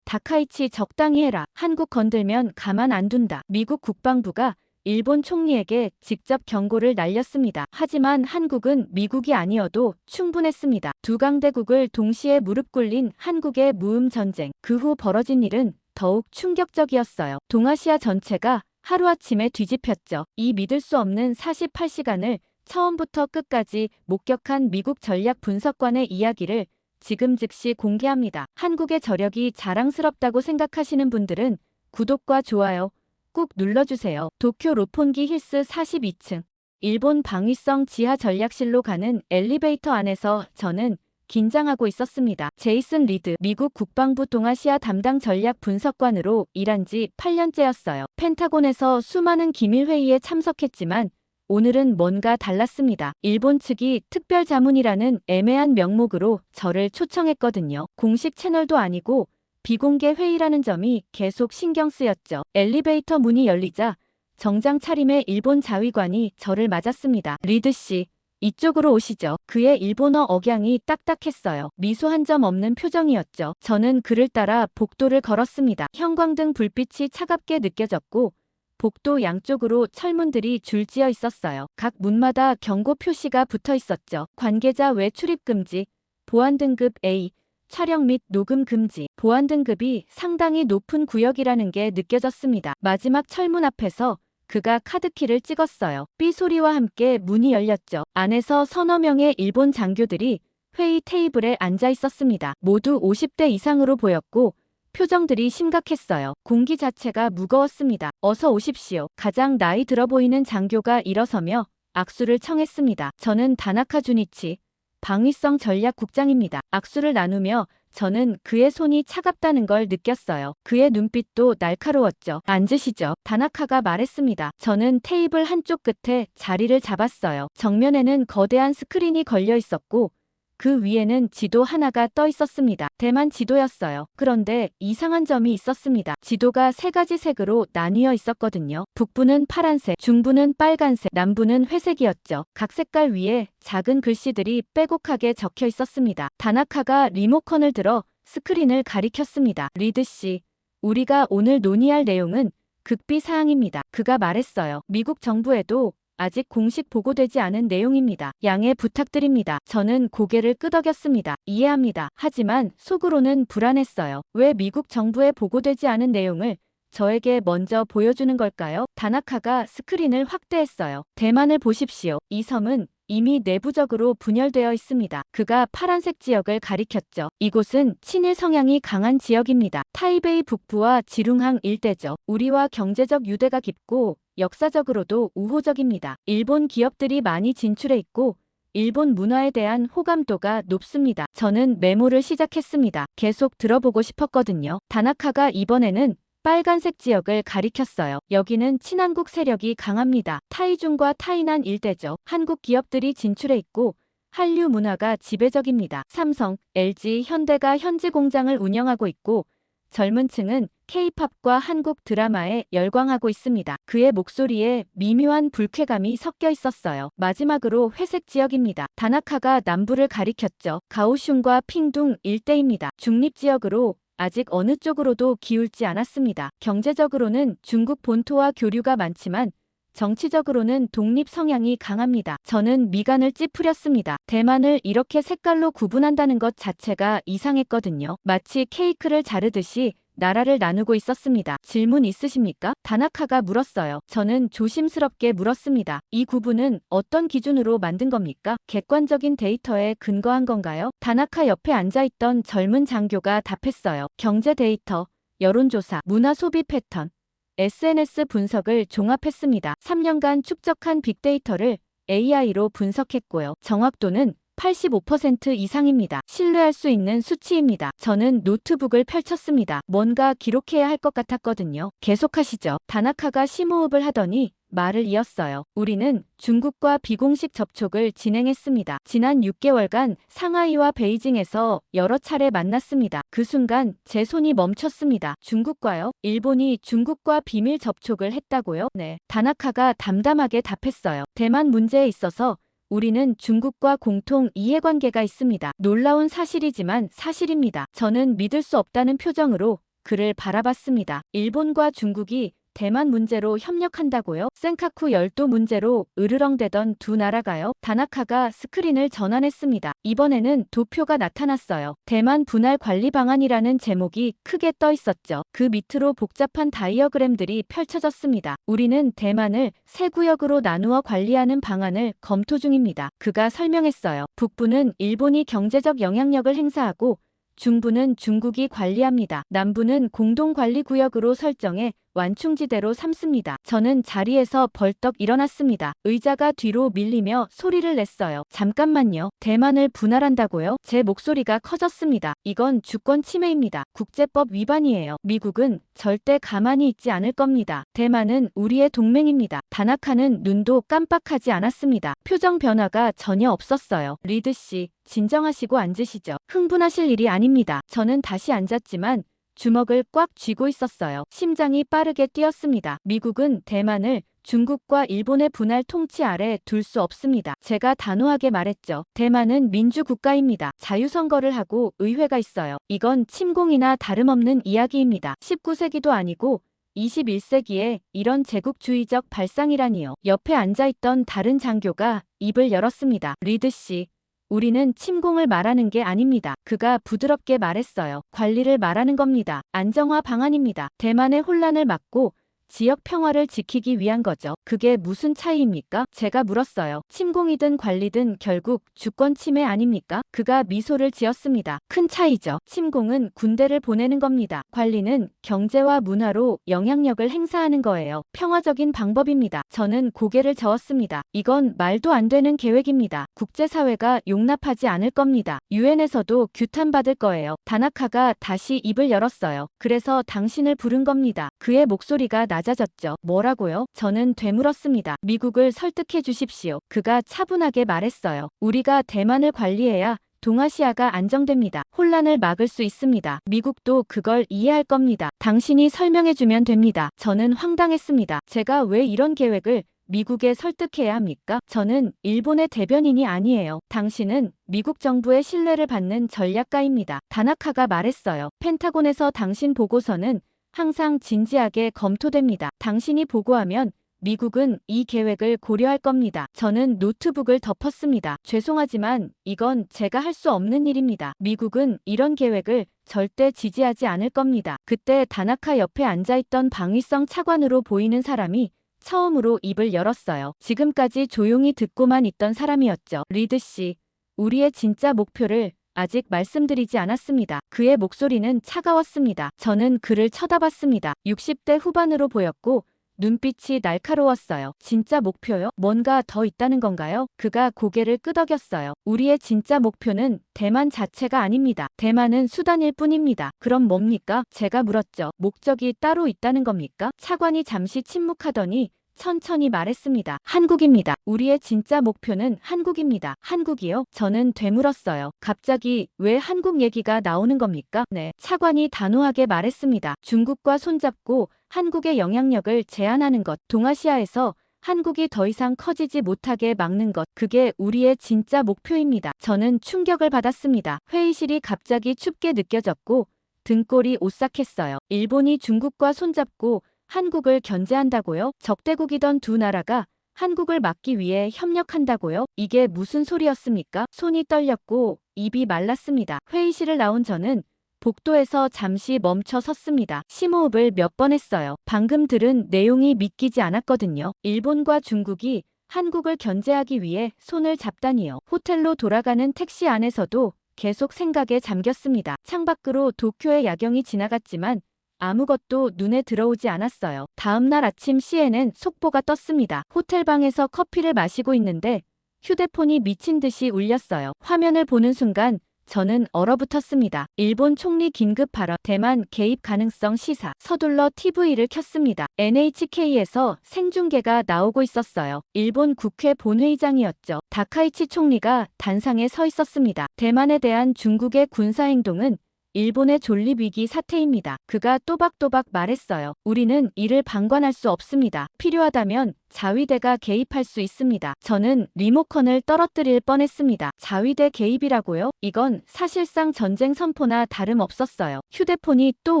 다카이치 적당히 해라. 한국 건들면 가만 안 둔다. 미국 국방부가 일본 총리에게 직접 경고를 날렸습니다. 하지만 한국은 미국이 아니어도 충분했습니다. 두 강대국을 동시에 무릎 꿇린 한국의 무음 전쟁. 그 후 벌어진 일은 더욱 충격적이었어요. 동아시아 전체가 하루아침에 뒤집혔죠. 이 믿을 수 없는 48시간을 처음부터 끝까지 목격한 미국 전략 분석관의 이야기를 지금 즉시 공개합니다. 한국의 저력이 자랑스럽다고 생각하시는 분들은 구독과 좋아요 꾹 눌러주세요. 도쿄 로폰기 힐스 42층. 일본 방위성 지하 전략실로 가는 엘리베이터 안에서 저는 긴장하고 있었습니다. 제이슨 리드 미국 국방부 동아시아 담당 전략 분석관으로 일한 지 8년째였어요. 펜타곤에서 수많은 기밀회의에 참석했지만 오늘은 뭔가 달랐습니다. 일본 측이 특별자문이라는 애매한 명목으로 저를 초청했거든요. 공식 채널도 아니고 비공개 회의라는 점이 계속 신경 쓰였죠. 엘리베이터 문이 열리자 정장 차림의 일본 자위관이 저를 맞았습니다. 리드 씨, 이쪽으로 오시죠. 그의 일본어 억양이 딱딱했어요. 미소 한 점 없는 표정이었죠. 저는 그를 따라 복도를 걸었습니다. 형광등 불빛이 차갑게 느껴졌고 복도 양쪽으로 철문들이 줄지어 있었어요. 각 문마다 경고 표시가 붙어 있었죠. 관계자 외 출입 금지, 보안 등급 A, 촬영 및 녹음 금지. 보안 등급이 상당히 높은 구역이라는 게 느껴졌습니다. 마지막 철문 앞에서 그가 카드키를 찍었어요. 삐 소리와 함께 문이 열렸죠. 안에서 서너 명의 일본 장교들이 회의 테이블에 앉아 있었습니다. 모두 50대 이상으로 보였고 표정들이 심각했어요. 공기 자체가 무거웠습니다. 어서 오십시오. 가장 나이 들어 보이는 장교가 일어서며 악수를 청했습니다. 저는 다나카 주니치, 방위성 전략국장입니다. 악수를 나누며 저는 그의 손이 차갑다는 걸 느꼈어요. 그의 눈빛도 날카로웠죠. 앉으시죠. 다나카가 말했습니다. 저는 테이블 한쪽 끝에 자리를 잡았어요. 정면에는 거대한 스크린이 걸려 있었고 그 위에는 지도 하나가 떠 있었습니다. 대만 지도였어요. 그런데 이상한 점이 있었습니다. 지도가 세 가지 색으로 나뉘어 있었거든요. 북부는 파란색, 중부는 빨간색, 남부는 회색이었죠. 각 색깔 위에 작은 글씨들이 빼곡하게 적혀 있었습니다. 다나카가 리모컨을 들어 스크린을 가리켰습니다. 리드 씨, 우리가 오늘 논의할 내용은 극비 사항입니다. 그가 말했어요. 미국 정부에도 아직 공식 보고되지 않은 내용입니다. 양해 부탁드립니다. 저는 고개를 끄덕였습니다. 이해합니다. 하지만 속으로는 불안했어요. 왜 미국 정부에 보고되지 않은 내용을 저에게 먼저 보여주는 걸까요? 다나카가 스크린을 확대했어요. 대만을 보십시오. 이 섬은 이미 내부적으로 분열되어 있습니다. 그가 파란색 지역을 가리켰죠. 이곳은 친일 성향이 강한 지역입니다. 타이베이 북부와 지룽항 일대죠. 우리와 경제적 유대가 깊고 역사적으로도 우호적입니다. 일본 기업들이 많이 진출해 있고 일본 문화에 대한 호감도가 높습니다. 저는 메모를 시작했습니다. 계속 들어보고 싶었거든요. 다나카가 이번에는 빨간색 지역을 가리켰어요. 여기는 친한국 세력이 강합니다. 타이중과 타이난 일대죠. 한국 기업들이 진출해 있고 한류 문화가 지배적입니다. 삼성, LG, 현대가 현지 공장을 운영하고 있고 젊은 층은 K-팝과 한국 드라마에 열광하고 있습니다. 그의 목소리에 미묘한 불쾌감이 섞여 있었어요. 마지막으로 회색 지역입니다. 다나카가 남부를 가리켰죠. 가오슝과 핑둥 일대입니다. 중립지역으로 아직 어느 쪽으로도 기울지 않았습니다. 경제적으로는 중국 본토와 교류가 많지만 정치적으로는 독립 성향이 강합니다. 저는 미간을 찌푸렸습니다. 대만을 이렇게 색깔로 구분한다는 것 자체가 이상했거든요. 마치 케이크를 자르듯이 나라를 나누고 있었습니다. 질문 있으십니까? 다나카가 물었어요. 저는 조심스럽게 물었습니다. 이 구분은 어떤 기준으로 만든 겁니까? 객관적인 데이터에 근거한 건가요? 다나카 옆에 앉아있던 젊은 장교가 답했어요. 경제 데이터, 여론조사, 문화 소비 패턴, SNS 분석을 종합했습니다. 3년간 축적한 빅데이터를 AI로 분석했고요. 정확도는 85% 이상입니다. 신뢰할 수 있는 수치입니다. 저는 노트북을 펼쳤습니다. 뭔가 기록해야 할 것 같았거든요. 계속하시죠. 다나카가 심호흡을 하더니 말을 이었어요. 우리는 중국과 비공식 접촉을 진행했습니다. 지난 6개월간 상하이와 베이징에서 여러 차례 만났습니다. 그 순간 제 손이 멈췄습니다. 중국과요? 일본이 중국과 비밀 접촉을 했다고요? 네. 다나카가 담담하게 답했어요. 대만 문제에 있어서 우리는 중국과 공통 이해관계가 있습니다. 놀라운 사실이지만 사실입니다. 저는 믿을 수 없다는 표정으로 그를 바라봤습니다. 일본과 중국이 대만 문제로 협력한다고요? 센카쿠 열도 문제로 으르렁대던 두 나라가요? 다나카가 스크린을 전환했습니다. 이번에는 도표가 나타났어요. 대만 분할 관리 방안이라는 제목이 크게 떠 있었죠. 그 밑으로 복잡한 다이어그램들이 펼쳐졌습니다. 우리는 대만을 세 구역으로 나누어 관리하는 방안을 검토 중입니다. 그가 설명했어요. 북부는 일본이 경제적 영향력을 행사하고 중부는 중국이 관리합니다. 남부는 공동관리구역으로 설정해 완충지대로 삼습니다. 저는 자리에서 벌떡 일어났습니다. 의자가 뒤로 밀리며 소리를 냈어요. 잠깐만요. 대만을 분할한다고요? 제 목소리가 커졌습니다. 이건 주권 침해입니다. 국제법 위반이에요. 미국은 절대 가만히 있지 않을 겁니다. 대만은 우리의 동맹입니다. 다나카는 눈도 깜빡하지 않았습니다. 표정 변화가 전혀 없었어요. 리드 씨, 진정하시고 앉으시죠. 흥분하실 일이 아닙니다. 저는 다시 앉았지만 주먹을 꽉 쥐고 있었어요. 심장이 빠르게 뛰었습니다. 미국은 대만을 중국과 일본의 분할 통치 아래 둘 수 없습니다. 제가 단호하게 말했죠. 대만은 민주국가입니다. 자유선거를 하고 의회가 있어요. 이건 침공이나 다름없는 이야기입니다. 19세기도 아니고 21세기에 이런 제국주의적 발상이라니요. 옆에 앉아있던 다른 장교가 입을 열었습니다. 리드 씨. 우리는 침공을 말하는 게 아닙니다. 그가 부드럽게 말했어요. 관리를 말하는 겁니다. 안정화 방안입니다. 대만의 혼란을 막고 지역 평화를 지키기 위한 거죠. 그게 무슨 차이입니까? 제가 물었어요. 침공이든 관리든 결국 주권 침해 아닙니까? 그가 미소를 지었습니다. 큰 차이죠. 침공은 군대를 보내는 겁니다. 관리는 경제와 문화로 영향력을 행사하는 거예요. 평화적인 방법입니다. 저는 고개를 저었습니다. 이건 말도 안 되는 계획입니다. 국제사회가 용납하지 않을 겁니다. 유엔에서도 규탄받을 거예요. 다나카가 다시 입을 열었어요. 그래서 당신을 부른 겁니다. 그의 목소리가 낮아졌죠. 뭐라고요? 저는 되물었습니다. 미국을 설득해 주십시오. 그가 차분하게 말했어요. 우리가 대만을 관리해야 동아시아가 안정됩니다. 혼란을 막을 수 있습니다. 미국도 그걸 이해할 겁니다. 당신이 설명해주면 됩니다. 저는 황당했습니다. 제가 왜 이런 계획을 미국에 설득해야 합니까? 저는 일본의 대변인이 아니에요. 당신은 미국 정부의 신뢰를 받는 전략가입니다. 다나카가 말했어요. 펜타곤에서 당신 보고서는 항상 진지하게 검토됩니다. 당신이 보고하면 미국은 이 계획을 고려할 겁니다. 저는 노트북을 덮었습니다. 죄송하지만 이건 제가 할 수 없는 일입니다. 미국은 이런 계획을 절대 지지하지 않을 겁니다. 그때 다나카 옆에 앉아있던 방위성 차관으로 보이는 사람이 처음으로 입을 열었어요. 지금까지 조용히 듣고만 있던 사람이었죠. 리드 씨, 우리의 진짜 목표를 아직 말씀드리지 않았습니다. 그의 목소리는 차가웠습니다. 저는 그를 쳐다봤습니다. 60대 후반으로 보였고 눈빛이 날카로웠어요. 진짜 목표요? 뭔가 더 있다는 건가요? 그가 고개를 끄덕였어요. 우리의 진짜 목표는 대만 자체가 아닙니다. 대만은 수단일 뿐입니다. 그럼 뭡니까? 제가 물었죠. 목적이 따로 있다는 겁니까? 차관이 잠시 침묵하더니 천천히 말했습니다. 한국입니다. 우리의 진짜 목표는 한국입니다. 한국이요? 저는 되물었어요. 갑자기 왜 한국 얘기가 나오는 겁니까? 네. 차관이 단호하게 말했습니다. 중국과 손잡고 한국의 영향력을 제한하는 것, 동아시아에서 한국이 더 이상 커지지 못하게 막는 것, 그게 우리의 진짜 목표입니다. 저는 충격을 받았습니다. 회의실이 갑자기 춥게 느껴졌고 등골이 오싹했어요. 일본이 중국과 손잡고 한국을 견제한다고요? 적대국이던 두 나라가 한국을 막기 위해 협력한다고요? 이게 무슨 소리였습니까? 손이 떨렸고 입이 말랐습니다. 회의실을 나온 저는 복도에서 잠시 멈춰 섰습니다. 심호흡을 몇 번 했어요. 방금 들은 내용이 믿기지 않았거든요. 일본과 중국이 한국을 견제하기 위해 손을 잡다니요. 호텔로 돌아가는 택시 안에서도 계속 생각에 잠겼습니다. 창밖으로 도쿄의 야경이 지나갔지만 아무것도 눈에 들어오지 않았어요. 다음 날 아침 CNN 속보가 떴습니다. 호텔방에서 커피를 마시고 있는데 휴대폰이 미친 듯이 울렸어요. 화면을 보는 순간 저는 얼어붙었습니다. 일본 총리 긴급 발언, 대만 개입 가능성 시사. 서둘러 TV를 켰습니다. NHK에서 생중계가 나오고 있었어요. 일본 국회 본회의장이었죠. 다카이치 총리가 단상에 서 있었습니다. 대만에 대한 중국의 군사행동은 일본의 존립위기 사태입니다. 그가 또박또박 말했어요. 우리는 이를 방관할 수 없습니다. 필요하다면 자위대가 개입할 수 있습니다. 저는 리모컨을 떨어뜨릴 뻔했습니다. 자위대 개입이라고요? 이건 사실상 전쟁 선포나 다름없었어요. 휴대폰이 또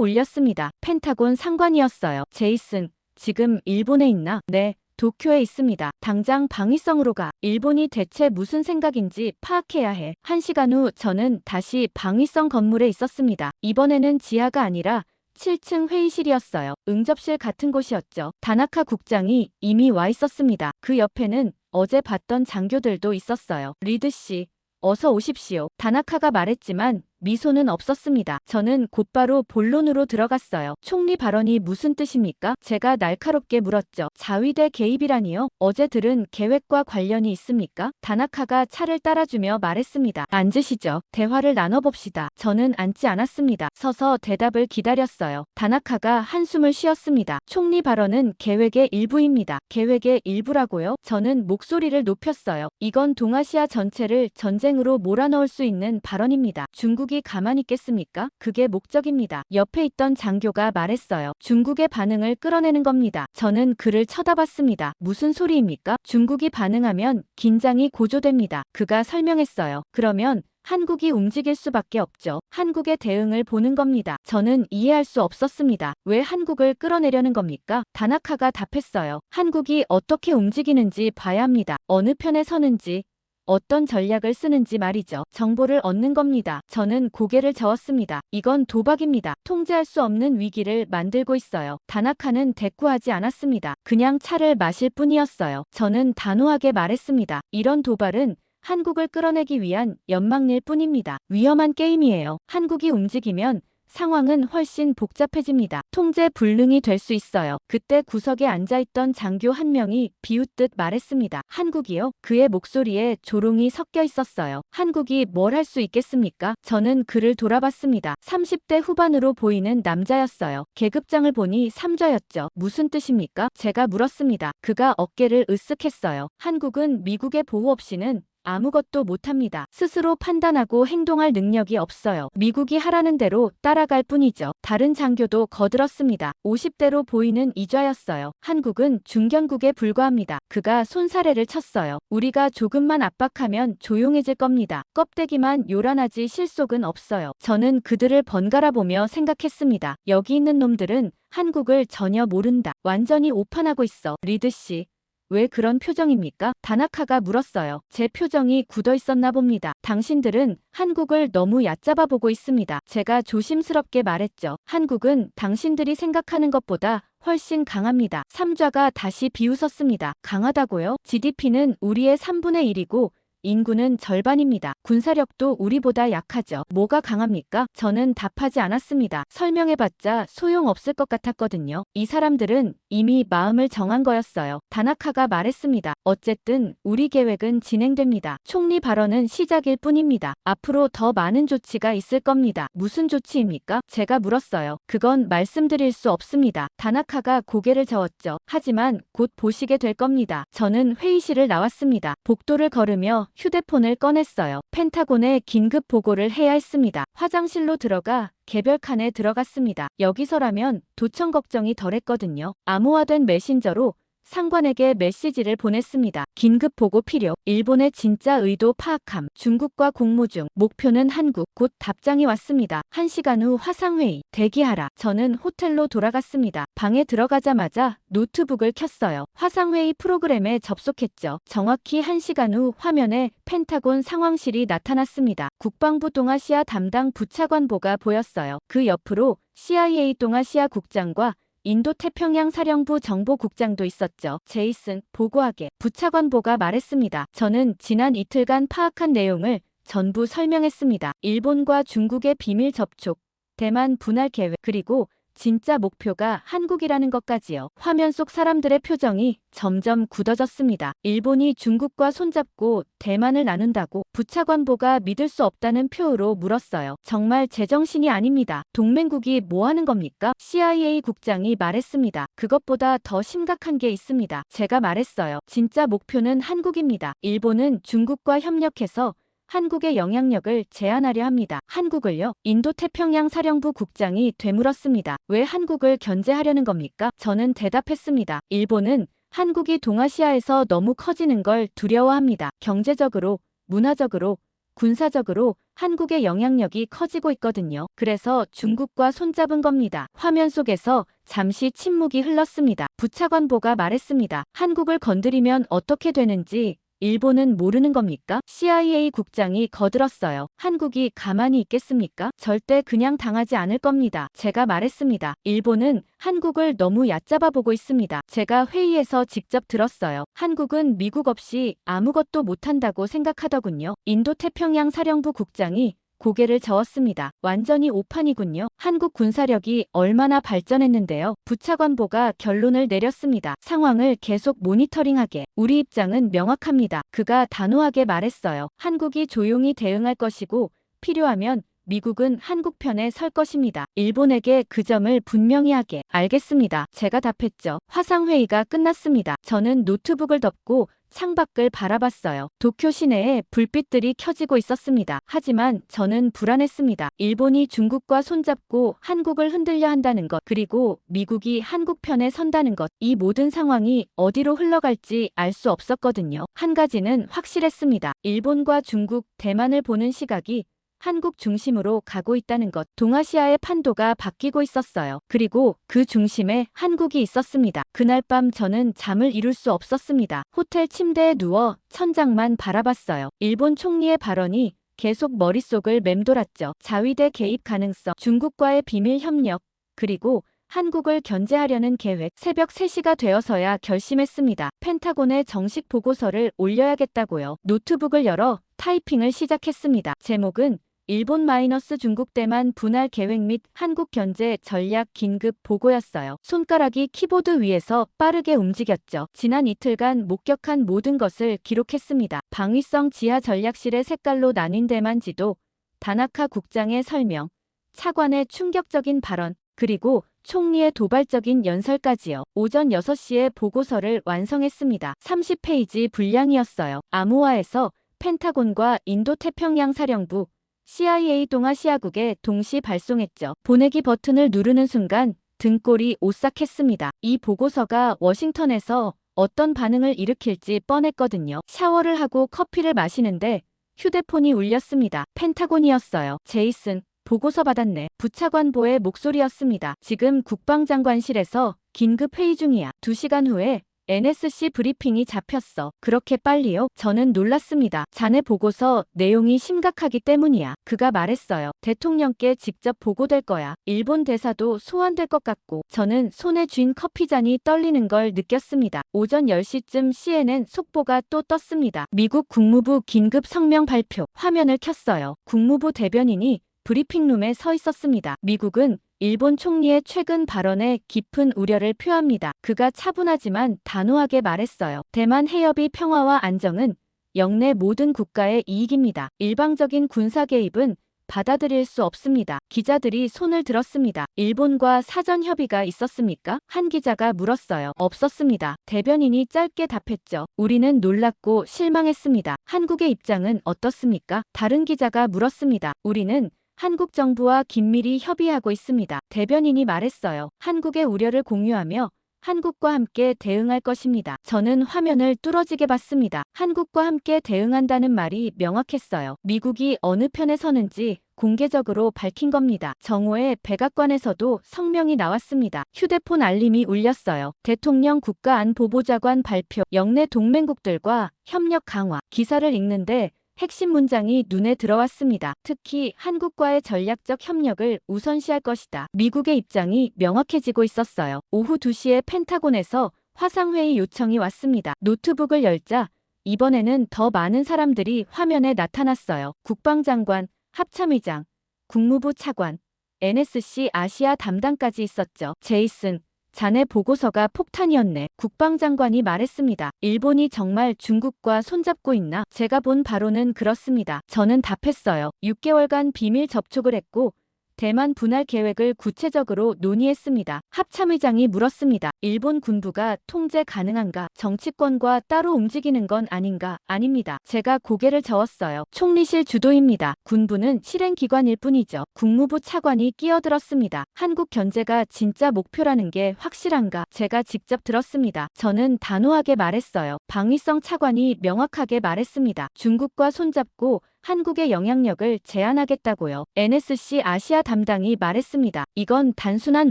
울렸습니다. 펜타곤 상관이었어요. 제이슨, 지금 일본에 있나? 네. 도쿄에 있습니다. 당장 방위성으로 가. 일본이 대체 무슨 생각인지 파악해야 해. 1시간 후 저는 다시 방위성 건물에 있었습니다. 이번에는 지하가 아니라 7층 회의실이었어요. 응접실 같은 곳이었죠. 다나카 국장이 이미 와 있었습니다. 그 옆에는 어제 봤던 장교들도 있었어요. 리드 씨, 어서 오십시오. 다나카가 말했지만 미소는 없었습니다. 저는 곧바로 본론으로 들어갔어요. 총리 발언이 무슨 뜻입니까? 제가 날카롭게 물었죠. 자위대 개입이라니요? 어제 들은 계획과 관련이 있습니까? 다나카가 차를 따라주며 말했습니다. 앉으시죠. 대화를 나눠봅시다. 저는 앉지 않았습니다. 서서 대답을 기다렸어요. 다나카가 한숨을 쉬었습니다. 총리 발언은 계획의 일부입니다. 계획의 일부라고요? 저는 목소리를 높였어요. 이건 동아시아 전체를 전쟁으로 몰아넣을 수 있는 발언입니다. 중국이 가만히 있겠습니까? 그게 목적입니다. 옆에 있던 장교가 말했어요. 중국의 반응을 끌어내는 겁니다. 저는 그를 쳐다봤습니다. 무슨 소리입니까? 중국이 반응하면 긴장이 고조됩니다. 그가 설명했어요. 그러면 한국이 움직일 수밖에 없죠. 한국의 대응을 보는 겁니다. 저는 이해할 수 없었습니다. 왜 한국을 끌어내려는 겁니까? 다나카가 답했어요. 한국이 어떻게 움직이는지 봐야 합니다. 어느 편에 서는지, 어떤 전략을 쓰는지 말이죠. 정보를 얻는 겁니다. 저는 고개를 저었습니다. 이건 도박입니다. 통제할 수 없는 위기를 만들고 있어요. 다나카는 대꾸하지 않았습니다. 그냥 차를 마실 뿐이었어요. 저는 단호하게 말했습니다. 이런 도발은 한국을 끌어내기 위한 연막일 뿐입니다. 위험한 게임이에요. 한국이 움직이면 상황은 훨씬 복잡해집니다. 통제 불능이 될 수 있어요. 그때 구석에 앉아있던 장교 한 명이 비웃듯 말했습니다. 한국이요? 그의 목소리에 조롱이 섞여 있었어요. 한국이 뭘 할 수 있겠습니까? 저는 그를 돌아봤습니다. 30대 후반으로 보이는 남자였어요. 계급장을 보니 삼좌였죠. 무슨 뜻입니까? 제가 물었습니다. 그가 어깨를 으쓱했어요. 한국은 미국의 보호 없이는 아무것도 못합니다. 스스로 판단하고 행동할 능력이 없어요. 미국이 하라는 대로 따라갈 뿐이죠. 다른 장교도 거들었습니다. 50대로 보이는 이좌였어요. 한국은 중견국에 불과합니다. 그가 손사래를 쳤어요. 우리가 조금만 압박하면 조용해질 겁니다. 껍데기만 요란하지 실속은 없어요. 저는 그들을 번갈아 보며 생각했습니다. 여기 있는 놈들은 한국을 전혀 모른다. 완전히 오판하고 있어. 리드 씨. 왜 그런 표정입니까? 다나카가 물었어요. 제 표정이 굳어 있었나 봅니다. 당신들은 한국을 너무 얕잡아 보고 있습니다. 제가 조심스럽게 말했죠. 한국은 당신들이 생각하는 것보다 훨씬 강합니다. 삼좌가 다시 비웃었습니다. 강하다고요? GDP는 우리의 3분의 1이고 인구는 절반입니다. 군사력도 우리보다 약하죠. 뭐가 강합니까? 저는 답하지 않았습니다. 설명해봤자 소용없을 것 같았거든요. 이 사람들은 이미 마음을 정한 거였어요. 다나카가 말했습니다. 어쨌든 우리 계획은 진행됩니다. 총리 발언은 시작일 뿐입니다. 앞으로 더 많은 조치가 있을 겁니다. 무슨 조치입니까? 제가 물었어요. 그건 말씀드릴 수 없습니다. 다나카가 고개를 저었죠. 하지만 곧 보시게 될 겁니다. 저는 회의실을 나왔습니다. 복도를 걸으며 휴대폰을 꺼냈어요. 펜타곤에 긴급 보고를 해야 했습니다. 화장실로 들어가 개별 칸에 들어갔습니다. 여기서라면 도청 걱정이 덜했거든요. 암호화된 메신저로 상관에게 메시지를 보냈습니다. 긴급 보고 필요. 일본의 진짜 의도 파악함. 중국과 공모 중. 목표는 한국. 곧 답장이 왔습니다. 1시간 후 화상회의. 대기하라. 저는 호텔로 돌아갔습니다. 방에 들어가자마자 노트북을 켰어요. 화상회의 프로그램에 접속했죠. 정확히 1시간 후 화면에 펜타곤 상황실이 나타났습니다. 국방부 동아시아 담당 부차관보가 보였어요. 그 옆으로 CIA 동아시아 국장과 인도태평양 사령부 정보국장도 있었죠. 제이슨, 보고하게. 부차관보가 말했습니다. 저는 지난 이틀간 파악한 내용을 전부 설명했습니다. 일본과 중국의 비밀 접촉, 대만 분할 계획, 그리고 진짜 목표가 한국이라는 것까지요. 화면 속 사람들의 표정이 점점 굳어졌습니다. 일본이 중국과 손잡고 대만을 나눈다고? 부차관보가 믿을 수 없다는 표로 물었어요. 정말 제정신이 아닙니다. 동맹국이 뭐 하는 겁니까? CIA 국장이 말했습니다. 그것보다 더 심각한 게 있습니다. 제가 말했어요. 진짜 목표는 한국입니다. 일본은 중국과 협력해서 한국의 영향력을 제한하려 합니다. 한국을요? 인도태평양 사령부 국장이 되물었습니다. 왜 한국을 견제하려는 겁니까? 저는 대답했습니다. 일본은 한국이 동아시아에서 너무 커지는 걸 두려워합니다. 경제적으로, 문화적으로, 군사적으로 한국의 영향력이 커지고 있거든요. 그래서 중국과 손잡은 겁니다. 화면 속에서 잠시 침묵이 흘렀습니다. 부차관보가 말했습니다. 한국을 건드리면 어떻게 되는지 일본은 모르는 겁니까? CIA 국장이 거들었어요. 한국이 가만히 있겠습니까? 절대 그냥 당하지 않을 겁니다. 제가 말했습니다. 일본은 한국을 너무 얕잡아 보고 있습니다. 제가 회의에서 직접 들었어요. 한국은 미국 없이 아무것도 못한다고 생각하더군요. 인도태평양 사령부 국장이 고개를 저었습니다. 완전히 오판이군요. 한국 군사력이 얼마나 발전했는데요. 부차관보가 결론을 내렸습니다. 상황을 계속 모니터링하게. 우리 입장은 명확합니다. 그가 단호하게 말했어요. 한국이 조용히 대응할 것이고 필요하면 미국은 한국 편에 설 것입니다. 일본에게 그 점을 분명히 하게. 알겠습니다. 제가 답했죠. 화상회의가 끝났습니다. 저는 노트북을 덮고 창밖을 바라봤어요. 도쿄 시내에 불빛들이 켜지고 있었습니다. 하지만 저는 불안했습니다. 일본이 중국과 손잡고 한국을 흔들려 한다는 것, 그리고 미국이 한국 편에 선다는 것, 이 모든 상황이 어디로 흘러갈지 알 수 없었거든요. 한 가지는 확실했습니다. 일본과 중국, 대만을 보는 시각이 한국 중심으로 가고 있다는 것. 동아시아의 판도가 바뀌고 있었어요. 그리고 그 중심에 한국이 있었습니다. 그날 밤 저는 잠을 이룰 수 없었습니다. 호텔 침대에 누워 천장만 바라봤어요. 일본 총리의 발언이 계속 머릿속을 맴돌았죠. 자위대 개입 가능성, 중국과의 비밀 협력, 그리고 한국을 견제하려는 계획. 새벽 3시가 되어서야 결심했습니다. 펜타곤에 정식 보고서를 올려야겠다고요. 노트북을 열어 타이핑을 시작했습니다. 제목은 일본 - 중국 대만 분할 계획 및 한국 견제 전략 긴급 보고였어요. 손가락이 키보드 위에서 빠르게 움직였죠. 지난 이틀간 목격한 모든 것을 기록했습니다. 방위성 지하 전략실의 색깔로 나뉜 대만 지도, 다나카 국장의 설명, 차관의 충격적인 발언, 그리고 총리의 도발적인 연설까지요. 오전 6시에 보고서를 완성했습니다. 30페이지 분량이었어요. 아모아에서 펜타곤과 인도태평양 사령부, CIA 동아시아국에 동시 발송했죠. 보내기 버튼을 누르는 순간 등골이 오싹했습니다. 이 보고서가 워싱턴에서 어떤 반응을 일으킬지 뻔했거든요. 샤워를 하고 커피를 마시는데 휴대폰이 울렸습니다. 펜타곤이었어요. 제이슨, 보고서 받았네. 부차관보의 목소리였습니다. 지금 국방장관실에서 긴급 회의 중이야. 2시간 후에 NSC 브리핑이 잡혔어. 그렇게 빨리요? 저는 놀랐습니다. 자네 보고서 내용이 심각하기 때문이야. 그가 말했어요. 대통령께 직접 보고될 거야. 일본 대사도 소환될 것 같고. 저는 손에 쥔 커피잔이 떨리는 걸 느꼈습니다. 오전 10시쯤 CNN 속보가 또 떴습니다. 미국 국무부 긴급 성명 발표. 화면을 켰어요. 국무부 대변인이 브리핑룸에 서 있었습니다. 미국은 일본 총리의 최근 발언에 깊은 우려를 표합니다. 그가 차분하지만 단호하게 말했어요. 대만 해협의 평화와 안정은 영내 모든 국가의 이익입니다. 일방적인 군사 개입은 받아들일 수 없습니다. 기자들이 손을 들었습니다. 일본과 사전 협의가 있었습니까? 한 기자가 물었어요. 없었습니다. 대변인이 짧게 답했죠. 우리는 놀랐고 실망했습니다. 한국의 입장은 어떻습니까? 다른 기자가 물었습니다. 우리는 한국 정부와 긴밀히 협의하고 있습니다. 대변인이 말했어요. 한국의 우려를 공유하며 한국과 함께 대응할 것입니다. 저는 화면을 뚫어지게 봤습니다. 한국과 함께 대응한다는 말이 명확했어요. 미국이 어느 편에 서는지 공개적으로 밝힌 겁니다. 정오에 백악관에서도 성명이 나왔습니다. 휴대폰 알림이 울렸어요. 대통령 국가안보보좌관 발표, 영내 동맹국들과 협력 강화. 기사를 읽는데 핵심 문장이 눈에 들어왔습니다. 특히 한국과의 전략적 협력을 우선시할 것이다. 미국의 입장이 명확해지고 있었어요. 오후 2시에 펜타곤에서 화상회의 요청이 왔습니다. 노트북을 열자 이번에는 더 많은 사람들이 화면에 나타났어요. 국방장관, 합참의장, 국무부 차관, NSC 아시아 담당까지 있었죠. 제이슨, 자네 보고서가 폭탄이었네. 국방장관이 말했습니다. 일본이 정말 중국과 손잡고 있나? 제가 본 바로는 그렇습니다. 저는 답했어요. 6개월간 비밀 접촉을 했고 대만 분할 계획을 구체적으로 논의했습니다. 합참의장이 물었습니다. 일본 군부가 통제 가능한가? 정치권과 따로 움직이는 건 아닌가? 아닙니다. 제가 고개를 저었어요. 총리실 주도입니다. 군부는 실행기관일 뿐이죠. 국무부 차관이 끼어들었습니다. 한국 견제가 진짜 목표라는 게 확실한가? 제가 직접 들었습니다. 저는 단호하게 말했어요. 방위성 차관이 명확하게 말했습니다. 중국과 손잡고 한국의 영향력을 제한하겠다고요. NSC 아시아 담당이 말했습니다. 이건 단순한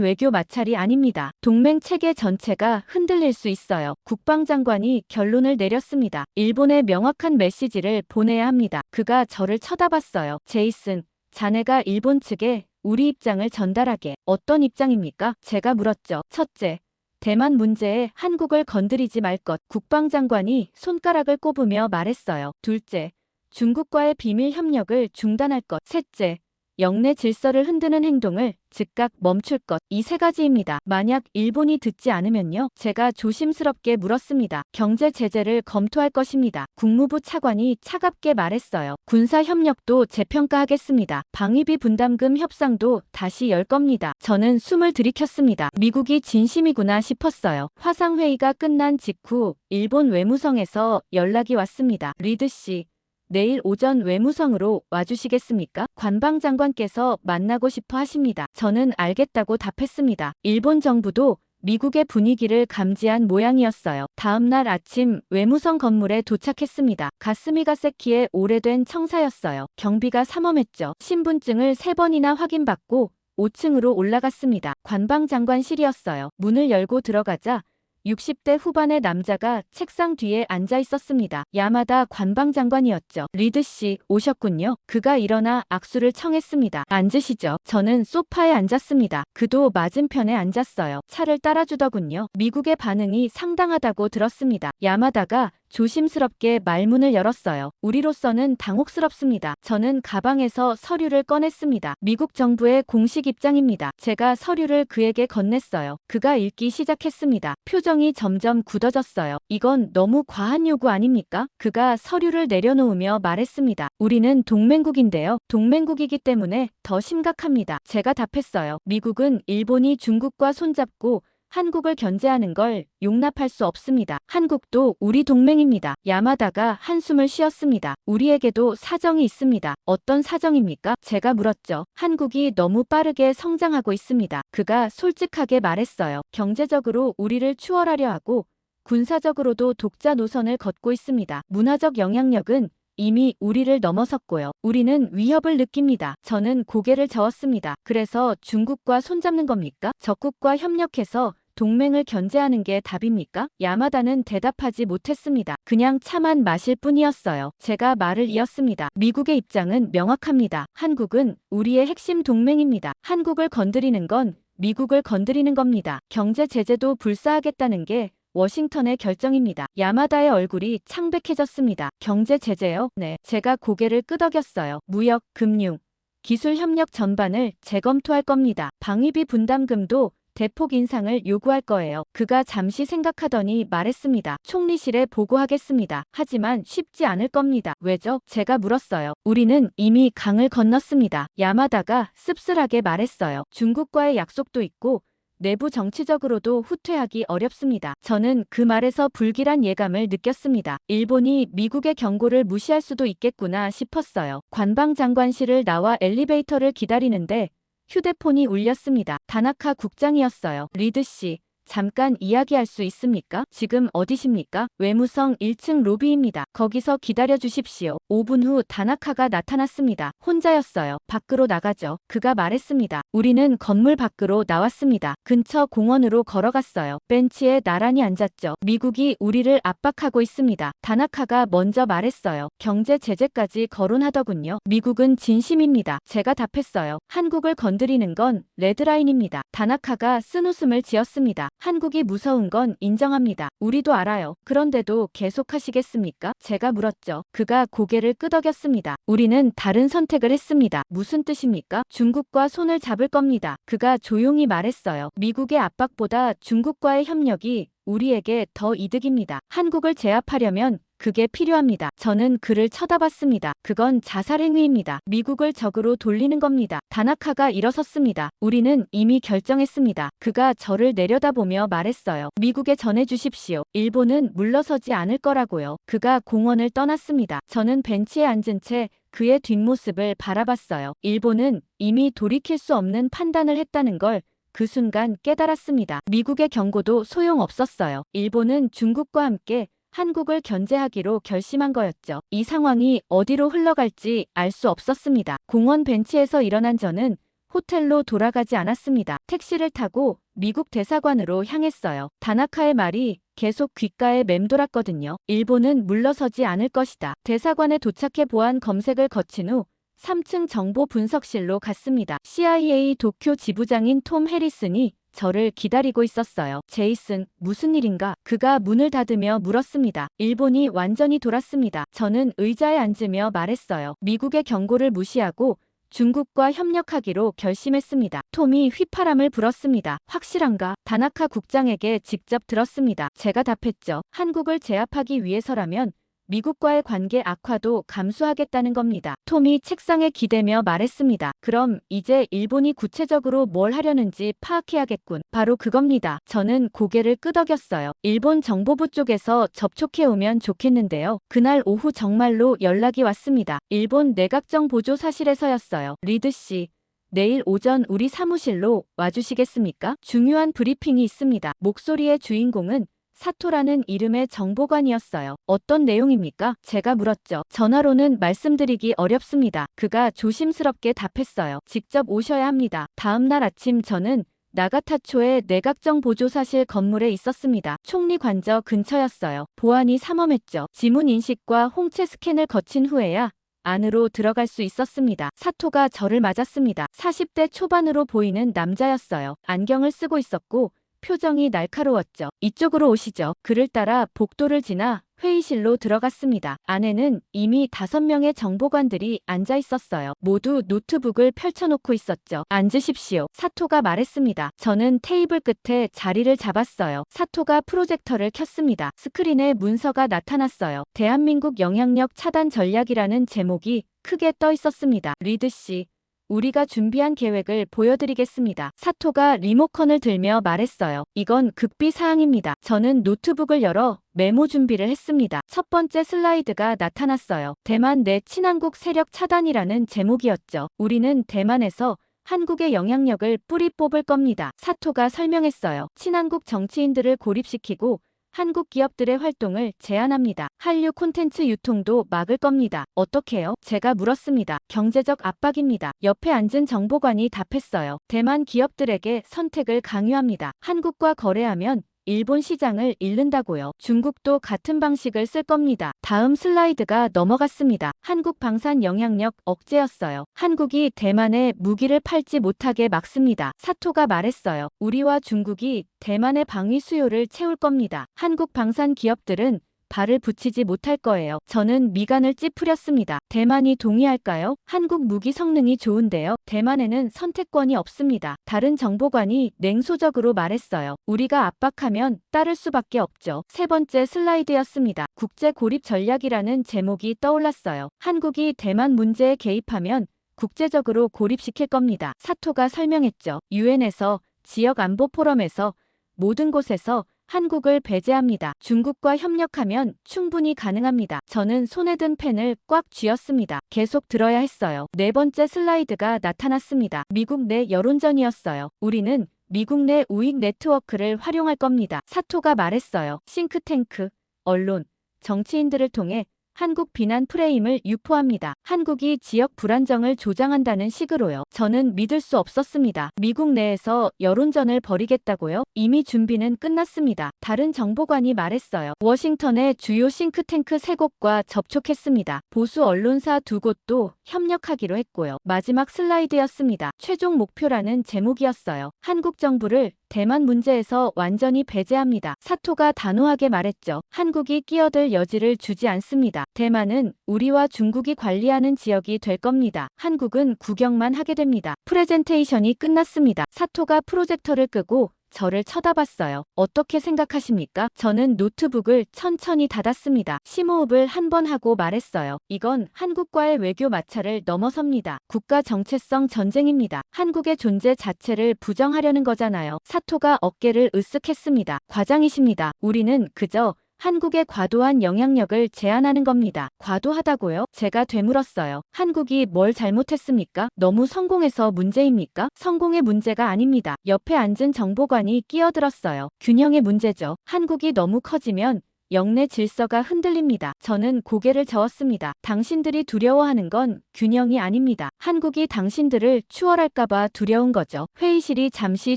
외교 마찰이 아닙니다. 동맹 체계 전체가 흔들릴 수 있어요. 국방장관이 결론을 내렸습니다. 일본에 명확한 메시지를 보내야 합니다. 그가 저를 쳐다봤어요. 제이슨, 자네가 일본 측에 우리 입장을 전달하게. 어떤 입장입니까? 제가 물었죠. 첫째, 대만 문제에 한국을 건드리지 말 것. 국방장관이 손가락을 꼽으며 말했어요. 둘째, 중국과의 비밀 협력을 중단할 것. 셋째, 영내 질서를 흔드는 행동을 즉각 멈출 것. 이 세 가지입니다. 만약 일본이 듣지 않으면요? 제가 조심스럽게 물었습니다. 경제 제재를 검토할 것입니다. 국무부 차관이 차갑게 말했어요. 군사 협력도 재평가하겠습니다. 방위비 분담금 협상도 다시 열 겁니다. 저는 숨을 들이켰습니다. 미국이 진심이구나 싶었어요. 화상회의가 끝난 직후 일본 외무성에서 연락이 왔습니다. 리드 씨, 내일 오전 외무성으로 와주시겠습니까? 관방장관께서 만나고 싶어 하십니다. 저는 알겠다고 답했습니다. 일본 정부도 미국의 분위기를 감지한 모양이었어요. 다음 날 아침 외무성 건물에 도착했습니다. 가스미가 세키의 오래된 청사였어요. 경비가 삼엄했죠. 신분증을 3번이나 확인받고 5층으로 올라갔습니다. 관방장관실이었어요. 문을 열고 들어가자 60대 후반의 남자가 책상 뒤에 앉아 있었습니다. 야마다 관방장관이었죠. 리드 씨, 오셨군요. 그가 일어나 악수를 청했습니다. 앉으시죠. 저는 소파에 앉았습니다. 그도 맞은편에 앉았어요. 차를 따라주더군요. 미국의 반응이 상당하다고 들었습니다. 야마다가 조심스럽게 말문을 열었어요. 우리로서는 당혹스럽습니다. 저는 가방에서 서류를 꺼냈습니다. 미국 정부의 공식 입장입니다. 제가 서류를 그에게 건넸어요. 그가 읽기 시작했습니다. 표정이 점점 굳어졌어요. 이건 너무 과한 요구 아닙니까? 그가 서류를 내려놓으며 말했습니다. 우리는 동맹국인데요. 동맹국이기 때문에 더 심각합니다. 제가 답했어요. 미국은 일본이 중국과 손잡고 한국을 견제하는 걸 용납할 수 없습니다. 한국도 우리 동맹입니다. 야마다가 한숨을 쉬었습니다. 우리에게도 사정이 있습니다. 어떤 사정입니까? 제가 물었죠. 한국이 너무 빠르게 성장하고 있습니다. 그가 솔직하게 말했어요. 경제적으로 우리를 추월하려 하고 군사적으로도 독자 노선을 걷고 있습니다. 문화적 영향력은 이미 우리를 넘어섰고요. 우리는 위협을 느낍니다. 저는 고개를 저었습니다. 그래서 중국과 손잡는 겁니까? 적국과 협력해서 동맹을 견제하는 게 답입니까? 야마다는 대답하지 못했습니다. 그냥 차만 마실 뿐이었어요. 제가 말을 이었습니다. 미국의 입장은 명확합니다. 한국은 우리의 핵심 동맹입니다. 한국을 건드리는 건 미국을 건드리는 겁니다. 경제 제재도 불사하겠다는 게 워싱턴의 결정입니다. 야마다의 얼굴이 창백해졌습니다. 경제 제재요? 네. 제가 고개를 끄덕였어요. 무역, 금융, 기술 협력 전반을 재검토할 겁니다. 방위비 분담금도 대폭 인상을 요구할 거예요. 그가 잠시 생각하더니 말했습니다. 총리실에 보고하겠습니다. 하지만 쉽지 않을 겁니다. 왜죠? 제가 물었어요. 우리는 이미 강을 건넜습니다. 야마다가 씁쓸하게 말했어요. 중국과의 약속도 있고 내부 정치적으로도 후퇴하기 어렵습니다. 저는 그 말에서 불길한 예감을 느꼈습니다. 일본이 미국의 경고를 무시할 수도 있겠구나 싶었어요. 관방장관실을 나와 엘리베이터를 기다리는데 휴대폰이 울렸습니다. 다나카 국장이었어요. 리드 씨, 잠깐 이야기할 수 있습니까? 지금 어디십니까? 외무성 1층 로비입니다. 거기서 기다려 주십시오. 5분 후 다나카가 나타났습니다. 혼자였어요. 밖으로 나가죠. 그가 말했습니다. 우리는 건물 밖으로 나왔습니다. 근처 공원으로 걸어갔어요. 벤치에 나란히 앉았죠. 미국이 우리를 압박하고 있습니다. 다나카가 먼저 말했어요. 경제 제재까지 거론하더군요. 미국은 진심입니다. 제가 답했어요. 한국을 건드리는 건 레드라인입니다. 다나카가 쓴웃음을 지었습니다. 한국이 무서운 건 인정합니다. 우리도 알아요. 그런데도 계속하시겠습니까? 제가 물었죠. 그가 고개를 끄덕였습니다. 우리는 다른 선택을 했습니다. 무슨 뜻입니까? 중국과 손을 잡을 겁니다. 그가 조용히 말했어요. 미국의 압박보다 중국과의 협력이 우리에게 더 이득입니다. 한국을 제압하려면 그게 필요합니다. 저는 그를 쳐다봤습니다. 그건 자살 행위입니다. 미국을 적으로 돌리는 겁니다. 다나카가 일어섰습니다. 우리는 이미 결정했습니다. 그가 저를 내려다보며 말했어요. 미국에 전해주십시오. 일본은 물러서지 않을 거라고요. 그가 공원을 떠났습니다. 저는 벤치에 앉은 채 그의 뒷모습을 바라봤어요. 일본은 이미 돌이킬 수 없는 판단을 했다는 걸 그 순간 깨달았습니다. 미국의 경고도 소용없었어요. 일본은 중국과 함께 한국을 견제하기로 결심한 거였죠. 이 상황이 어디로 흘러갈지 알 수 없었습니다. 공원 벤치에서 일어난 저는 호텔로 돌아가지 않았습니다. 택시를 타고 미국 대사관으로 향했어요. 다나카의 말이 계속 귓가에 맴돌았거든요. 일본은 물러서지 않을 것이다. 대사관에 도착해 보안 검색을 거친 후 3층 정보 분석실로 갔습니다. CIA 도쿄 지부장인 톰 해리슨이 저를 기다리고 있었어요. 제이슨, 무슨 일인가? 그가 문을 닫으며 물었습니다. 일본이 완전히 돌았습니다. 저는 의자에 앉으며 말했어요. 미국의 경고를 무시하고 중국과 협력하기로 결심했습니다. 톰이 휘파람을 불었습니다. 확실한가? 다나카 국장에게 직접 들었습니다. 제가 답했죠. 한국을 제압하기 위해서라면 미국과의 관계 악화도 감수하겠다는 겁니다. 톰이 책상에 기대며 말했습니다. 그럼 이제 일본이 구체적으로 뭘 하려는지 파악해야겠군. 바로 그겁니다. 저는 고개를 끄덕였어요. 일본 정보부 쪽에서 접촉해오면 좋겠는데요. 그날 오후 정말로 연락이 왔습니다. 일본 내각정 보조 사실에서였어요. 리드 씨. 내일 오전 우리 사무실로 와주시겠습니까? 중요한 브리핑이 있습니다. 목소리의 주인공은 사토라는 이름의 정보관이었어요. 어떤 내용입니까? 제가 물었죠. 전화로는 말씀드리기 어렵습니다. 그가 조심스럽게 답했어요. 직접 오셔야 합니다. 다음 날 아침 저는 나가타초의 내각정 보조사실 건물에 있었습니다. 총리 관저 근처였어요. 보안이 삼엄했죠. 지문 인식과 홍채 스캔을 거친 후에야 안으로 들어갈 수 있었습니다. 사토가 저를 맞았습니다. 40대 초반으로 보이는 남자였어요. 안경을 쓰고 있었고 표정이 날카로웠죠. 이쪽으로 오시죠. 그를 따라 복도를 지나 회의실로 들어갔습니다. 안에는 이미 5명의 정보관들이 앉아 있었어요. 모두 노트북을 펼쳐놓고 있었죠. 앉으십시오. 사토가 말했습니다. 저는 테이블 끝에 자리를 잡았어요. 사토가 프로젝터를 켰습니다. 스크린에 문서가 나타났어요. 대한민국 영향력 차단 전략이라는 제목이 크게 떠 있었습니다. 리드 씨. 우리가 준비한 계획을 보여드리겠습니다. 사토가 리모컨을 들며 말했어요. 이건 급비 사항입니다. 저는 노트북을 열어 메모 준비를 했습니다. 첫 번째 슬라이드가 나타났어요. 대만 내 친한국 세력 차단이라는 제목이었죠. 우리는 대만에서 한국의 영향력을 뿌리 뽑을 겁니다. 사토가 설명했어요. 친한국 정치인들을 고립시키고 한국 기업들의 활동을 제한합니다. 한류 콘텐츠 유통도 막을 겁니다. 어떻게요? 제가 물었습니다. 경제적 압박입니다. 옆에 앉은 정보관이 답했어요. 대만 기업들에게 선택을 강요합니다. 한국과 거래하면 일본 시장을 잃는다고요. 중국도 같은 방식을 쓸 겁니다. 다음 슬라이드가 넘어갔습니다. 한국 방산 영향력 억제였어요. 한국이 대만에 무기를 팔지 못하게 막습니다. 사토가 말했어요. 우리와 중국이 대만의 방위 수요를 채울 겁니다. 한국 방산 기업들은 발을 붙이지 못할 거예요. 저는 미간을 찌푸렸습니다. 대만이 동의할까요? 한국 무기 성능이 좋은데요. 대만에는 선택권이 없습니다. 다른 정보관이 냉소적으로 말했어요. 우리가 압박하면 따를 수밖에 없죠. 세 번째 슬라이드였습니다. 국제 고립 전략이라는 제목이 떠올랐어요. 한국이 대만 문제에 개입하면 국제적으로 고립시킬 겁니다. 사토가 설명했죠. 유엔에서, 지역 안보 포럼에서, 모든 곳에서 한국을 배제합니다. 중국과 협력하면 충분히 가능합니다. 저는 손에 든 펜을 꽉 쥐었습니다. 계속 들어야 했어요. 네 번째 슬라이드가 나타났습니다. 미국 내 여론전이었어요. 우리는 미국 내 우익 네트워크를 활용할 겁니다. 사토가 말했어요. 싱크탱크, 언론, 정치인들을 통해 한국 비난 프레임을 유포합니다. 한국이 지역 불안정을 조장한다는 식으로요. 저는 믿을 수 없었습니다. 미국 내에서 여론전을 벌이겠다고요? 이미 준비는 끝났습니다. 다른 정보관이 말했어요. 워싱턴의 주요 싱크탱크 3곳과 접촉했습니다. 보수 언론사 2곳도 협력하기로 했고요. 마지막 슬라이드였습니다. 최종 목표라는 제목이었어요. 한국 정부를 대만 문제에서 완전히 배제합니다. 사토가 단호하게 말했죠. 한국이 끼어들 여지를 주지 않습니다. 대만은 우리와 중국이 관리하는 지역이 될 겁니다. 한국은 구경만 하게 됩니다. 프레젠테이션이 끝났습니다. 사토가 프로젝터를 끄고 저를 쳐다봤어요. 어떻게 생각하십니까? 저는 노트북을 천천히 닫았습니다. 심호흡을 한 번 하고 말했어요. 이건 한국과의 외교 마찰을 넘어섭니다. 국가 정체성 전쟁입니다. 한국의 존재 자체를 부정하려는 거잖아요. 사토가 어깨를 으쓱했습니다. 과장이십니다. 우리는 그저 한국의 과도한 영향력을 제한하는 겁니다. 과도하다고요? 제가 되물었어요. 한국이 뭘 잘못했습니까? 너무 성공해서 문제입니까? 성공의 문제가 아닙니다. 옆에 앉은 정보관이 끼어들었어요. 균형의 문제죠. 한국이 너무 커지면 영내 질서가 흔들립니다. 저는 고개를 저었습니다. 당신들이 두려워하는 건 균형이 아닙니다. 한국이 당신들을 추월할까봐 두려운 거죠. 회의실이 잠시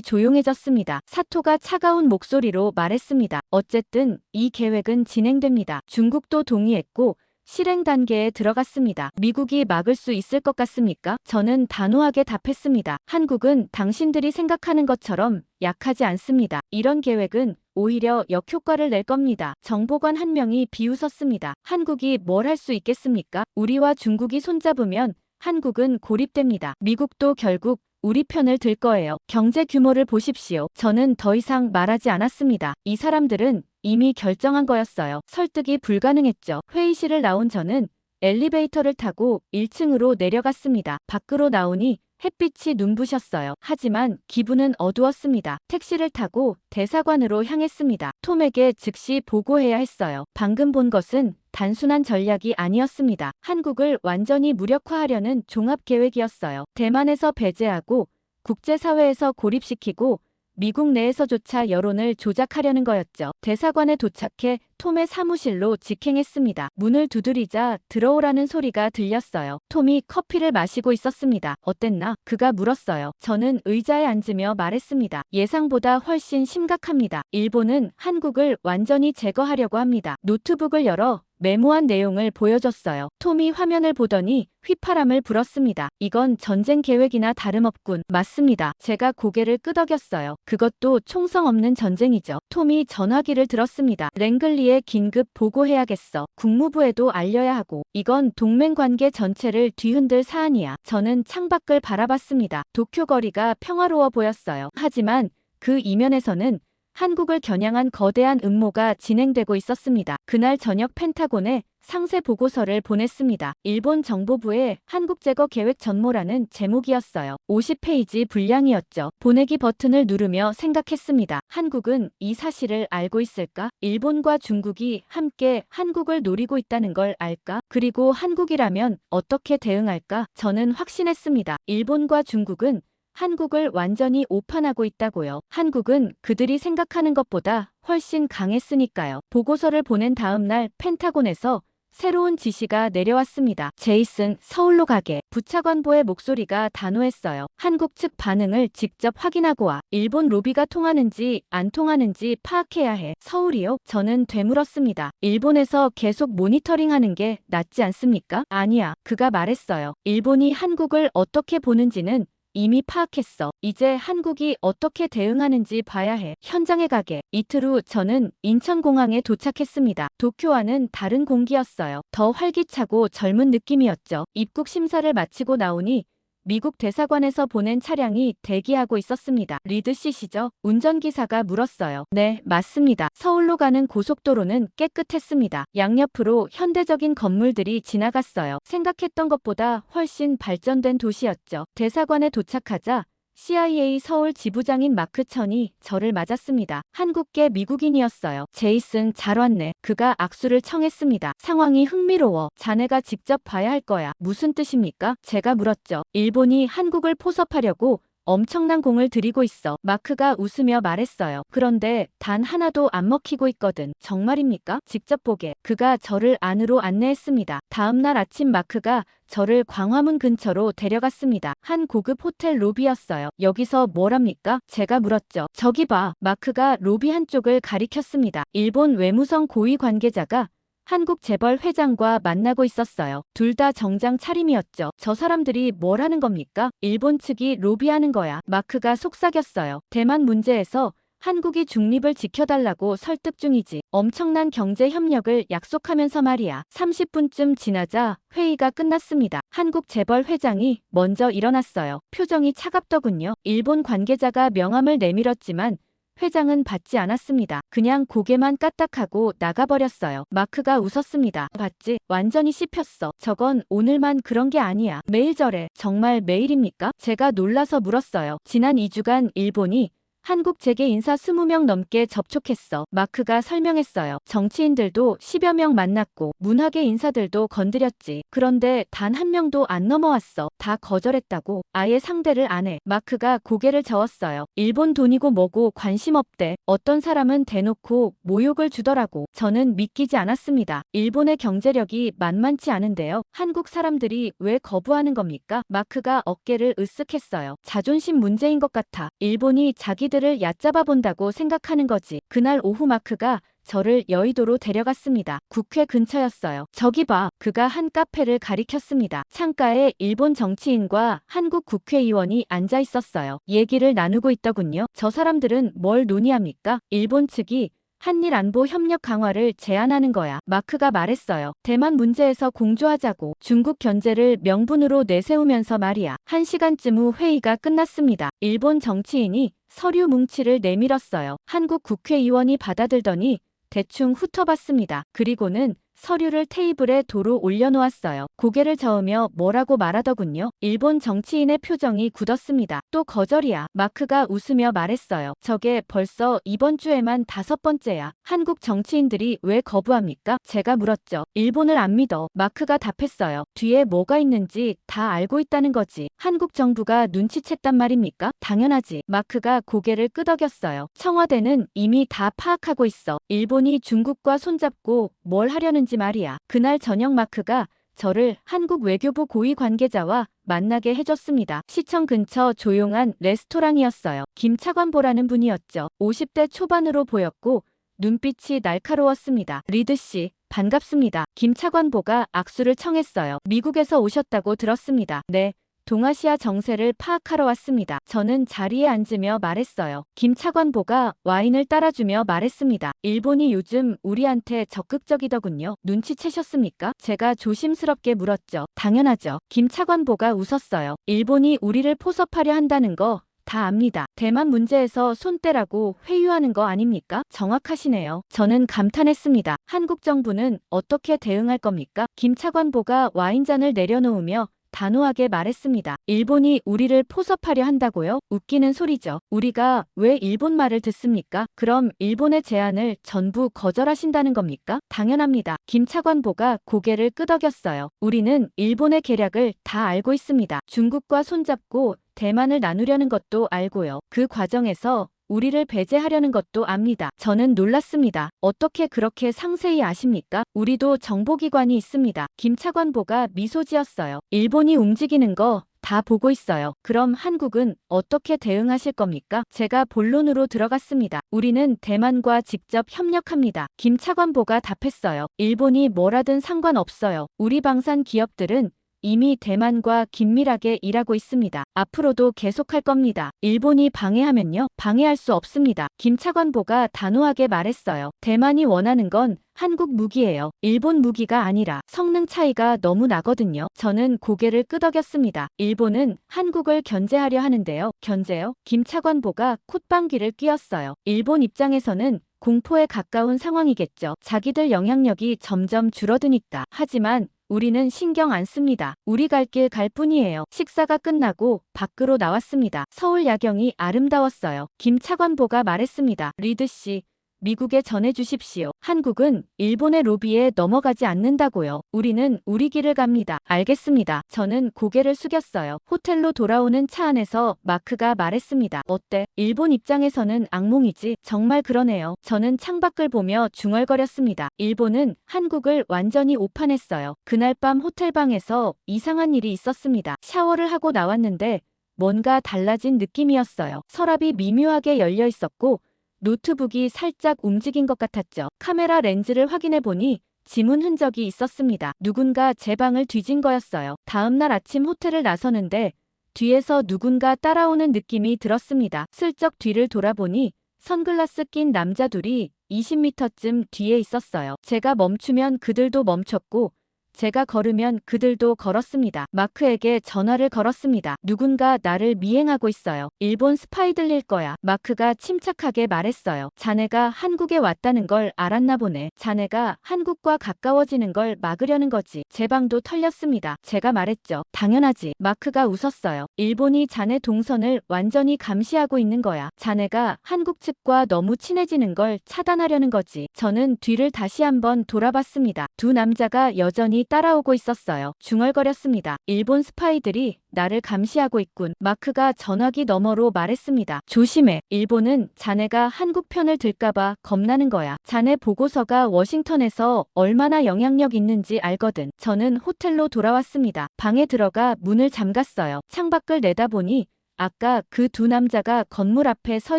조용해졌습니다. 사토가 차가운 목소리로 말했습니다. 어쨌든 이 계획은 진행됩니다. 중국도 동의했고 실행 단계에 들어갔습니다. 미국이 막을 수 있을 것 같습니까? 저는 단호하게 답했습니다. 한국은 당신들이 생각하는 것처럼 약하지 않습니다. 이런 계획은 오히려 역효과를 낼 겁니다. 정보관 한 명이 비웃었습니다. 한국이 뭘 할 수 있겠습니까? 우리와 중국이 손잡으면 한국은 고립됩니다. 미국도 결국 우리 편을 들 거예요. 경제 규모를 보십시오. 저는 더 이상 말하지 않았습니다. 이 사람들은 이미 결정한 거였어요. 설득이 불가능했죠. 회의실을 나온 저는 엘리베이터를 타고 1층으로 내려갔습니다. 밖으로 나오니 햇빛이 눈부셨어요. 하지만 기분은 어두웠습니다. 택시를 타고 대사관으로 향했습니다. 톰에게 즉시 보고해야 했어요. 방금 본 것은 단순한 전략이 아니었습니다. 한국을 완전히 무력화하려는 종합계획이었어요. 대만에서 배제하고 국제사회에서 고립시키고 미국 내에서조차 여론을 조작하려는 거였죠. 대사관에 도착해 톰의 사무실로 직행했습니다. 문을 두드리자 들어오라는 소리가 들렸어요. 톰이 커피를 마시고 있었습니다. 어땠나? 그가 물었어요. 저는 의자에 앉으며 말했습니다. 예상보다 훨씬 심각합니다. 일본은 한국을 완전히 제거하려고 합니다. 노트북을 열어 메모한 내용을 보여줬어요. 톰이 화면을 보더니 휘파람을 불었습니다. 이건 전쟁 계획이나 다름없군. 맞습니다. 제가 고개를 끄덕였어요. 그것도 총성 없는 전쟁이죠. 톰이 전화기를 들었습니다. 랭글리에 긴급 보고해야겠어. 국무부에도 알려야 하고. 이건 동맹관계 전체를 뒤흔들 사안이야. 저는 창밖을 바라봤습니다. 도쿄 거리가 평화로워 보였어요. 하지만 그 이면에서는 한국을 겨냥한 거대한 음모가 진행되고 있었습니다. 그날 저녁 펜타곤에 상세 보고서를 보냈습니다. 일본 정보부의 한국 제거 계획 전모라는 제목이었어요. 50페이지 분량이었죠. 보내기 버튼을 누르며 생각했습니다. 한국은 이 사실을 알고 있을까? 일본과 중국이 함께 한국을 노리고 있다는 걸 알까? 그리고 한국이라면 어떻게 대응할까? 저는 확신했습니다. 일본과 중국은 한국을 완전히 오판하고 있다고요. 한국은 그들이 생각하는 것보다 훨씬 강했으니까요. 보고서를 보낸 다음 날 펜타곤에서 새로운 지시가 내려왔습니다. 제이슨, 서울로 가게. 부차관보의 목소리가 단호했어요. 한국 측 반응을 직접 확인하고 와. 일본 로비가 통하는지 안 통하는지 파악해야 해. 서울이요? 저는 되물었습니다. 일본에서 계속 모니터링하는 게 낫지 않습니까? 아니야. 그가 말했어요. 일본이 한국을 어떻게 보는지는 이미 파악했어. 이제 한국이 어떻게 대응하는지 봐야 해. 현장에 가게. 이틀 후 저는 인천공항에 도착했습니다. 도쿄와는 다른 공기였어요. 더 활기차고 젊은 느낌이었죠. 입국 심사를 마치고 나오니 미국 대사관에서 보낸 차량이 대기하고 있었습니다. 리드 씨시죠? 운전기사가 물었어요. 네, 맞습니다. 서울로 가는 고속도로는 깨끗했습니다. 양옆으로 현대적인 건물들이 지나갔어요. 생각했던 것보다 훨씬 발전된 도시였죠. 대사관에 도착하자 CIA 서울 지부장인 마크 천이 저를 맞았습니다. 한국계 미국인이었어요. 제이슨, 잘 왔네. 그가 악수를 청했습니다. 상황이 흥미로워. 자네가 직접 봐야 할 거야. 무슨 뜻입니까? 제가 물었죠. 일본이 한국을 포섭하려고 엄청난 공을 들이고 있어. 마크가 웃으며 말했어요. 그런데 단 하나도 안 먹히고 있거든. 정말입니까? 직접 보게. 그가 저를 안으로 안내했습니다. 다음 날 아침 마크가 저를 광화문 근처로 데려갔습니다. 한 고급 호텔 로비였어요. 여기서 뭘 합니까? 제가 물었죠. 저기 봐. 마크가 로비 한쪽을 가리켰습니다. 일본 외무성 고위 관계자가 한국 재벌 회장과 만나고 있었어요. 둘 다 정장 차림이었죠. 저 사람들이 뭘 하는 겁니까? 일본 측이 로비하는 거야. 마크가 속삭였어요. 대만 문제에서 한국이 중립을 지켜달라고 설득 중이지. 엄청난 경제 협력을 약속하면서 말이야. 30분쯤 지나자 회의가 끝났습니다. 한국 재벌 회장이 먼저 일어났어요. 표정이 차갑더군요. 일본 관계자가 명함을 내밀었지만 회장은 받지 않았습니다. 그냥 고개만 까딱하고 나가버렸어요. 마크가 웃었습니다. 봤지? 완전히 씹혔어. 저건 오늘만 그런 게 아니야. 매일 저래. 정말 매일입니까? 제가 놀라서 물었어요. 지난 2주간 일본이 한국 재계 인사 20명 넘게 접촉했어. 마크가 설명했어요. 정치인들도 10여 명 만났고 문화계 인사들도 건드렸지. 그런데 단 한 명도 안 넘어왔어. 다 거절했다고. 아예 상대를 안 해. 마크가 고개를 저었어요. 일본 돈이고 뭐고 관심 없대. 어떤 사람은 대놓고 모욕을 주더라고. 저는 믿기지 않았습니다. 일본의 경제력이 만만치 않은데요. 한국 사람들이 왜 거부하는 겁니까? 마크가 어깨를 으쓱했어요. 자존심 문제인 것 같아. 일본이 자기들을 얕잡아 본다고 생각하는 거지. 그날 오후 마크가 저를 여의도로 데려갔습니다. 국회 근처였어요. 저기 봐. 그가 한 카페를 가리켰습니다. 창가에 일본 정치인과 한국 국회의원이 앉아 있었어요. 얘기를 나누고 있더군요. 저 사람들은 뭘 논의합니까? 일본 측이 한일 안보 협력 강화를 제안하는 거야. 마크가 말했어요. 대만 문제에서 공조하자고. 중국 견제를 명분으로 내세우면서 말이야. 1시간쯤 후 회의가 끝났습니다. 일본 정치인이 서류 뭉치를 내밀었어요. 한국 국회의원이 받아들더니 대충 훑어봤습니다. 그리고는 서류를 테이블에 도로 올려놓았어요. 고개를 저으며 뭐라고 말하더군요. 일본 정치인의 표정이 굳었습니다. 또 거절이야. 마크가 웃으며 말했어요. 저게 벌써 이번 주에만 5번째야. 한국 정치인들이 왜 거부합니까? 제가 물었죠. 일본을 안 믿어. 마크가 답했어요. 뒤에 뭐가 있는지 다 알고 있다는 거지. 한국 정부가 눈치챘단 말입니까? 당연하지. 마크가 고개를 끄덕였어요. 청와대는 이미 다 파악하고 있어. 일본이 중국과 손잡고 뭘 하려는지 말이야. 그날 저녁 마크가 저를 한국 외교부 고위 관계자와 만나게 해줬습니다. 시청 근처 조용한 레스토랑이었어요. 김차관보라는 분이었죠. 50대 초반으로 보였고 눈빛이 날카로웠습니다. 리드 씨, 반갑습니다. 김차관보가 악수를 청했어요. 미국에서 오셨다고 들었습니다. 네. 동아시아 정세를 파악하러 왔습니다. 저는 자리에 앉으며 말했어요. 김차관보가 와인을 따라주며 말했습니다. 일본이 요즘 우리한테 적극적이더군요. 눈치채셨습니까? 제가 조심스럽게 물었죠. 당연하죠. 김차관보가 웃었어요. 일본이 우리를 포섭하려 한다는 거 다 압니다. 대만 문제에서 손 떼라고 회유하는 거 아닙니까? 정확하시네요. 저는 감탄했습니다. 한국 정부는 어떻게 대응할 겁니까? 김차관보가 와인잔을 내려놓으며 단호하게 말했습니다. 일본이 우리를 포섭하려 한다고요? 웃기는 소리죠. 우리가 왜 일본 말을 듣습니까? 그럼 일본의 제안을 전부 거절하신다는 겁니까? 당연합니다. 김차관보가 고개를 끄덕였어요. 우리는 일본의 계략을 다 알고 있습니다. 중국과 손잡고 대만을 나누려는 것도 알고요. 그 과정에서 우리를 배제하려는 것도 압니다. 저는 놀랐습니다. 어떻게 그렇게 상세히 아십니까? 우리도 정보기관이 있습니다. 김차관보가 미소 지었어요. 일본이 움직이는 거 다 보고 있어요. 그럼 한국은 어떻게 대응하실 겁니까? 제가 본론으로 들어갔습니다. 우리는 대만과 직접 협력합니다. 김차관보가 답했어요. 일본이 뭐라든 상관없어요. 우리 방산 기업들은 이미 대만과 긴밀하게 일하고 있습니다. 앞으로도 계속할 겁니다. 일본이 방해하면요? 방해할 수 없습니다. 김차관보가 단호하게 말했어요. 대만이 원하는 건 한국 무기예요. 일본 무기가 아니라 성능 차이가 너무 나거든요. 저는 고개를 끄덕였습니다. 일본은 한국을 견제하려 하는데요. 견제요? 김차관보가 콧방귀를 뀌었어요. 일본 입장에서는 공포에 가까운 상황이겠죠. 자기들 영향력이 점점 줄어드니까. 하지만 우리는 신경 안 씁니다. 우리 갈 길 갈 뿐이에요. 식사가 끝나고 밖으로 나왔습니다. 서울 야경이 아름다웠어요. 김차관보가 말했습니다. 리드 씨, 미국에 전해주십시오. 한국은 일본의 로비에 넘어가지 않는다고요. 우리는 우리 길을 갑니다. 알겠습니다. 저는 고개를 숙였어요. 호텔로 돌아오는 차 안에서 마크가 말했습니다. 어때? 일본 입장에서는 악몽이지. 정말 그러네요. 저는 창밖을 보며 중얼거렸습니다. 일본은 한국을 완전히 오판했어요. 그날 밤 호텔방에서 이상한 일이 있었습니다. 샤워를 하고 나왔는데 뭔가 달라진 느낌이었어요. 서랍이 미묘하게 열려 있었고 노트북이 살짝 움직인 것 같았죠. 카메라 렌즈를 확인해 보니 지문 흔적이 있었습니다. 누군가 제 방을 뒤진 거였어요. 다음날 아침 호텔을 나서는데 뒤에서 누군가 따라오는 느낌이 들었습니다. 슬쩍 뒤를 돌아보니 선글라스 낀 남자 둘이 20m쯤 뒤에 있었어요. 제가 멈추면 그들도 멈췄고 제가 걸으면 그들도 걸었습니다. 마크에게 전화를 걸었습니다. 누군가 나를 미행하고 있어요. 일본 스파이들일 거야. 마크가 침착하게 말했어요. 자네가 한국에 왔다는 걸 알았나 보네. 자네가 한국과 가까워지는 걸 막으려는 거지. 제 방도 털렸습니다. 제가 말했죠. 당연하지. 마크가 웃었어요. 일본이 자네 동선을 완전히 감시하고 있는 거야. 자네가 한국 측과 너무 친해지는 걸 차단하려는 거지. 저는 뒤를 다시 한번 돌아봤습니다. 두 남자가 여전히 따라오고 있었어요. 중얼거렸습니다. 일본 스파이들이 나를 감시하고 있군. 마크가 전화기 너머로 말했습니다. 조심해. 일본은 자네가 한국 편을 들까봐 겁나는 거야. 자네 보고서가 워싱턴에서 얼마나 영향력 있는지 알거든. 저는 호텔로 돌아왔습니다. 방에 들어가 문을 잠갔어요. 창밖을 내다보니 아까 그 두 남자가 건물 앞에 서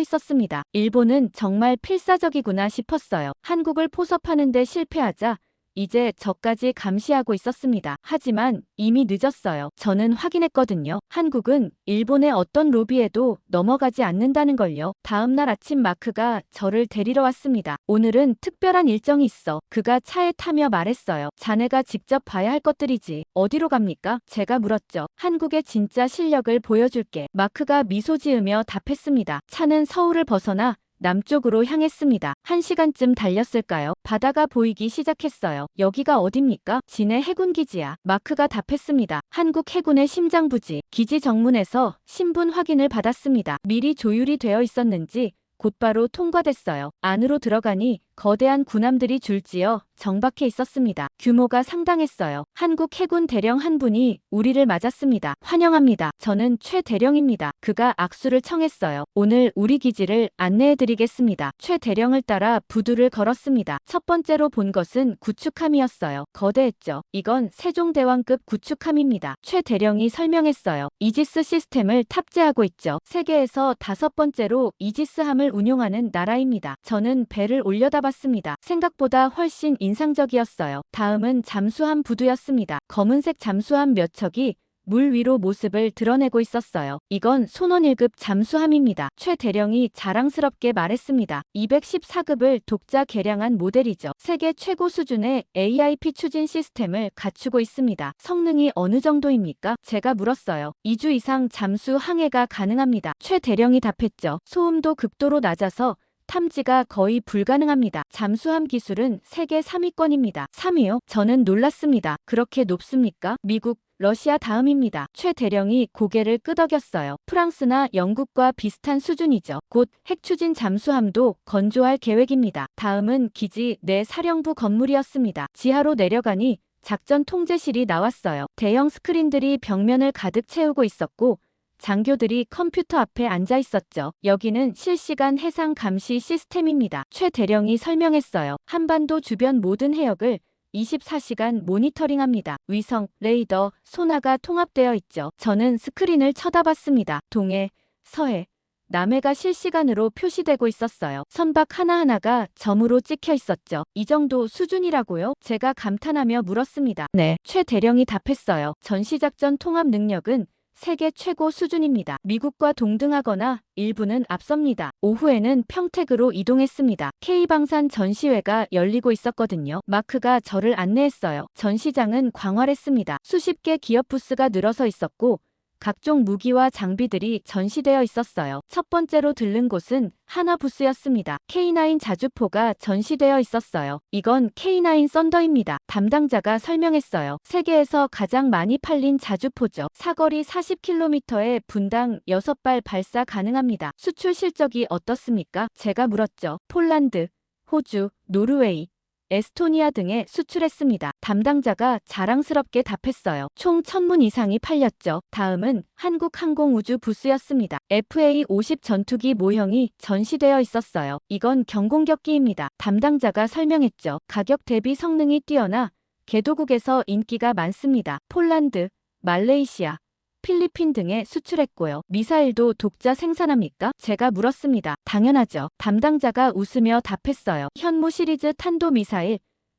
있었습니다. 일본은 정말 필사적이구나 싶었어요. 한국을 포섭하는데 실패하자 이제 저까지 감시하고 있었습니다. 하지만 이미 늦었어요. 저는 확인했거든요. 한국은 일본의 어떤 로비에도 넘어가지 않는다는 걸요. 다음 날 아침 마크가 저를 데리러 왔습니다. 오늘은 특별한 일정이 있어. 그가 차에 타며 말했어요. 자네가 직접 봐야 할 것들이지. 어디로 갑니까? 제가 물었죠. 한국의 진짜 실력을 보여줄게. 마크가 미소 지으며 답했습니다. 차는 서울을 벗어나 남쪽으로 향했습니다. 1시간쯤 달렸을까요? 바다가 보이기 시작했어요. 여기가 어딥니까? 진해 해군기지야. 마크가 답했습니다. 한국 해군의 심장부지. 기지 정문에서 신분 확인을 받았습니다. 미리 조율이 되어 있었는지 곧바로 통과됐어요. 안으로 들어가니 거대한 군함들이 줄지어 정박해 있었습니다. 규모가 상당했어요. 한국 해군 대령 한 분이 우리를 맞았습니다. 환영합니다. 저는 최 대령입니다. 그가 악수를 청했어요. 오늘 우리 기지를 안내해드리겠습니다. 최 대령을 따라 부두를 걸었습니다. 첫 번째로 본 것은 구축함이었어요. 거대했죠. 이건 세종대왕급 구축함입니다. 최 대령이 설명했어요. 이지스 시스템을 탑재하고 있죠. 세계에서 5번째로 이지스함을 운용하는 나라입니다. 저는 배를 올려다봤습니다. 생각보다 훨씬 인상적이었어요. 다음은 잠수함 부두였습니다. 검은색 잠수함 몇 척이 물 위로 모습을 드러내고 있었어요. 이건 손원 1급 잠수함입니다. 최 대령이 자랑스럽게 말했습니다. 214급을 독자 개량한 모델이죠. 세계 최고 수준의 AIP 추진 시스템을 갖추고 있습니다. 성능이 어느 정도입니까? 제가 물었어요. 2주 이상 잠수 항해가 가능합니다. 최 대령이 답했죠. 소음도 극도로 낮아서 탐지가 거의 불가능합니다. 잠수함 기술은 세계 3위권입니다. 3위요? 저는 놀랐습니다. 그렇게 높습니까? 미국, 러시아 다음입니다. 최 대령이 고개를 끄덕였어요. 프랑스나 영국과 비슷한 수준이죠. 곧 핵추진 잠수함도 건조할 계획입니다. 다음은 기지 내 사령부 건물이었습니다. 지하로 내려가니 작전 통제실이 나왔어요. 대형 스크린들이 벽면을 가득 채우고 있었고 장교들이 컴퓨터 앞에 앉아 있었죠. 여기는 실시간 해상 감시 시스템입니다. 최 대령이 설명했어요. 한반도 주변 모든 해역을 24시간 모니터링합니다. 위성, 레이더, 소나가 통합되어 있죠. 저는 스크린을 쳐다봤습니다. 동해, 서해, 남해가 실시간으로 표시되고 있었어요. 선박 하나하나가 점으로 찍혀 있었죠. 이 정도 수준이라고요? 제가 감탄하며 물었습니다. 네, 최 대령이 답했어요. 전시작전 통합 능력은 세계 최고 수준입니다. 미국과 동등하거나 일부는 앞섭니다. 오후에는 평택으로 이동했습니다. K방산 전시회가 열리고 있었거든요. 마크가 저를 안내했어요. 전시장은 광활했습니다. 수십 개 기업 부스가 늘어서 있었고 각종 무기와 장비들이 전시되어 있었어요. 첫 번째로 들른 곳은 하나 부스였습니다. K9 자주포가 전시되어 있었어요. 이건 K9 썬더입니다. 담당자가 설명했어요. 세계에서 가장 많이 팔린 자주포죠. 사거리 40km에 분당 6발 발사 가능합니다. 수출 실적이 어떻습니까? 제가 물었죠. 폴란드, 호주, 노르웨이, 에스토니아 등에 수출했습니다. 담당자가 자랑스럽게 답했어요. 총 1000문 이상이 팔렸죠. 다음은 한국항공우주 부스였습니다. FA-50 전투기 모형이 전시되어 있었어요. 이건 경공격기입니다. 담당자가 설명했죠. 가격 대비 성능이 뛰어나 개도국에서 인기가 많습니다. 폴란드, 말레이시아, 필리핀 등에 수출했고요. 미사일도 독자 생산합니까? 제가 물었습니다. 당연하죠. 담당자가 웃으며 답했어요. 현무 시리즈 탄도미사일,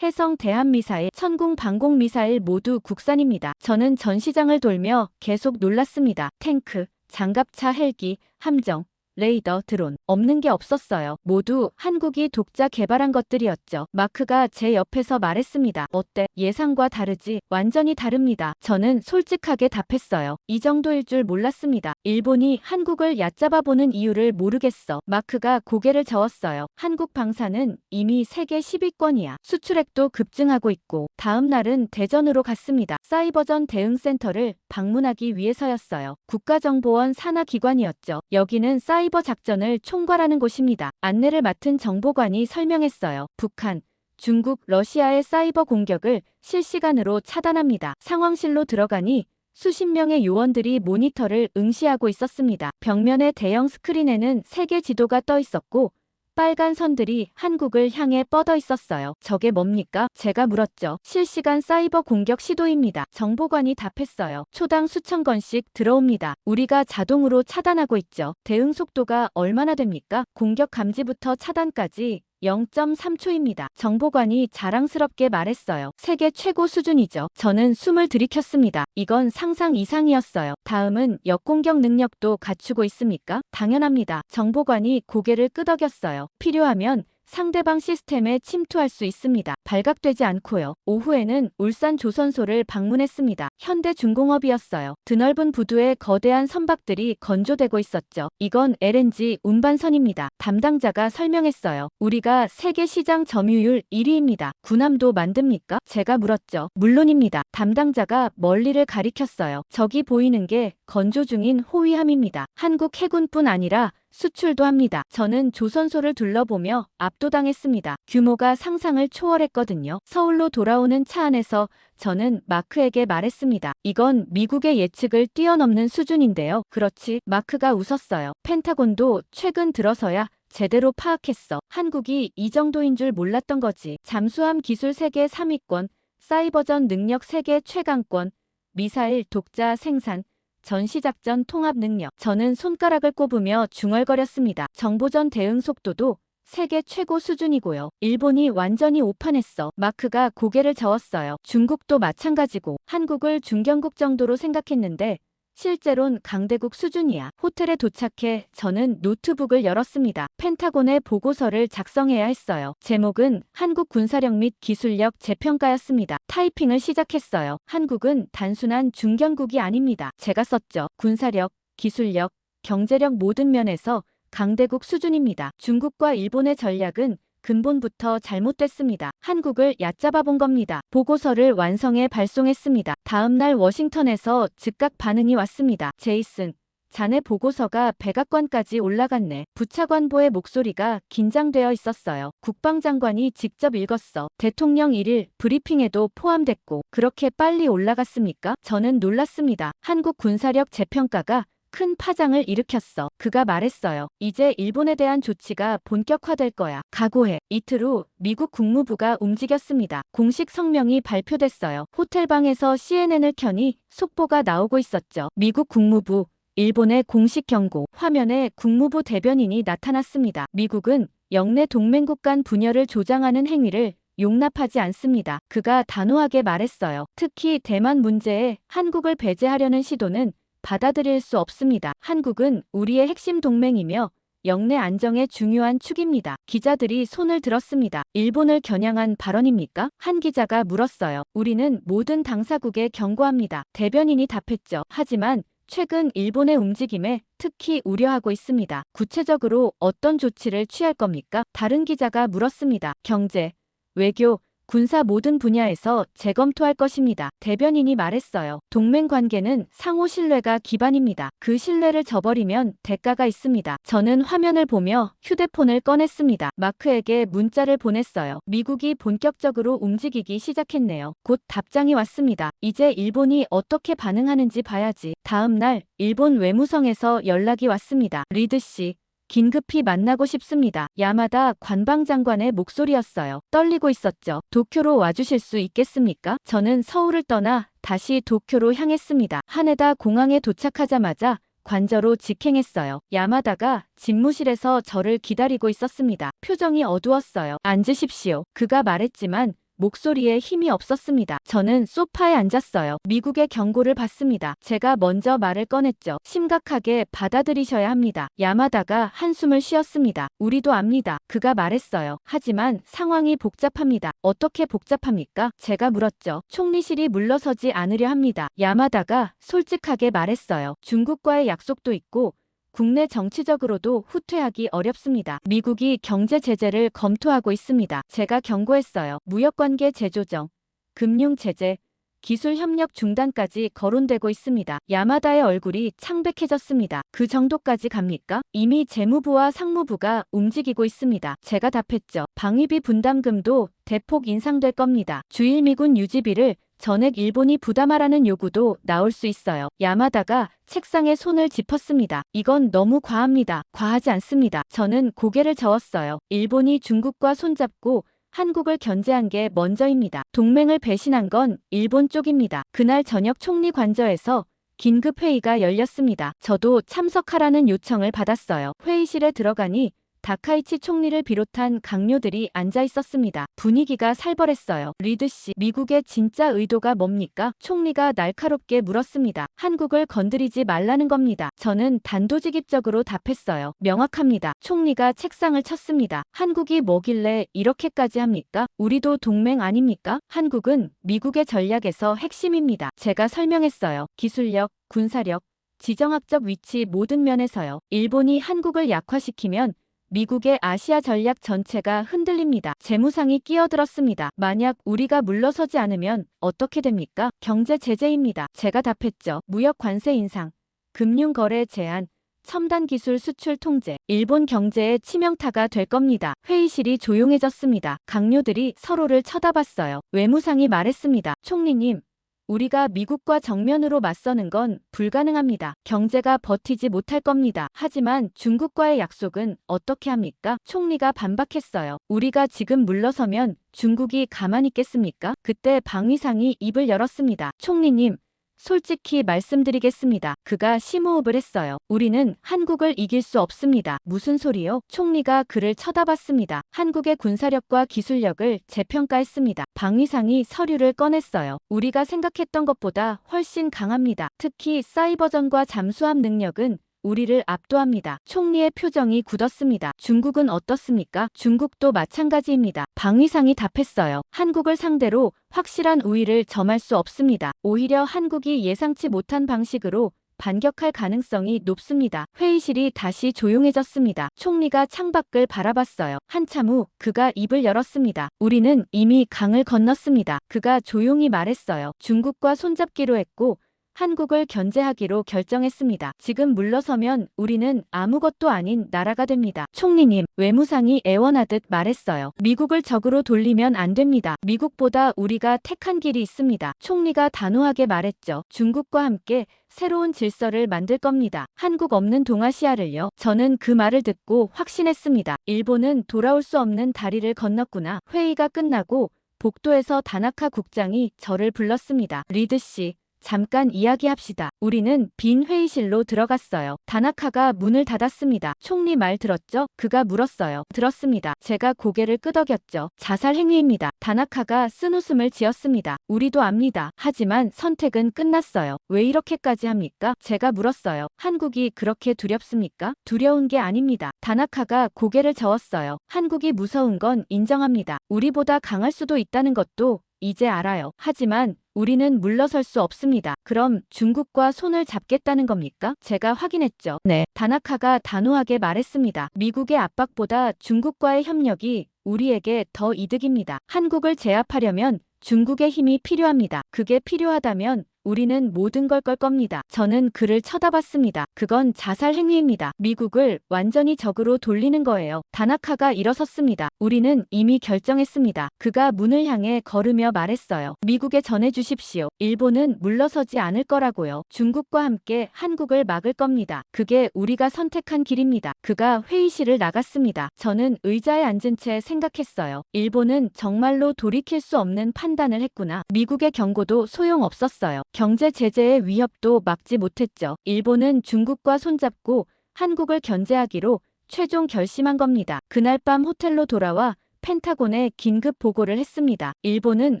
해성 대한미사일, 천궁 방공미사일 모두 국산입니다. 저는 전시장을 돌며 계속 놀랐습니다. 탱크, 장갑차 헬기, 함정, 레이더, 드론. 없는 게 없었어요. 모두 한국이 독자 개발한 것들이었죠. 마크가 제 옆에서 말했습니다. 어때? 예상과 다르지? 완전히 다릅니다. 저는 솔직하게 답했어요. 이 정도일 줄 몰랐습니다. 일본이 한국을 얕잡아보는 이유를 모르겠어. 마크가 고개를 저었어요. 한국 방사는 이미 세계 10위권이야. 수출액도 급증하고 있고. 다음 날은 대전으로 갔습니다. 사이버전 대응센터를 방문하기 위해서였어요. 국가정보원 산하기관이었죠. 여기는 사이버 작전을 총괄하는 곳입니다. 안내를 맡은 정보관이 설명했어요. 북한, 중국, 러시아의 사이버 공격을 실시간으로 차단합니다. 상황실로 들어가니 수십 명의 요원들이 모니터를 응시하고 있었습니다. 벽면의 대형 스크린에는 세계 지도가 떠 있었고 빨간 선들이 한국을 향해 뻗어 있었어요. 저게 뭡니까? 제가 물었죠. 실시간 사이버 공격 시도입니다. 정보관이 답했어요. 초당 수천 건씩 들어옵니다. 우리가 자동으로 차단하고 있죠. 대응 속도가 얼마나 됩니까? 공격 감지부터 차단까지 0.3초입니다. 정보관이 자랑스럽게 말했어요. 세계 최고 수준이죠. 저는 숨을 들이켰습니다. 이건 상상 이상이었어요. 다음은 역공격 능력도 갖추고 있습니까? 당연합니다. 정보관이 고개를 끄덕였어요. 필요하면 상대방 시스템에 침투할 수 있습니다. 발각되지 않고요. 오후에는 울산 조선소를 방문했습니다. 현대중공업이었어요. 드넓은 부두에 거대한 선박들이 건조되고 있었죠. 이건 LNG 운반선입니다. 담당자가 설명했어요. 우리가 세계 시장 점유율 1위입니다. 군함도 만듭니까? 제가 물었죠. 물론입니다. 담당자가 멀리를 가리켰어요. 저기 보이는 게 건조 중인 호위함입니다. 한국 해군뿐 아니라 수출도 합니다. 저는 조선소를 둘러보며 압도당했습니다. 규모가 상상을 초월했거든요. 서울로 돌아오는 차 안에서 저는 마크에게 말했습니다. 이건 미국의 예측을 뛰어넘는 수준인데요. 그렇지, 마크가 웃었어요. 펜타곤도 최근 들어서야 제대로 파악했어. 한국이 이 정도인 줄 몰랐던 거지. 잠수함 기술 세계 3위권, 사이버전 능력 세계 최강권, 미사일 독자 생산, 전시작전 통합 능력. 저는 손가락을 꼽으며 중얼거렸습니다. 정보전 대응 속도도 세계 최고 수준이고요. 일본이 완전히 오판했어. 마크가 고개를 저었어요. 중국도 마찬가지고. 한국을 중견국 정도로 생각했는데 실제론 강대국 수준이야. 호텔에 도착해 저는 노트북을 열었습니다. 펜타곤의 보고서를 작성해야 했어요. 제목은 한국 군사력 및 기술력 재평가였습니다. 타이핑을 시작했어요. 한국은 단순한 중견국이 아닙니다. 제가 썼죠. 군사력, 기술력, 경제력 모든 면에서 강대국 수준입니다. 중국과 일본의 전략은 근본부터 잘못됐습니다. 한국을 얕잡아 본 겁니다. 보고서를 완성해 발송했습니다. 다음 날 워싱턴에서 즉각 반응이 왔습니다. 제이슨, 자네 보고서가 백악관까지 올라갔네. 부차관보의 목소리가 긴장되어 있었어요. 국방장관이 직접 읽었어. 대통령 1일 브리핑에도 포함됐고. 그렇게 빨리 올라갔습니까? 저는 놀랐습니다. 한국 군사력 재평가가 큰 파장을 일으켰어. 그가 말했어요. 이제 일본에 대한 조치가 본격화될 거야. 각오해. 이틀 후 미국 국무부가 움직였습니다. 공식 성명이 발표됐어요. 호텔방에서 CNN을 켜니 속보가 나오고 있었죠. 미국 국무부, 일본의 공식 경고. 화면에 국무부 대변인이 나타났습니다. 미국은 영내 동맹국 간 분열을 조장하는 행위를 용납하지 않습니다. 그가 단호하게 말했어요. 특히 대만 문제에 한국을 배제하려는 시도는 받아들일 수 없습니다. 한국은 우리의 핵심 동맹이며 영내 안정의 중요한 축입니다. 기자들이 손을 들었습니다. 일본을 겨냥한 발언입니까? 한 기자가 물었어요. 우리는 모든 당사국에 경고합니다. 대변인이 답했죠. 하지만 최근 일본의 움직임에 특히 우려하고 있습니다. 구체적으로 어떤 조치를 취할 겁니까? 다른 기자가 물었습니다. 경제, 외교, 군사 모든 분야에서 재검토할 것입니다. 대변인이 말했어요. 동맹 관계는 상호 신뢰가 기반입니다. 그 신뢰를 저버리면 대가가 있습니다. 저는 화면을 보며 휴대폰을 꺼냈습니다. 마크에게 문자를 보냈어요. 미국이 본격적으로 움직이기 시작했네요. 곧 답장이 왔습니다. 이제 일본이 어떻게 반응하는지 봐야지. 다음 날 일본 외무성에서 연락이 왔습니다. 리드 씨, 긴급히 만나고 싶습니다. 야마다 관방장관의 목소리였어요. 떨리고 있었죠. 도쿄로 와주실 수 있겠습니까? 저는 서울을 떠나 다시 도쿄로 향했습니다. 하네다 공항에 도착하자마자 관저로 직행했어요. 야마다가 집무실에서 저를 기다리고 있었습니다. 표정이 어두웠어요. 앉으십시오. 그가 말했지만 목소리에 힘이 없었습니다. 저는 소파에 앉았어요. 미국의 경고를 받습니다. 제가 먼저 말을 꺼냈죠. 심각하게 받아들이셔야 합니다. 야마다가 한숨을 쉬었습니다. 우리도 압니다. 그가 말했어요. 하지만 상황이 복잡합니다. 어떻게 복잡합니까? 제가 물었죠. 총리실이 물러서지 않으려 합니다. 야마다가 솔직하게 말했어요. 중국과의 약속도 있고 국내 정치적으로도 후퇴하기 어렵습니다. 미국이 경제 제재를 검토하고 있습니다. 제가 경고했어요. 무역관계 재조정, 금융 제재, 기술 협력 중단까지 거론되고 있습니다. 야마다의 얼굴이 창백해졌습니다. 그 정도까지 갑니까? 이미 재무부와 상무부가 움직이고 있습니다. 제가 답했죠. 방위비 분담금도 대폭 인상될 겁니다. 주일 미군 유지비를 전액 일본이 부담하라는 요구도 나올 수 있어요. 야마다가 책상에 손을 짚었습니다. 이건 너무 과합니다. 과하지 않습니다. 저는 고개를 저었어요. 일본이 중국과 손잡고 한국을 견제한 게 먼저입니다. 동맹을 배신한 건 일본 쪽입니다. 그날 저녁 총리 관저에서 긴급 회의가 열렸습니다. 저도 참석하라는 요청을 받았어요. 회의실에 들어가니 다카이치 총리를 비롯한 강요들이 앉아 있었습니다. 분위기가 살벌했어요. 리드 씨, 미국의 진짜 의도가 뭡니까? 총리가 날카롭게 물었습니다. 한국을 건드리지 말라는 겁니다. 저는 단도직입적으로 답했어요. 명확합니다. 총리가 책상을 쳤습니다. 한국이 뭐길래 이렇게까지 합니까? 우리도 동맹 아닙니까? 한국은 미국의 전략에서 핵심입니다. 제가 설명했어요. 기술력, 군사력, 지정학적 위치 모든 면에서요. 일본이 한국을 약화시키면 미국의 아시아 전략 전체가 흔들립니다. 재무상이 끼어들었습니다. 만약 우리가 물러서지 않으면 어떻게 됩니까? 경제 제재입니다. 제가 답했죠. 무역 관세 인상, 금융거래 제한, 첨단 기술 수출 통제, 일본 경제에 치명타가 될 겁니다. 회의실이 조용해졌습니다. 강요들이 서로를 쳐다봤어요. 외무상이 말했습니다. 총리님, 우리가 미국과 정면으로 맞서는 건 불가능합니다. 경제가 버티지 못할 겁니다. 하지만 중국과의 약속은 어떻게 합니까? 총리가 반박했어요. 우리가 지금 물러서면 중국이 가만히 있겠습니까? 그때 방위상이 입을 열었습니다. 총리님, 솔직히 말씀드리겠습니다. 그가 심호흡을 했어요. 우리는 한국을 이길 수 없습니다. 무슨 소리요? 총리가 그를 쳐다봤습니다. 한국의 군사력과 기술력을 재평가했습니다. 방위상이 서류를 꺼냈어요. 우리가 생각했던 것보다 훨씬 강합니다. 특히 사이버전과 잠수함 능력은 우리를 압도합니다. 총리의 표정이 굳었습니다. 중국은 어떻습니까? 중국도 마찬가지입니다. 방위상이 답했어요. 한국을 상대로 확실한 우위를 점할 수 없습니다. 오히려 한국이 예상치 못한 방식으로 반격할 가능성이 높습니다. 회의실이 다시 조용해졌습니다. 총리가 창밖을 바라봤어요. 한참 후 그가 입을 열었습니다. 우리는 이미 강을 건넜습니다. 그가 조용히 말했어요. 중국과 손잡기로 했고 한국을 견제하기로 결정했습니다. 지금 물러서면 우리는 아무것도 아닌 나라가 됩니다. 총리님, 외무상이 애원하듯 말했어요. 미국을 적으로 돌리면 안 됩니다. 미국보다 우리가 택한 길이 있습니다. 총리가 단호하게 말했죠. 중국과 함께 새로운 질서를 만들 겁니다. 한국 없는 동아시아를요. 저는 그 말을 듣고 확신했습니다. 일본은 돌아올 수 없는 다리를 건넜구나. 회의가 끝나고 복도에서 다나카 국장이 저를 불렀습니다. 리드 씨, 잠깐 이야기합시다. 우리는 빈 회의실로 들어갔어요. 다나카가 문을 닫았습니다. 총리 말 들었죠? 그가 물었어요. 들었습니다. 제가 고개를 끄덕였죠. 자살 행위입니다. 다나카가 쓴웃음을 지었습니다. 우리도 압니다. 하지만 선택은 끝났어요. 왜 이렇게까지 합니까? 제가 물었어요. 한국이 그렇게 두렵습니까? 두려운 게 아닙니다. 다나카가 고개를 저었어요. 한국이 무서운 건 인정합니다. 우리보다 강할 수도 있다는 것도 이제 알아요. 하지만 우리는 물러설 수 없습니다. 그럼 중국과 손을 잡겠다는 겁니까? 제가 확인했죠. 네. 다나카가 단호하게 말했습니다. 미국의 압박보다 중국과의 협력이 우리에게 더 이득입니다. 한국을 제압하려면 중국의 힘이 필요합니다. 그게 필요하다면 우리는 모든 걸 걸 겁니다. 저는 그를 쳐다봤습니다. 그건 자살 행위입니다. 미국을 완전히 적으로 돌리는 거예요. 다나카가 일어섰습니다. 우리는 이미 결정했습니다. 그가 문을 향해 걸으며 말했어요. 미국에 전해주십시오. 일본은 물러서지 않을 거라고요. 중국과 함께 한국을 막을 겁니다. 그게 우리가 선택한 길입니다. 그가 회의실을 나갔습니다. 저는 의자에 앉은 채 생각했어요. 일본은 정말로 돌이킬 수 없는 판단을 했구나. 미국의 경고도 소용없었어요. 경제 제재의 위협도 막지 못했죠. 일본은 중국과 손잡고 한국을 견제하기로 최종 결심한 겁니다. 그날 밤 호텔로 돌아와 펜타곤에 긴급 보고를 했습니다. 일본은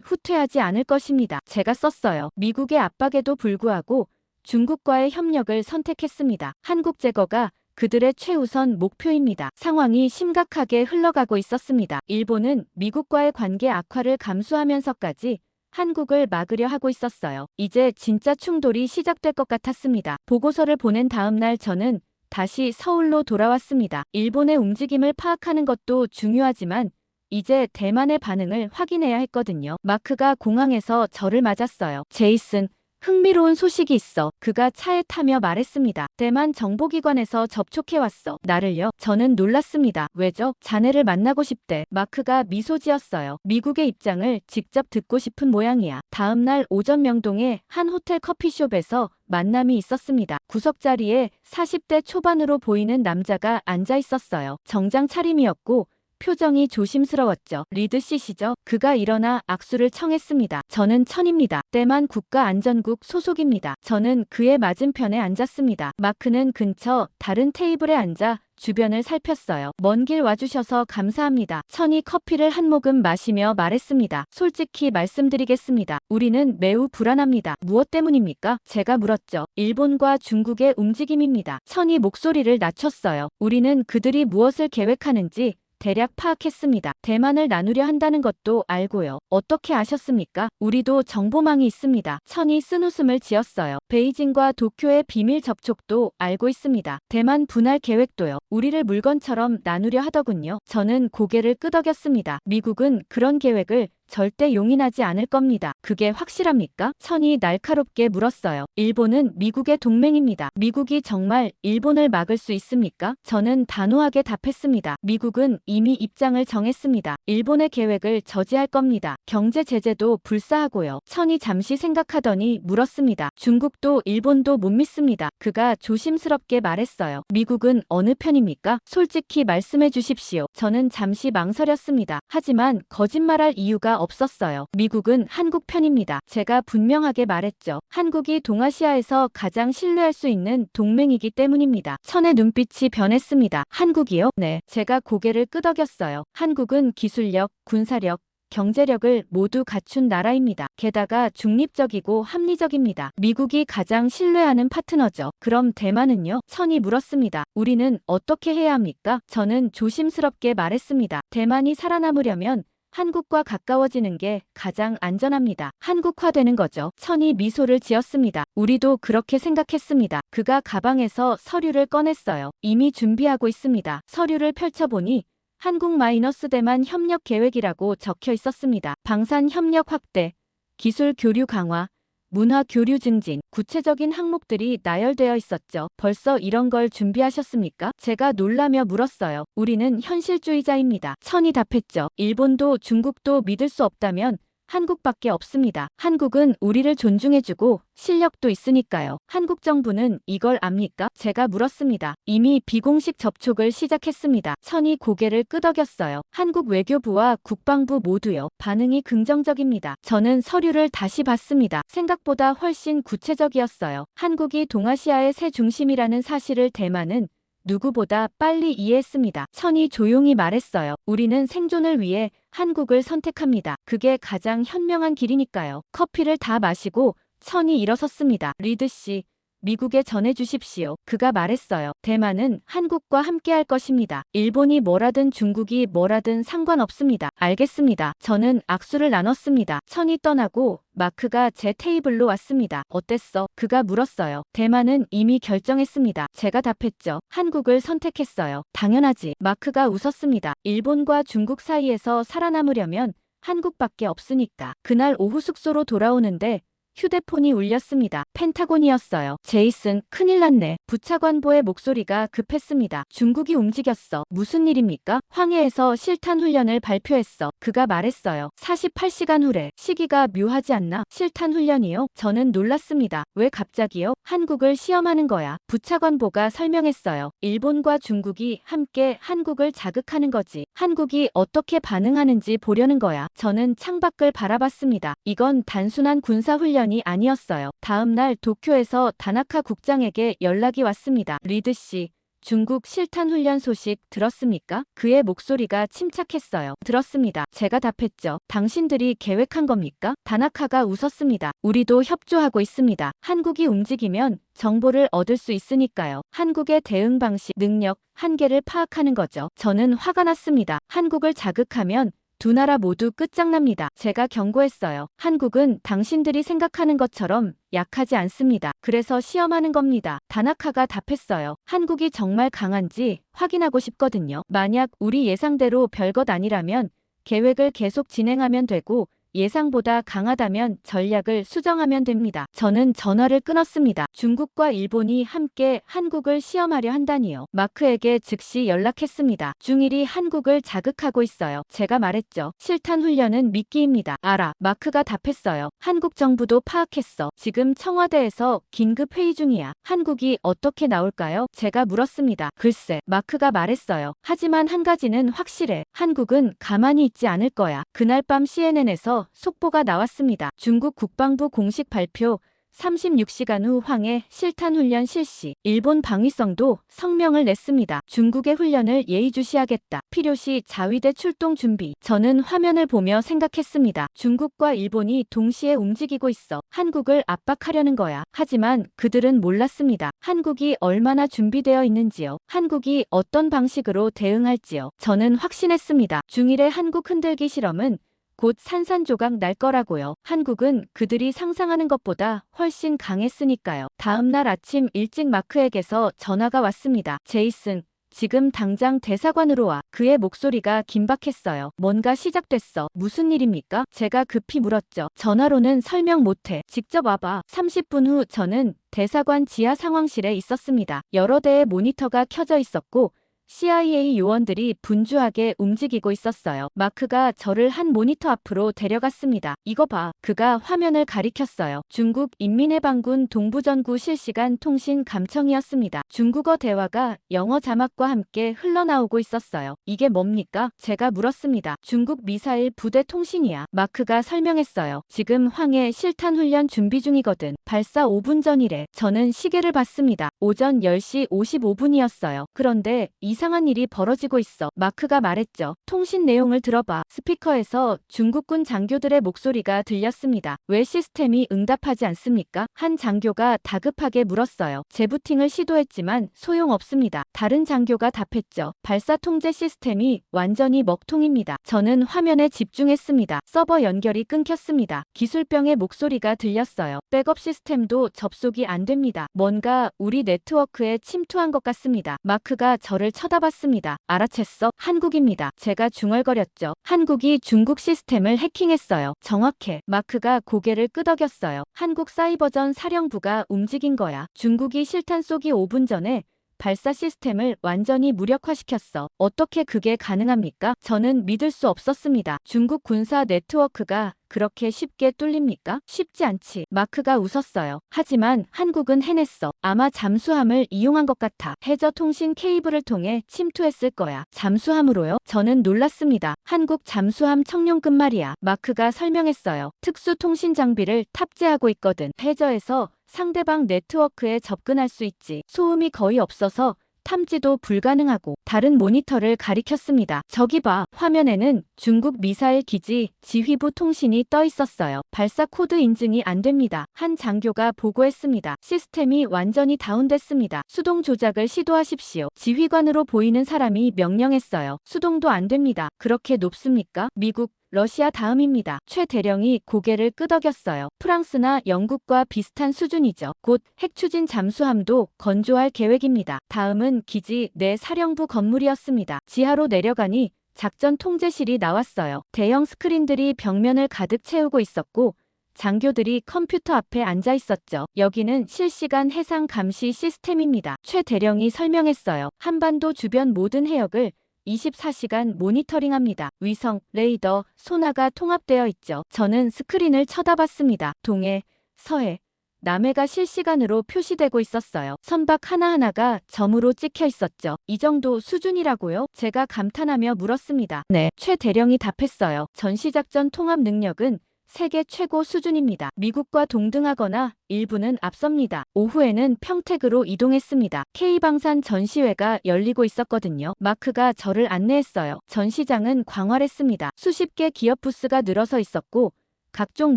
후퇴하지 않을 것입니다. 제가 썼어요. 미국의 압박에도 불구하고 중국과의 협력을 선택했습니다. 한국 제거가 그들의 최우선 목표입니다. 상황이 심각하게 흘러가고 있었습니다. 일본은 미국과의 관계 악화를 감수하면서까지 한국을 막으려 하고 있었어요. 이제 진짜 충돌이 시작될 것 같았습니다. 보고서를 보낸 다음 날 저는 다시 서울로 돌아왔습니다. 일본의 움직임을 파악하는 것도 중요하지만 이제 대만의 반응을 확인해야 했거든요. 마크가 공항에서 저를 맞았어요. 제이슨, 흥미로운 소식이 있어. 그가 차에 타며 말했습니다. 대만 정보기관에서 접촉해왔어. 나를요? 저는 놀랐습니다. 왜죠? 자네를 만나고 싶대. 마크가 미소 지었어요. 미국의 입장을 직접 듣고 싶은 모양이야. 다음 날 오전 명동의 한 호텔 커피숍에서 만남이 있었습니다. 구석자리에 40대 초반으로 보이는 남자가 앉아 있었어요. 정장 차림이었고 표정이 조심스러웠죠. 리드 씨시죠? 그가 일어나 악수를 청했습니다. 저는 천입니다. 대만 국가안전국 소속입니다. 저는 그의 맞은편에 앉았습니다. 마크는 근처 다른 테이블에 앉아 주변을 살폈어요. 먼 길 와주셔서 감사합니다. 천이 커피를 한 모금 마시며 말했습니다. 솔직히 말씀드리겠습니다. 우리는 매우 불안합니다. 무엇 때문입니까? 제가 물었죠. 일본과 중국의 움직임입니다. 천이 목소리를 낮췄어요. 우리는 그들이 무엇을 계획하는지 대략 파악했습니다. 대만을 나누려 한다는 것도 알고요. 어떻게 아셨습니까? 우리도 정보망이 있습니다. 천이 쓴웃음을 지었어요. 베이징과 도쿄의 비밀 접촉도 알고 있습니다. 대만 분할 계획도요. 우리를 물건처럼 나누려 하더군요. 저는 고개를 끄덕였습니다. 미국은 그런 계획을 절대 용인하지 않을 겁니다. 그게 확실합니까? 천이 날카롭게 물었어요. 일본은 미국의 동맹입니다. 미국이 정말 일본을 막을 수 있습니까? 저는 단호하게 답했습니다. 미국은 이미 입장을 정했습니다. 일본의 계획을 저지할 겁니다. 경제 제재도 불사하고요. 천이 잠시 생각하더니 물었습니다. 중국도 일본도 못 믿습니다. 그가 조심스럽게 말했어요. 미국은 어느 편입니까? 솔직히 말씀해 주십시오. 저는 잠시 망설였습니다. 하지만 거짓말할 이유가 없었어요. 미국은 한국 편입니다. 제가 분명하게 말했죠. 한국이 동아시아에서 가장 신뢰할 수 있는 동맹이기 때문입니다. 천의 눈빛이 변했습니다. 한국이요? 네. 제가 고개를 끄덕였어요. 한국은 기술력, 군사력, 경제력을 모두 갖춘 나라입니다. 게다가 중립적이고 합리적입니다. 미국이 가장 신뢰하는 파트너죠. 그럼 대만은요? 천이 물었습니다. 우리는 어떻게 해야 합니까? 저는 조심스럽게 말했습니다. 대만이 살아남으려면 한국과 가까워지는 게 가장 안전합니다. 한국화되는 거죠. 천이 미소를 지었습니다. 우리도 그렇게 생각했습니다. 그가 가방에서 서류를 꺼냈어요. 이미 준비하고 있습니다. 서류를 펼쳐보니 한국-대만 협력 계획이라고 적혀 있었습니다. 방산 협력 확대, 기술 교류 강화, 문화 교류 증진, 구체적인 항목들이 나열되어 있었죠. 벌써 이런 걸 준비하셨습니까? 제가 놀라며 물었어요. 우리는 현실주의자입니다. 천이 답했죠. 일본도 중국도 믿을 수 없다면 한국밖에 없습니다. 한국은 우리를 존중해주고 실력도 있으니까요. 한국 정부는 이걸 압니까? 제가 물었습니다. 이미 비공식 접촉을 시작했습니다. 천이 고개를 끄덕였어요. 한국 외교부와 국방부 모두요. 반응이 긍정적입니다. 저는 서류를 다시 봤습니다. 생각보다 훨씬 구체적이었어요. 한국이 동아시아의 새 중심이라는 사실을 대만은 누구보다 빨리 이해했습니다. 천이 조용히 말했어요. 우리는 생존을 위해 한국을 선택합니다. 그게 가장 현명한 길이니까요. 커피를 다 마시고 천이 일어섰습니다. 리드 씨, 미국에 전해주십시오. 그가 말했어요. 대만은 한국과 함께할 것입니다. 일본이 뭐라든 중국이 뭐라든 상관없습니다. 알겠습니다. 저는 악수를 나눴습니다. 천이 떠나고 마크가 제 테이블로 왔습니다. 어땠어? 그가 물었어요. 대만은 이미 결정했습니다. 제가 답했죠. 한국을 선택했어요. 당연하지. 마크가 웃었습니다. 일본과 중국 사이에서 살아남으려면 한국밖에 없으니까. 그날 오후 숙소로 돌아오는데 휴대폰이 울렸습니다. 펜타곤이었어요. 제이슨, 큰일 났네. 부차관보의 목소리가 급했습니다. 중국이 움직였어. 무슨 일입니까? 황해에서 실탄 훈련을 발표했어. 그가 말했어요. 48시간 후래. 시기가 묘하지 않나? 실탄 훈련이요? 저는 놀랐습니다. 왜 갑자기요? 한국을 시험하는 거야. 부차관보가 설명했어요. 일본과 중국이 함께 한국을 자극하는 거지. 한국이 어떻게 반응하는지 보려는 거야. 저는 창밖을 바라봤습니다. 이건 단순한 군사훈련 이 아니었어요. 다음 날 도쿄에서 다나카 국장에게 연락이 왔습니다. 리드 씨, 중국 실탄 훈련 소식 들었습니까? 그의 목소리가 침착했어요. 들었습니다. 제가 답했죠. 당신들이 계획한 겁니까? 다나카가 웃었습니다. 우리도 협조하고 있습니다. 한국이 움직이면 정보를 얻을 수 있으니까요. 한국의 대응 방식, 능력, 한계를 파악하는 거죠. 저는 화가 났습니다. 한국을 자극하면 두 나라 모두 끝장납니다. 제가 경고했어요. 한국은 당신들이 생각하는 것처럼 약하지 않습니다. 그래서 시험하는 겁니다. 다나카가 답했어요. 한국이 정말 강한지 확인하고 싶거든요. 만약 우리 예상대로 별것 아니라면 계획을 계속 진행하면 되고 예상보다 강하다면 전략을 수정하면 됩니다. 저는 전화를 끊었습니다. 중국과 일본이 함께 한국을 시험하려 한다니요. 마크에게 즉시 연락했습니다. 중일이 한국을 자극하고 있어요. 제가 말했죠. 실탄 훈련은 미끼입니다. 알아. 마크가 답했어요. 한국 정부도 파악했어. 지금 청와대에서 긴급 회의 중이야. 한국이 어떻게 나올까요? 제가 물었습니다. 글쎄, 마크가 말했어요. 하지만 한 가지는 확실해. 한국은 가만히 있지 않을 거야. 그날 밤 CNN에서 속보가 나왔습니다. 중국 국방부 공식 발표 36시간 후 황해 실탄 훈련 실시. 일본 방위성도 성명을 냈습니다. 중국의 훈련을 예의주시하겠다. 필요시 자위대 출동 준비. 저는 화면을 보며 생각했습니다. 중국과 일본이 동시에 움직이고 있어. 한국을 압박하려는 거야. 하지만 그들은 몰랐습니다. 한국이 얼마나 준비되어 있는지요. 한국이 어떤 방식으로 대응할지요. 저는 확신했습니다. 중일의 한국 흔들기 실험은 곧 산산조각 날 거라고요. 한국은 그들이 상상하는 것보다 훨씬 강했으니까요. 다음 날 아침 일찍 마크에게서 전화가 왔습니다. 제이슨, 지금 당장 대사관으로 와. 그의 목소리가 긴박했어요. 뭔가 시작됐어. 무슨 일입니까? 제가 급히 물었죠. 전화로는 설명 못해. 직접 와봐. 30분 후 저는 대사관 지하 상황실에 있었습니다. 여러 대의 모니터가 켜져 있었고 CIA 요원들이 분주하게 움직이고 있었어요. 마크가 저를 한 모니터 앞으로 데려갔습니다. 이거 봐. 그가 화면을 가리켰어요. 중국 인민해방군 동부전구 실시간 통신 감청이었습니다. 중국어 대화가 영어 자막과 함께 흘러나오고 있었어요. 이게 뭡니까? 제가 물었습니다. 중국 미사일 부대 통신이야. 마크가 설명했어요. 지금 황해 실탄 훈련 준비 중이거든. 발사 5분 전이래. 저는 시계를 봤습니다. 오전 10시 55분이었어요. 그런데 이상한 일이 벌어지고 있어. 마크가 말했죠. 통신 내용을 들어봐. 스피커에서 중국군 장교들의 목소리가 들렸습니다. 왜 시스템이 응답하지 않습니까? 한 장교가 다급하게 물었어요. 재부팅을 시도했지만 소용없습니다. 다른 장교가 답했죠. 발사 통제 시스템이 완전히 먹통입니다. 저는 화면에 집중했습니다. 서버 연결이 끊겼습니다. 기술병의 목소리가 들렸어요. 백업 시스템도 접속이 안 됩니다. 뭔가 우리 네트워크에 침투한 것 같습니다. 마크가 저를 쳐다봤습니다. 알아챘어? 한국입니다. 제가 중얼거렸죠. 한국이 중국 시스템을 해킹했어요. 정확해. 마크가 고개를 끄덕였어요. 한국 사이버전 사령부가 움직인 거야. 중국이 실탄 쏘기 5분 전에 발사 시스템을 완전히 무력화시켰어. 어떻게 그게 가능합니까? 저는 믿을 수 없었습니다. 중국 군사 네트워크가 그렇게 쉽게 뚫립니까? 쉽지 않지. 마크가 웃었어요. 하지만 한국은 해냈어. 아마 잠수함을 이용한 것 같아. 해저 통신 케이블을 통해 침투했을 거야. 잠수함으로요? 저는 놀랐습니다. 한국 잠수함 청룡급 말이야. 마크가 설명했어요. 특수 통신 장비를 탑재하고 있거든. 해저에서 상대방 네트워크에 접근할 수 있지. 소음이 거의 없어서 탐지도 불가능하고. 다른 모니터를 가리켰습니다. 저기 봐. 화면에는 중국 미사일 기지 지휘부 통신이 떠 있었어요. 발사 코드 인증이 안 됩니다. 한 장교가 보고했습니다. 시스템이 완전히 다운됐습니다. 수동 조작을 시도하십시오. 지휘관으로 보이는 사람이 명령했어요. 수동도 안 됩니다. 그렇게 높습니까? 미국, 러시아 다음입니다. 최 대령이 고개를 끄덕였어요. 프랑스나 영국과 비슷한 수준이죠. 곧 핵추진 잠수함도 건조할 계획입니다. 다음은 기지 내 사령부 건물이었습니다. 지하로 내려가니 작전 통제실이 나왔어요. 대형 스크린들이 벽면을 가득 채우고 있었고 장교들이 컴퓨터 앞에 앉아 있었죠. 여기는 실시간 해상 감시 시스템입니다. 최 대령이 설명했어요. 한반도 주변 모든 해역을 24시간 모니터링합니다. 위성, 레이더, 소나가 통합되어 있죠. 저는 스크린을 쳐다봤습니다. 동해, 서해, 남해가 실시간으로 표시되고 있었어요. 선박 하나하나가 점으로 찍혀 있었죠. 이 정도 수준이라고요? 제가 감탄하며 물었습니다. 네, 최 대령이 답했어요. 전시작전 통합 능력은 세계 최고 수준입니다. 미국과 동등하거나 일부는 앞섭니다. 오후에는 평택으로 이동했습니다. K방산 전시회가 열리고 있었거든요. 마크가 저를 안내했어요. 전시장은 광활했습니다. 수십 개 기업 부스가 늘어서 있었고 각종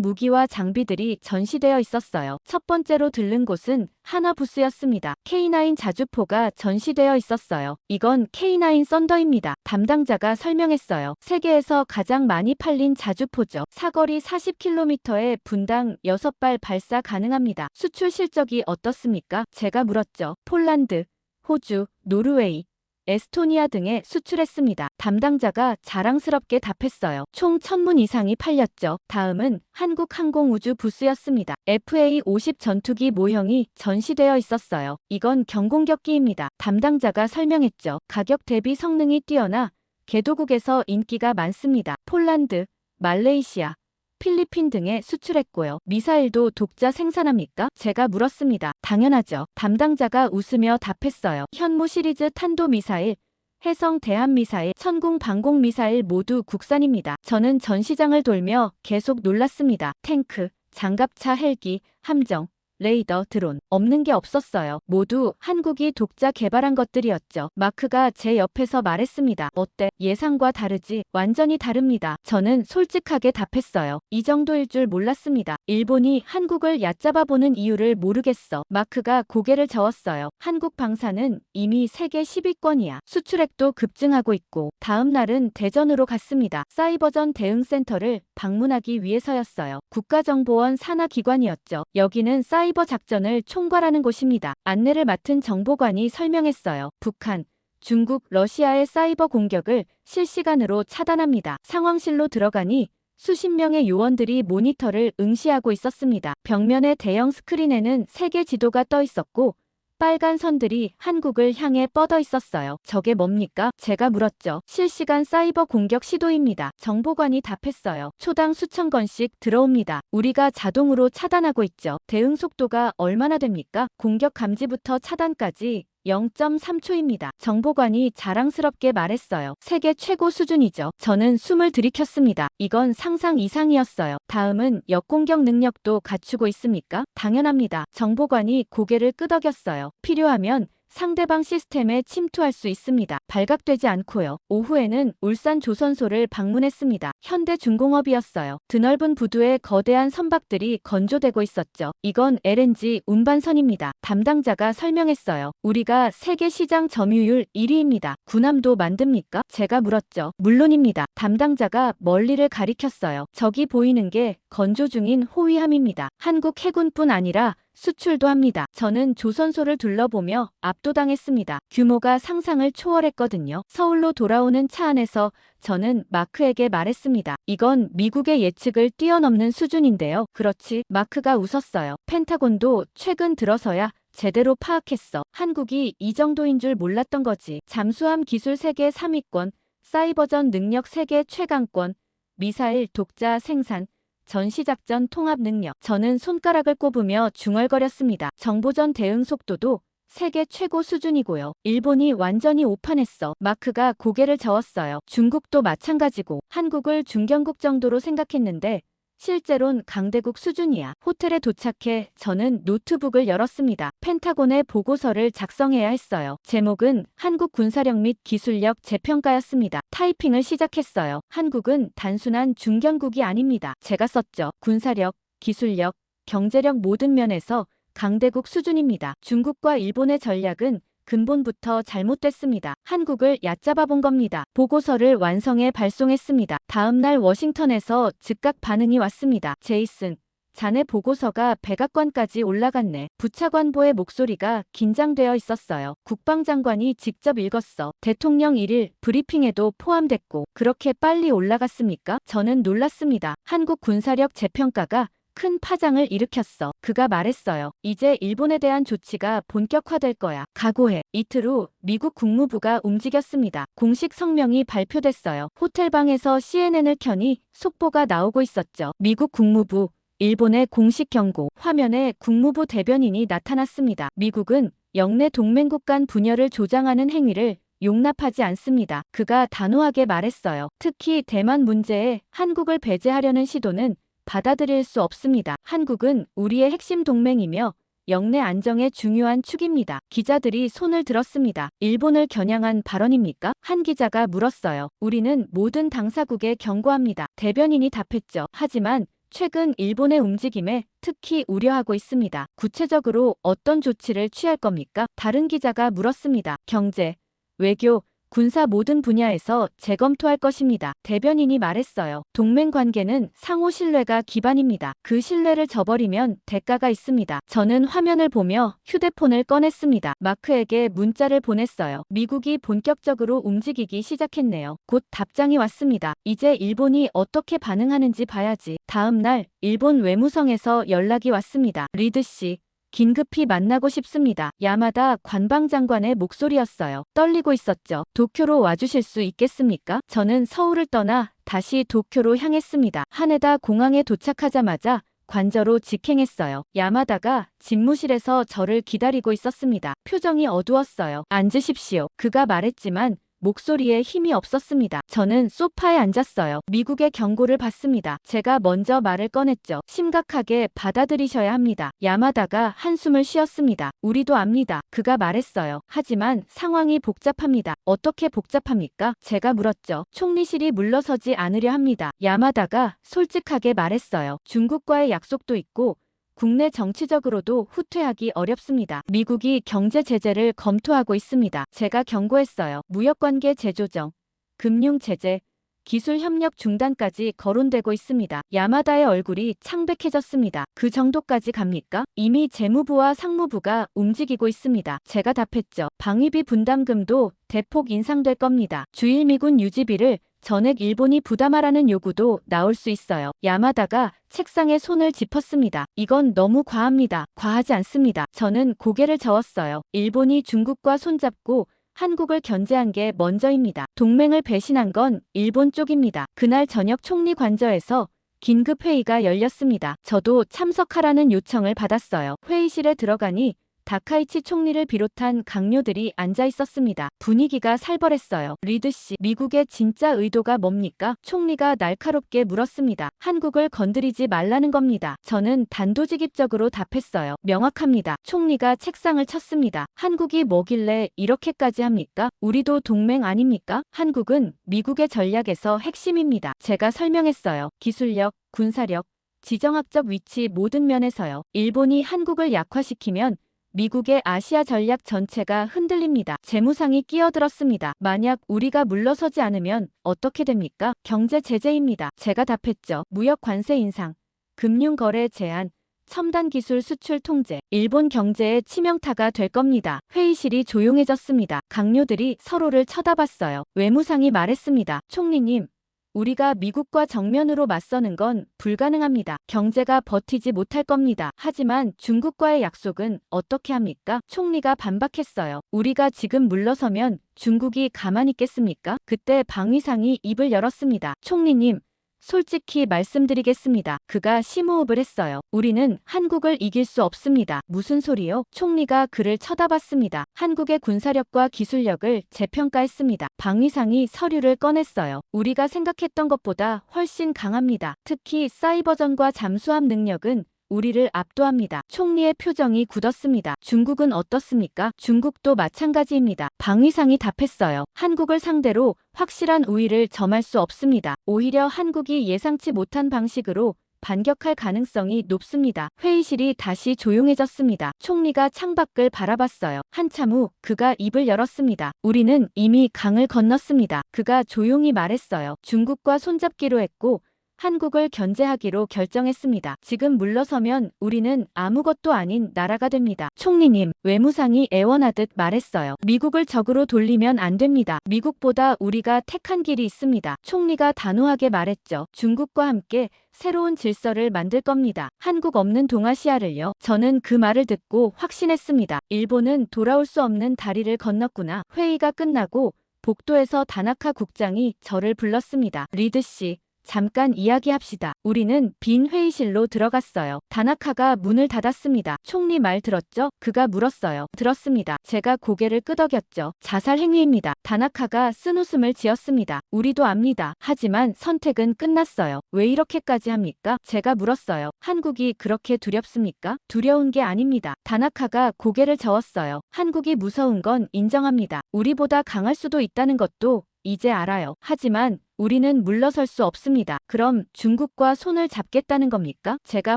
무기와 장비들이 전시되어 있었어요. 첫 번째로 들른 곳은 하나 부스였습니다. K9 자주포가 전시되어 있었어요. 이건 K9 썬더입니다. 담당자가 설명했어요. 세계에서 가장 많이 팔린 자주포죠. 사거리 40km에 분당 6발 발사 가능합니다. 수출 실적이 어떻습니까? 제가 물었죠. 폴란드, 호주, 노르웨이, 에스토니아 등에 수출했습니다. 담당자가 자랑스럽게 답했어요. 총 1000문 이상이 팔렸죠. 다음은 한국항공우주 부스였습니다. FA-50 전투기 모형이 전시되어 있었어요. 이건 경공격기입니다. 담당자가 설명했죠. 가격 대비 성능이 뛰어나 개도국에서 인기가 많습니다. 폴란드, 말레이시아, 필리핀 등에 수출했고요. 미사일도 독자 생산합니까? 제가 물었습니다. 당연하죠. 담당자가 웃으며 답했어요. 현무 시리즈 탄도미사일, 해성 대한미사일, 천궁 방공미사일 모두 국산입니다. 저는 전시장을 돌며 계속 놀랐습니다. 탱크, 장갑차 헬기, 함정, 레이더, 드론 없는 게 없었어요. 모두 한국이 독자 개발한 것들이었죠. 마크가 제 옆에서 말했습니다. 어때? 예상과 다르지? 완전히 다릅니다. 저는 솔직하게 답했어요. 이 정도일 줄 몰랐습니다. 일본이 한국을 얕잡아보는 이유를 모르겠어. 마크가 고개를 저었어요. 한국 방사는 이미 세계 10위권이야. 수출액도 급증하고 있고 다음 날은 대전으로 갔습니다. 사이버전 대응센터를 방문하기 위해서였어요. 국가정보원 산하기관이었죠. 여기는 사이버 작전을 총괄하는 곳입니다. 안내를 맡은 정보관이 설명했어요. 북한, 중국, 러시아의 사이버 공격을 실시간으로 차단합니다. 상황실로 들어가니 수십 명의 요원들이 모니터를 응시하고 있었습니다. 벽면의 대형 스크린에는 세계 지도가 떠 있었고 빨간 선들이 한국을 향해 뻗어 있었어요. 저게 뭡니까? 제가 물었죠. 실시간 사이버 공격 시도입니다. 정보관이 답했어요. 초당 수천 건씩 들어옵니다. 우리가 자동으로 차단하고 있죠. 대응 속도가 얼마나 됩니까? 공격 감지부터 차단까지 0.3초입니다. 정보관이 자랑스럽게 말했어요. 세계 최고 수준이죠. 저는 숨을 들이켰습니다. 이건 상상 이상이었어요. 다음은 역공격 능력도 갖추고 있습니까? 당연합니다. 정보관이 고개를 끄덕였어요. 필요하면 상대방 시스템에 침투할 수 있습니다. 발각되지 않고요. 오후에는 울산 조선소를 방문했습니다. 현대중공업이었어요. 드넓은 부두에 거대한 선박들이 건조되고 있었죠. 이건 LNG 운반선입니다. 담당자가 설명했어요. 우리가 세계 시장 점유율 1위입니다. 군함도 만듭니까? 제가 물었죠. 물론입니다. 담당자가 멀리를 가리켰어요. 저기 보이는 게 건조 중인 호위함입니다. 한국 해군뿐 아니라 수출도 합니다. 저는 조선소를 둘러보며 압도당했습니다. 규모가 상상을 초월했거든요. 서울로 돌아오는 차 안에서 저는 마크에게 말했습니다. 이건 미국의 예측을 뛰어넘는 수준인데요. 그렇지? 마크가 웃었어요. 펜타곤도 최근 들어서야 제대로 파악했어. 한국이 이 정도인 줄 몰랐던 거지. 잠수함 기술 세계 3위권, 사이버전 능력 세계 최강권, 미사일 독자 생산, 전시작전 통합 능력. 저는 손가락을 꼽으며 중얼거렸습니다. 정보전 대응 속도도 세계 최고 수준이고요. 일본이 완전히 오판했어. 마크가 고개를 저었어요. 중국도 마찬가지고 한국을 중견국 정도로 생각했는데 실제론 강대국 수준이야. 호텔에 도착해 저는 노트북을 열었습니다. 펜타곤의 보고서를 작성해야 했어요. 제목은 한국 군사력 및 기술력 재평가였습니다. 타이핑을 시작했어요. 한국은 단순한 중견국이 아닙니다. 제가 썼죠. 군사력, 기술력, 경제력 모든 면에서 강대국 수준입니다. 중국과 일본의 전략은 근본부터 잘못됐습니다. 한국을 얕잡아 본 겁니다. 보고서를 완성해 발송했습니다. 다음 날 워싱턴에서 즉각 반응이 왔습니다. 제이슨, 자네 보고서가 백악관까지 올라갔네. 부차관보의 목소리가 긴장되어 있었어요. 국방장관이 직접 읽었어. 대통령 1일 브리핑에도 포함됐고. 그렇게 빨리 올라갔습니까? 저는 놀랐습니다. 한국 군사력 재평가가 큰 파장을 일으켰어. 그가 말했어요. 이제 일본에 대한 조치가 본격화될 거야. 각오해. 이틀 후 미국 국무부가 움직였습니다. 공식 성명이 발표됐어요. 호텔방에서 CNN을 켜니 속보가 나오고 있었죠. 미국 국무부, 일본의 공식 경고. 화면에 국무부 대변인이 나타났습니다. 미국은 영내 동맹국 간 분열을 조장하는 행위를 용납하지 않습니다. 그가 단호하게 말했어요. 특히 대만 문제에 한국을 배제하려는 시도는 받아들일 수 없습니다. 한국은 우리의 핵심 동맹이며 영내 안정의 중요한 축입니다. 기자들이 손을 들었습니다. 일본을 겨냥한 발언입니까? 한 기자가 물었어요. 우리는 모든 당사국에 경고합니다. 대변인이 답했죠. 하지만 최근 일본의 움직임에 특히 우려하고 있습니다. 구체적으로 어떤 조치를 취할 겁니까? 다른 기자가 물었습니다. 경제, 외교, 군사 모든 분야에서 재검토할 것입니다. 대변인이 말했어요. 동맹 관계는 상호 신뢰가 기반입니다. 그 신뢰를 저버리면 대가가 있습니다. 저는 화면을 보며 휴대폰을 꺼냈습니다. 마크에게 문자를 보냈어요. 미국이 본격적으로 움직이기 시작했네요. 곧 답장이 왔습니다. 이제 일본이 어떻게 반응하는지 봐야지. 다음 날 일본 외무성에서 연락이 왔습니다. 리드 씨. 긴급히 만나고 싶습니다. 야마다 관방장관의 목소리였어요. 떨리고 있었죠. 도쿄로 와주실 수 있겠습니까? 저는 서울을 떠나 다시 도쿄로 향했습니다. 하네다 공항에 도착하자마자 관저로 직행했어요. 야마다가 집무실에서 저를 기다리고 있었습니다. 표정이 어두웠어요. 앉으십시오. 그가 말했지만 목소리에 힘이 없었습니다. 저는 소파에 앉았어요. 미국의 경고를 받습니다. 제가 먼저 말을 꺼냈죠. 심각하게 받아들이셔야 합니다. 야마다가 한숨을 쉬었습니다. 우리도 압니다. 그가 말했어요. 하지만 상황이 복잡합니다. 어떻게 복잡합니까? 제가 물었죠. 총리실이 물러서지 않으려 합니다. 야마다가 솔직하게 말했어요. 중국과의 약속도 있고 국내 정치적으로도 후퇴하기 어렵습니다. 미국이 경제 제재를 검토하고 있습니다. 제가 경고했어요. 무역관계 재조정, 금융 제재, 기술 협력 중단까지 거론되고 있습니다. 야마다의 얼굴이 창백해졌습니다. 그 정도까지 갑니까? 이미 재무부와 상무부가 움직이고 있습니다. 제가 답했죠. 방위비 분담금도 대폭 인상될 겁니다. 주일 미군 유지비를 전액 일본이 부담하라는 요구도 나올 수 있어요. 야마다가 책상에 손을 짚었습니다. 이건 너무 과합니다. 과하지 않습니다. 저는 고개를 저었어요. 일본이 중국과 손잡고 한국을 견제한 게 먼저입니다. 동맹을 배신한 건 일본 쪽입니다. 그날 저녁 총리 관저에서 긴급 회의가 열렸습니다. 저도 참석하라는 요청을 받았어요. 회의실에 들어가니 다카이치 총리를 비롯한 강요들이 앉아 있었습니다. 분위기가 살벌했어요. 리드 씨, 미국의 진짜 의도가 뭡니까? 총리가 날카롭게 물었습니다. 한국을 건드리지 말라는 겁니다. 저는 단도직입적으로 답했어요. 명확합니다. 총리가 책상을 쳤습니다. 한국이 뭐길래 이렇게까지 합니까? 우리도 동맹 아닙니까? 한국은 미국의 전략에서 핵심입니다. 제가 설명했어요. 기술력, 군사력, 지정학적 위치 모든 면에서요. 일본이 한국을 약화시키면 미국의 아시아 전략 전체가 흔들립니다. 재무상이 끼어들었습니다. 만약 우리가 물러서지 않으면 어떻게 됩니까? 경제 제재입니다. 제가 답했죠. 무역 관세 인상, 금융 거래 제한, 첨단 기술 수출 통제, 일본 경제에 치명타가 될 겁니다. 회의실이 조용해졌습니다. 강요들이 서로를 쳐다봤어요. 외무상이 말했습니다. 총리님, 우리가 미국과 정면으로 맞서는 건 불가능합니다. 경제가 버티지 못할 겁니다. 하지만 중국과의 약속은 어떻게 합니까? 총리가 반박했어요. 우리가 지금 물러서면 중국이 가만히 있겠습니까? 그때 방위상이 입을 열었습니다. 총리님, 솔직히 말씀드리겠습니다. 그가 심호흡을 했어요. 우리는 한국을 이길 수 없습니다. 무슨 소리요? 총리가 그를 쳐다봤습니다. 한국의 군사력과 기술력을 재평가했습니다. 방위상이 서류를 꺼냈어요. 우리가 생각했던 것보다 훨씬 강합니다. 특히 사이버전과 잠수함 능력은 우리를 압도합니다. 총리의 표정이 굳었습니다. 중국은 어떻습니까? 중국도 마찬가지입니다. 방위상이 답했어요. 한국을 상대로 확실한 우위를 점할 수 없습니다. 오히려 한국이 예상치 못한 방식으로 반격할 가능성이 높습니다. 회의실이 다시 조용해졌습니다. 총리가 창밖을 바라봤어요. 한참 후 그가 입을 열었습니다. 우리는 이미 강을 건넜습니다. 그가 조용히 말했어요. 중국과 손잡기로 했고 한국을 견제하기로 결정했습니다. 지금 물러서면 우리는 아무것도 아닌 나라가 됩니다. 총리님, 외무상이 애원하듯 말했어요. 미국을 적으로 돌리면 안 됩니다. 미국보다 우리가 택한 길이 있습니다. 총리가 단호하게 말했죠. 중국과 함께 새로운 질서를 만들 겁니다. 한국 없는 동아시아를요. 저는 그 말을 듣고 확신했습니다. 일본은 돌아올 수 없는 다리를 건넜구나. 회의가 끝나고 복도에서 다나카 국장이 저를 불렀습니다. 리드 씨. 잠깐 이야기합시다. 우리는 빈 회의실로 들어갔어요. 다나카가 문을 닫았습니다. 총리 말 들었죠? 그가 물었어요. 들었습니다. 제가 고개를 끄덕였죠. 자살 행위입니다. 다나카가 쓴웃음을 지었습니다. 우리도 압니다. 하지만 선택은 끝났어요. 왜 이렇게까지 합니까? 제가 물었어요. 한국이 그렇게 두렵습니까? 두려운 게 아닙니다. 다나카가 고개를 저었어요. 한국이 무서운 건 인정합니다. 우리보다 강할 수도 있다는 것도 이제 알아요. 하지만 우리는 물러설 수 없습니다. 그럼 중국과 손을 잡겠다는 겁니까? 제가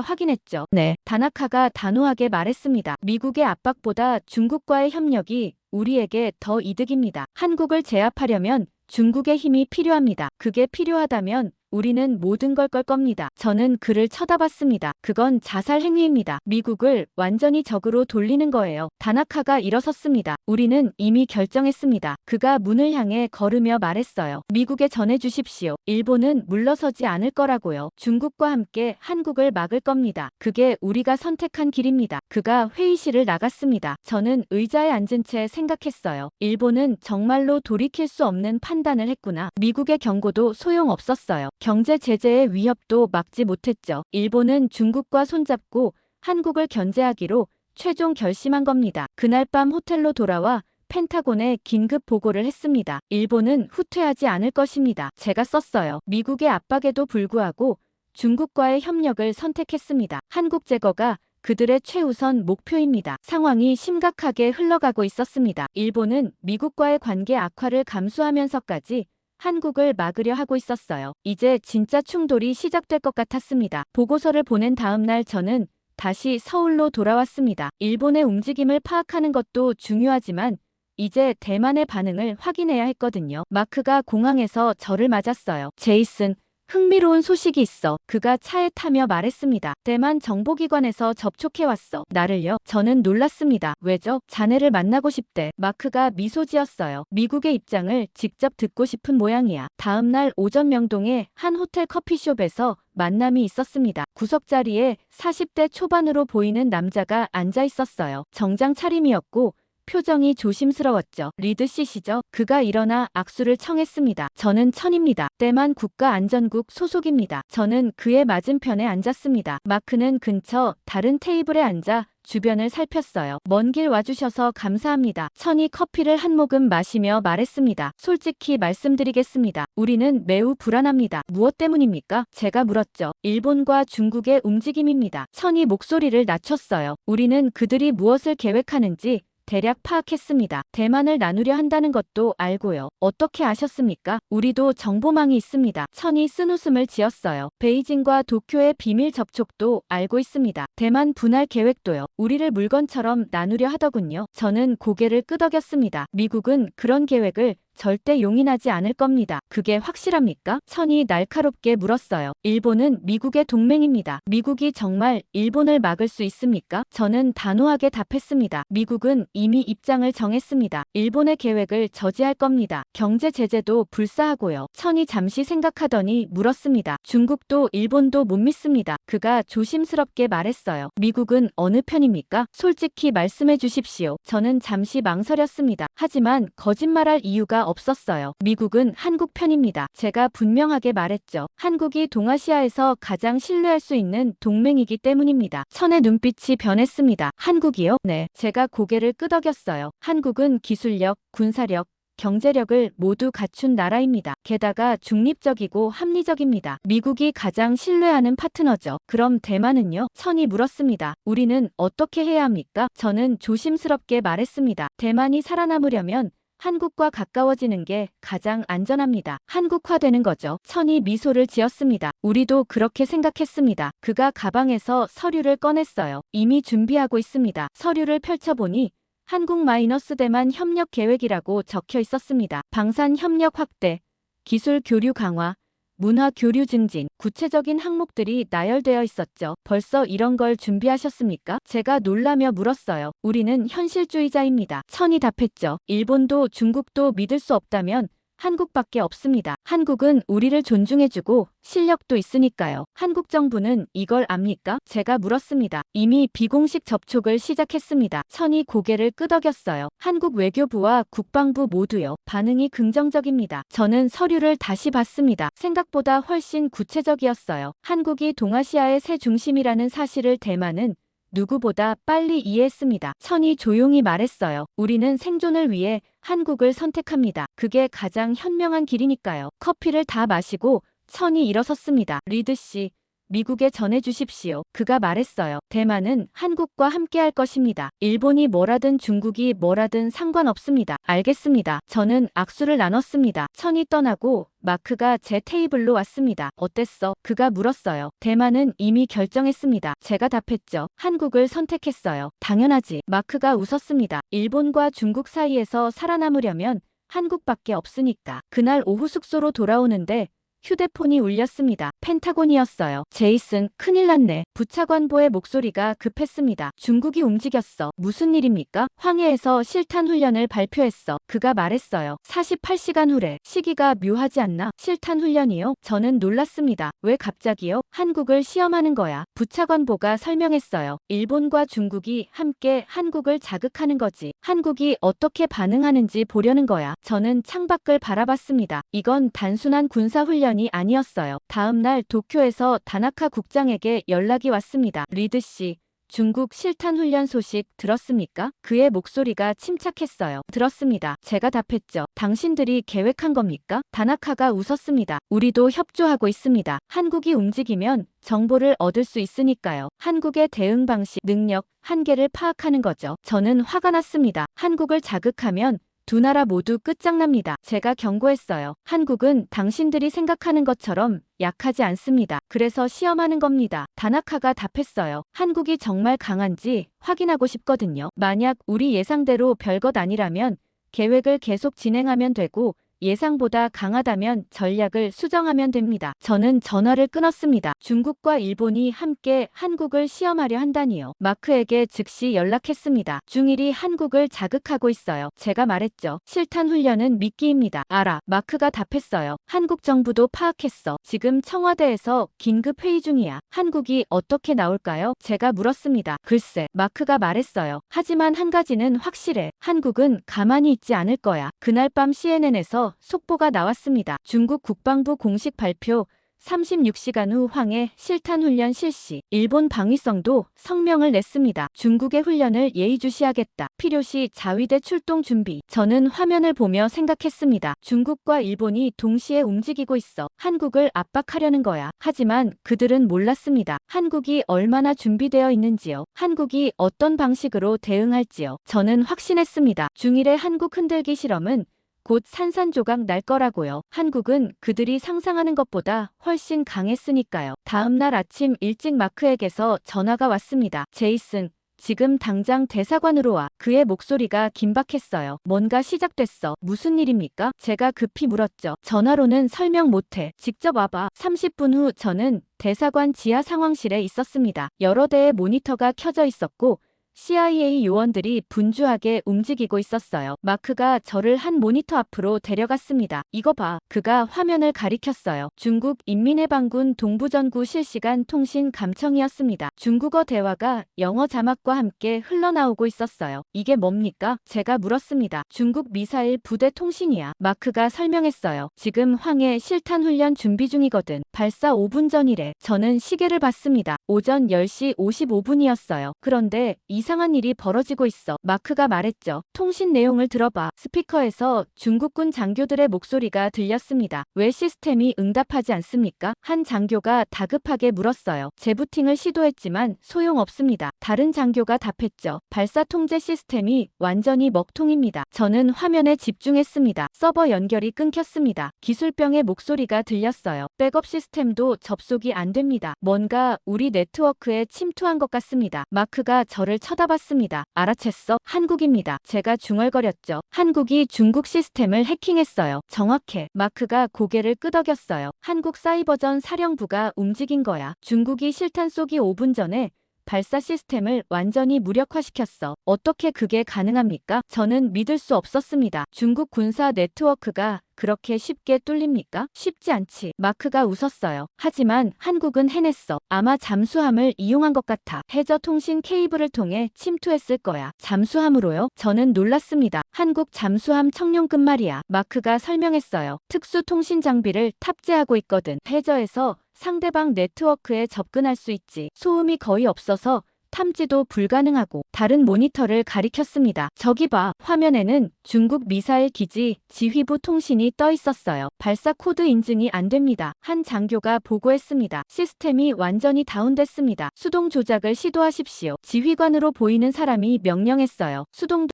확인했죠. 네. 다나카가 단호하게 말했습니다. 미국의 압박보다 중국과의 협력이 우리에게 더 이득입니다. 한국을 제압하려면 중국의 힘이 필요합니다. 그게 필요하다면 우리는 모든 걸 걸 겁니다. 저는 그를 쳐다봤습니다. 그건 자살 행위입니다. 미국을 완전히 적으로 돌리는 거예요. 다나카가 일어섰습니다. 우리는 이미 결정했습니다. 그가 문을 향해 걸으며 말했어요. 미국에 전해주십시오. 일본은 물러서지 않을 거라고요. 중국과 함께 한국을 막을 겁니다. 그게 우리가 선택한 길입니다. 그가 회의실을 나갔습니다. 저는 의자에 앉은 채 생각했어요. 일본은 정말로 돌이킬 수 없는 판단을 했구나. 미국의 경고도 소용없었어요. 경제 제재의 위협도 막지 못했죠. 일본은 중국과 손잡고 한국을 견제하기로 최종 결심한 겁니다. 그날 밤 호텔로 돌아와 펜타곤에 긴급 보고를 했습니다. 일본은 후퇴하지 않을 것입니다. 제가 썼어요. 미국의 압박에도 불구하고 중국과의 협력을 선택했습니다. 한국 제거가 그들의 최우선 목표입니다. 상황이 심각하게 흘러가고 있었습니다. 일본은 미국과의 관계 악화를 감수하면서까지 한국을 막으려 하고 있었어요. 이제 진짜 충돌이 시작될 것 같았습니다. 보고서를 보낸 다음 날 저는 다시 서울로 돌아왔습니다. 일본의 움직임을 파악하는 것도 중요하지만 이제 대만의 반응을 확인해야 했거든요. 마크가 공항에서 저를 맞았어요. 제이슨, 흥미로운 소식이 있어. 그가 차에 타며 말했습니다. 대만 정보기관에서 접촉해왔어. 나를요? 저는 놀랐습니다. 왜죠? 자네를 만나고 싶대. 마크가 미소 지었어요. 미국의 입장을 직접 듣고 싶은 모양이야. 다음 날 오전 명동의 한 호텔 커피숍에서 만남이 있었습니다. 구석자리에 40대 초반으로 보이는 남자가 앉아 있었어요. 정장 차림이었고 표정이 조심스러웠죠. 리드 씨시죠? 그가 일어나 악수를 청했습니다. 저는 천입니다. 대만 국가안전국 소속입니다. 저는 그의 맞은편에 앉았습니다. 마크는 근처 다른 테이블에 앉아 주변을 살폈어요. 먼 길 와주셔서 감사합니다. 천이 커피를 한 모금 마시며 말했습니다. 솔직히 말씀드리겠습니다. 우리는 매우 불안합니다. 무엇 때문입니까? 제가 물었죠. 일본과 중국의 움직임입니다. 천이 목소리를 낮췄어요. 우리는 그들이 무엇을 계획하는지 대략 파악했습니다. 대만을 나누려 한다는 것도 알고요. 어떻게 아셨습니까? 우리도 정보망이 있습니다. 천이 쓴웃음을 지었어요. 베이징과 도쿄의 비밀 접촉도 알고 있습니다. 대만 분할 계획도요. 우리를 물건처럼 나누려 하더군요. 저는 고개를 끄덕였습니다. 미국은 그런 계획을 절대 용인하지 않을 겁니다. 그게 확실합니까? 천이 날카롭게 물었어요. 일본은 미국의 동맹입니다. 미국이 정말 일본을 막을 수 있습니까? 저는 단호하게 답했습니다. 미국은 이미 입장을 정했습니다. 일본의 계획을 저지할 겁니다. 경제 제재도 불사하고요. 천이 잠시 생각하더니 물었습니다. 중국도 일본도 못 믿습니다. 그가 조심스럽게 말했어요. 미국은 어느 편입니까? 솔직히 말씀해 주십시오. 저는 잠시 망설였습니다. 하지만 거짓말할 이유가 없었어요. 미국은 한국 편입니다. 제가 분명하게 말했죠. 한국이 동아시아에서 가장 신뢰할 수 있는 동맹이기 때문입니다. 천의 눈빛이 변했습니다. 한국이요? 네. 제가 고개를 끄덕였어요. 한국은 기술력, 군사력, 경제력을 모두 갖춘 나라입니다. 게다가 중립적이고 합리적입니다. 미국이 가장 신뢰하는 파트너죠. 그럼 대만은요? 천이 물었습니다. 우리는 어떻게 해야 합니까? 저는 조심스럽게 말했습니다. 대만이 살아남으려면 한국과 가까워지는 게 가장 안전합니다. 한국화되는 거죠. 천이 미소를 지었습니다. 우리도 그렇게 생각했습니다. 그가 가방에서 서류를 꺼냈어요. 이미 준비하고 있습니다. 서류를 펼쳐보니 한국-대만 협력 계획이라고 적혀 있었습니다. 방산 협력 확대, 기술 교류 강화, 문화 교류 증진, 구체적인 항목들이 나열되어 있었죠. 벌써 이런 걸 준비하셨습니까? 제가 놀라며 물었어요. 우리는 현실주의자입니다. 천이 답했죠. 일본도 중국도 믿을 수 없다면 한국밖에 없습니다. 한국은 우리를 존중해주고 실력도 있으니까요. 한국 정부는 이걸 압니까? 제가 물었습니다. 이미 비공식 접촉을 시작했습니다. 천이 고개를 끄덕였어요. 한국 외교부와 국방부 모두요. 반응이 긍정적입니다. 저는 서류를 다시 봤습니다. 생각보다 훨씬 구체적이었어요. 한국이 동아시아의 새 중심이라는 사실을 대만은 누구보다 빨리 이해했습니다. 천이 조용히 말했어요. 우리는 생존을 위해 한국을 선택합니다. 그게 가장 현명한 길이니까요. 커피를 다 마시고 천이 일어섰습니다. 리드 씨, 미국에 전해주십시오. 그가 말했어요. 대만은 한국과 함께할 것입니다. 일본이 뭐라든 중국이 뭐라든 상관없습니다. 알겠습니다. 저는 악수를 나눴습니다. 천이 떠나고 마크가 제 테이블로 왔습니다. 어땠어? 그가 물었어요. 대만은 이미 결정했습니다. 제가 답했죠. 한국을 선택했어요. 당연하지. 마크가 웃었습니다. 일본과 중국 사이에서 살아남으려면 한국밖에 없으니까. 그날 오후 숙소로 돌아오는데 휴대폰이 울렸습니다. 펜타곤이었어요. 제이슨, 큰일 났네. 부차관보의 목소리가 급했습니다. 중국이 움직였어. 무슨 일입니까? 황해에서 실탄 훈련을 발표했어. 그가 말했어요. 48시간 후래. 시기가 묘하지 않나? 실탄 훈련이요? 저는 놀랐습니다. 왜 갑자기요? 한국을 시험하는 거야. 부차관보가 설명했어요. 일본과 중국이 함께 한국을 자극하는 거지. 한국이 어떻게 반응하는지 보려는 거야. 저는 창밖을 바라봤습니다. 이건 단순한 군사훈련 이 아니었어요. 다음 날 도쿄에서 다나카 국장에게 연락이 왔습니다. 리드 씨, 중국 실탄 훈련 소식 들었습니까? 그의 목소리가 침착했어요. 들었습니다. 제가 답했죠. 당신들이 계획한 겁니까? 다나카가 웃었습니다. 우리도 협조하고 있습니다. 한국이 움직이면 정보를 얻을 수 있으니까요. 한국의 대응 방식, 능력, 한계를 파악하는 거죠. 저는 화가 났습니다. 한국을 자극하면 두 나라 모두 끝장납니다. 제가 경고했어요. 한국은 당신들이 생각하는 것처럼 약하지 않습니다. 그래서 시험하는 겁니다. 다나카가 답했어요. 한국이 정말 강한지 확인하고 싶거든요. 만약 우리 예상대로 별것 아니라면 계획을 계속 진행하면 되고 예상보다 강하다면 전략을 수정하면 됩니다. 저는 전화를 끊었습니다. 중국과 일본이 함께 한국을 시험하려 한다니요. 마크에게 즉시 연락했습니다. 중일이 한국을 자극하고 있어요. 제가 말했죠. 실탄 훈련은 미끼입니다. 알아. 마크가 답했어요. 한국 정부도 파악했어. 지금 청와대에서 긴급 회의 중이야. 한국이 어떻게 나올까요? 제가 물었습니다. 글쎄, 마크가 말했어요. 하지만 한 가지는 확실해. 한국은 가만히 있지 않을 거야. 그날 밤 CNN에서 속보가 나왔습니다. 중국 국방부 공식 발표 36시간 후 황해 실탄 훈련 실시. 일본 방위성도 성명을 냈습니다. 중국의 훈련을 예의주시하겠다. 필요시 자위대 출동 준비. 저는 화면을 보며 생각했습니다. 중국과 일본이 동시에 움직이고 있어. 한국을 압박하려는 거야. 하지만 그들은 몰랐습니다. 한국이 얼마나 준비되어 있는지요. 한국이 어떤 방식으로 대응할지요. 저는 확신했습니다. 중일의 한국 흔들기 실험은 곧 산산조각 날 거라고요. 한국은 그들이 상상하는 것보다 훨씬 강했으니까요. 다음 날 아침 일찍 마크에게서 전화가 왔습니다. 제이슨, 지금 당장 대사관으로 와. 그의 목소리가 긴박했어요. 뭔가 시작됐어. 무슨 일입니까? 제가 급히 물었죠. 전화로는 설명 못해. 직접 와봐. 30분 후 저는 대사관 지하 상황실에 있었습니다. 여러 대의 모니터가 켜져 있었고 CIA 요원들이 분주하게 움직이고 있었어요. 마크가 저를 한 모니터 앞으로 데려갔습니다. 이거 봐. 그가 화면을 가리켰어요. 중국 인민해방군 동부전구 실시간 통신 감청이었습니다. 중국어 대화가 영어 자막과 함께 흘러나오고 있었어요. 이게 뭡니까? 제가 물었습니다. 중국 미사일 부대 통신이야. 마크가 설명했어요. 지금 황해 실탄 훈련 준비 중이거든. 발사 5분 전이래. 저는 시계를 봤습니다. 오전 10시 55분이었어요. 그런데 이상한 일이 벌어지고 있어. 마크가 말했죠. 통신 내용을 들어봐. 스피커에서 중국군 장교들의 목소리가 들렸습니다. 왜 시스템이 응답하지 않습니까? 한 장교가 다급하게 물었어요. 재부팅을 시도했지만 소용없습니다. 다른 장교가 답했죠. 발사 통제 시스템이 완전히 먹통입니다. 저는 화면에 집중했습니다. 서버 연결이 끊겼습니다. 기술병의 목소리가 들렸어요. 백업 시스템도 접속이 안 됩니다. 뭔가 우리 네트워크에 침투한 것 같습니다. 마크가 저를 쳐다봤습니다. 알아챘어? 한국입니다. 제가 중얼거렸죠. 한국이 중국 시스템을 해킹했어요. 정확해. 마크가 고개를 끄덕였어요. 한국 사이버전 사령부가 움직인 거야. 중국이 실탄 쏘기 5분 전에 발사 시스템을 완전히 무력화시켰어. 어떻게 그게 가능합니까? 저는 믿을 수 없었습니다. 중국 군사 네트워크가 그렇게 쉽게 뚫립니까? 쉽지 않지. 마크가 웃었어요. 하지만 한국은 해냈어. 아마 잠수함을 이용한 것 같아. 해저 통신 케이블을 통해 침투했을 거야. 잠수함으로요? 저는 놀랐습니다. 한국 잠수함 청룡급 말이야. 마크가 설명했어요. 특수 통신 장비를 탑재하고 있거든. 해저에서 상대방 네트워크에 접근할 수 있지. 소음이 거의 없어서 탐지도 불가능하고. 다른 모니터를 가리켰습니다. 저기 봐. 화면에는 중국 미사일 기지 지휘부 통신이 떠 있었어요. 발사 코드 인증이 안 됩니다. 한 장교가 보고했습니다. 시스템이 완전히 다운됐습니다. 수동 조작을 시도하십시오. 지휘관으로 보이는 사람이 명령했어요. 수동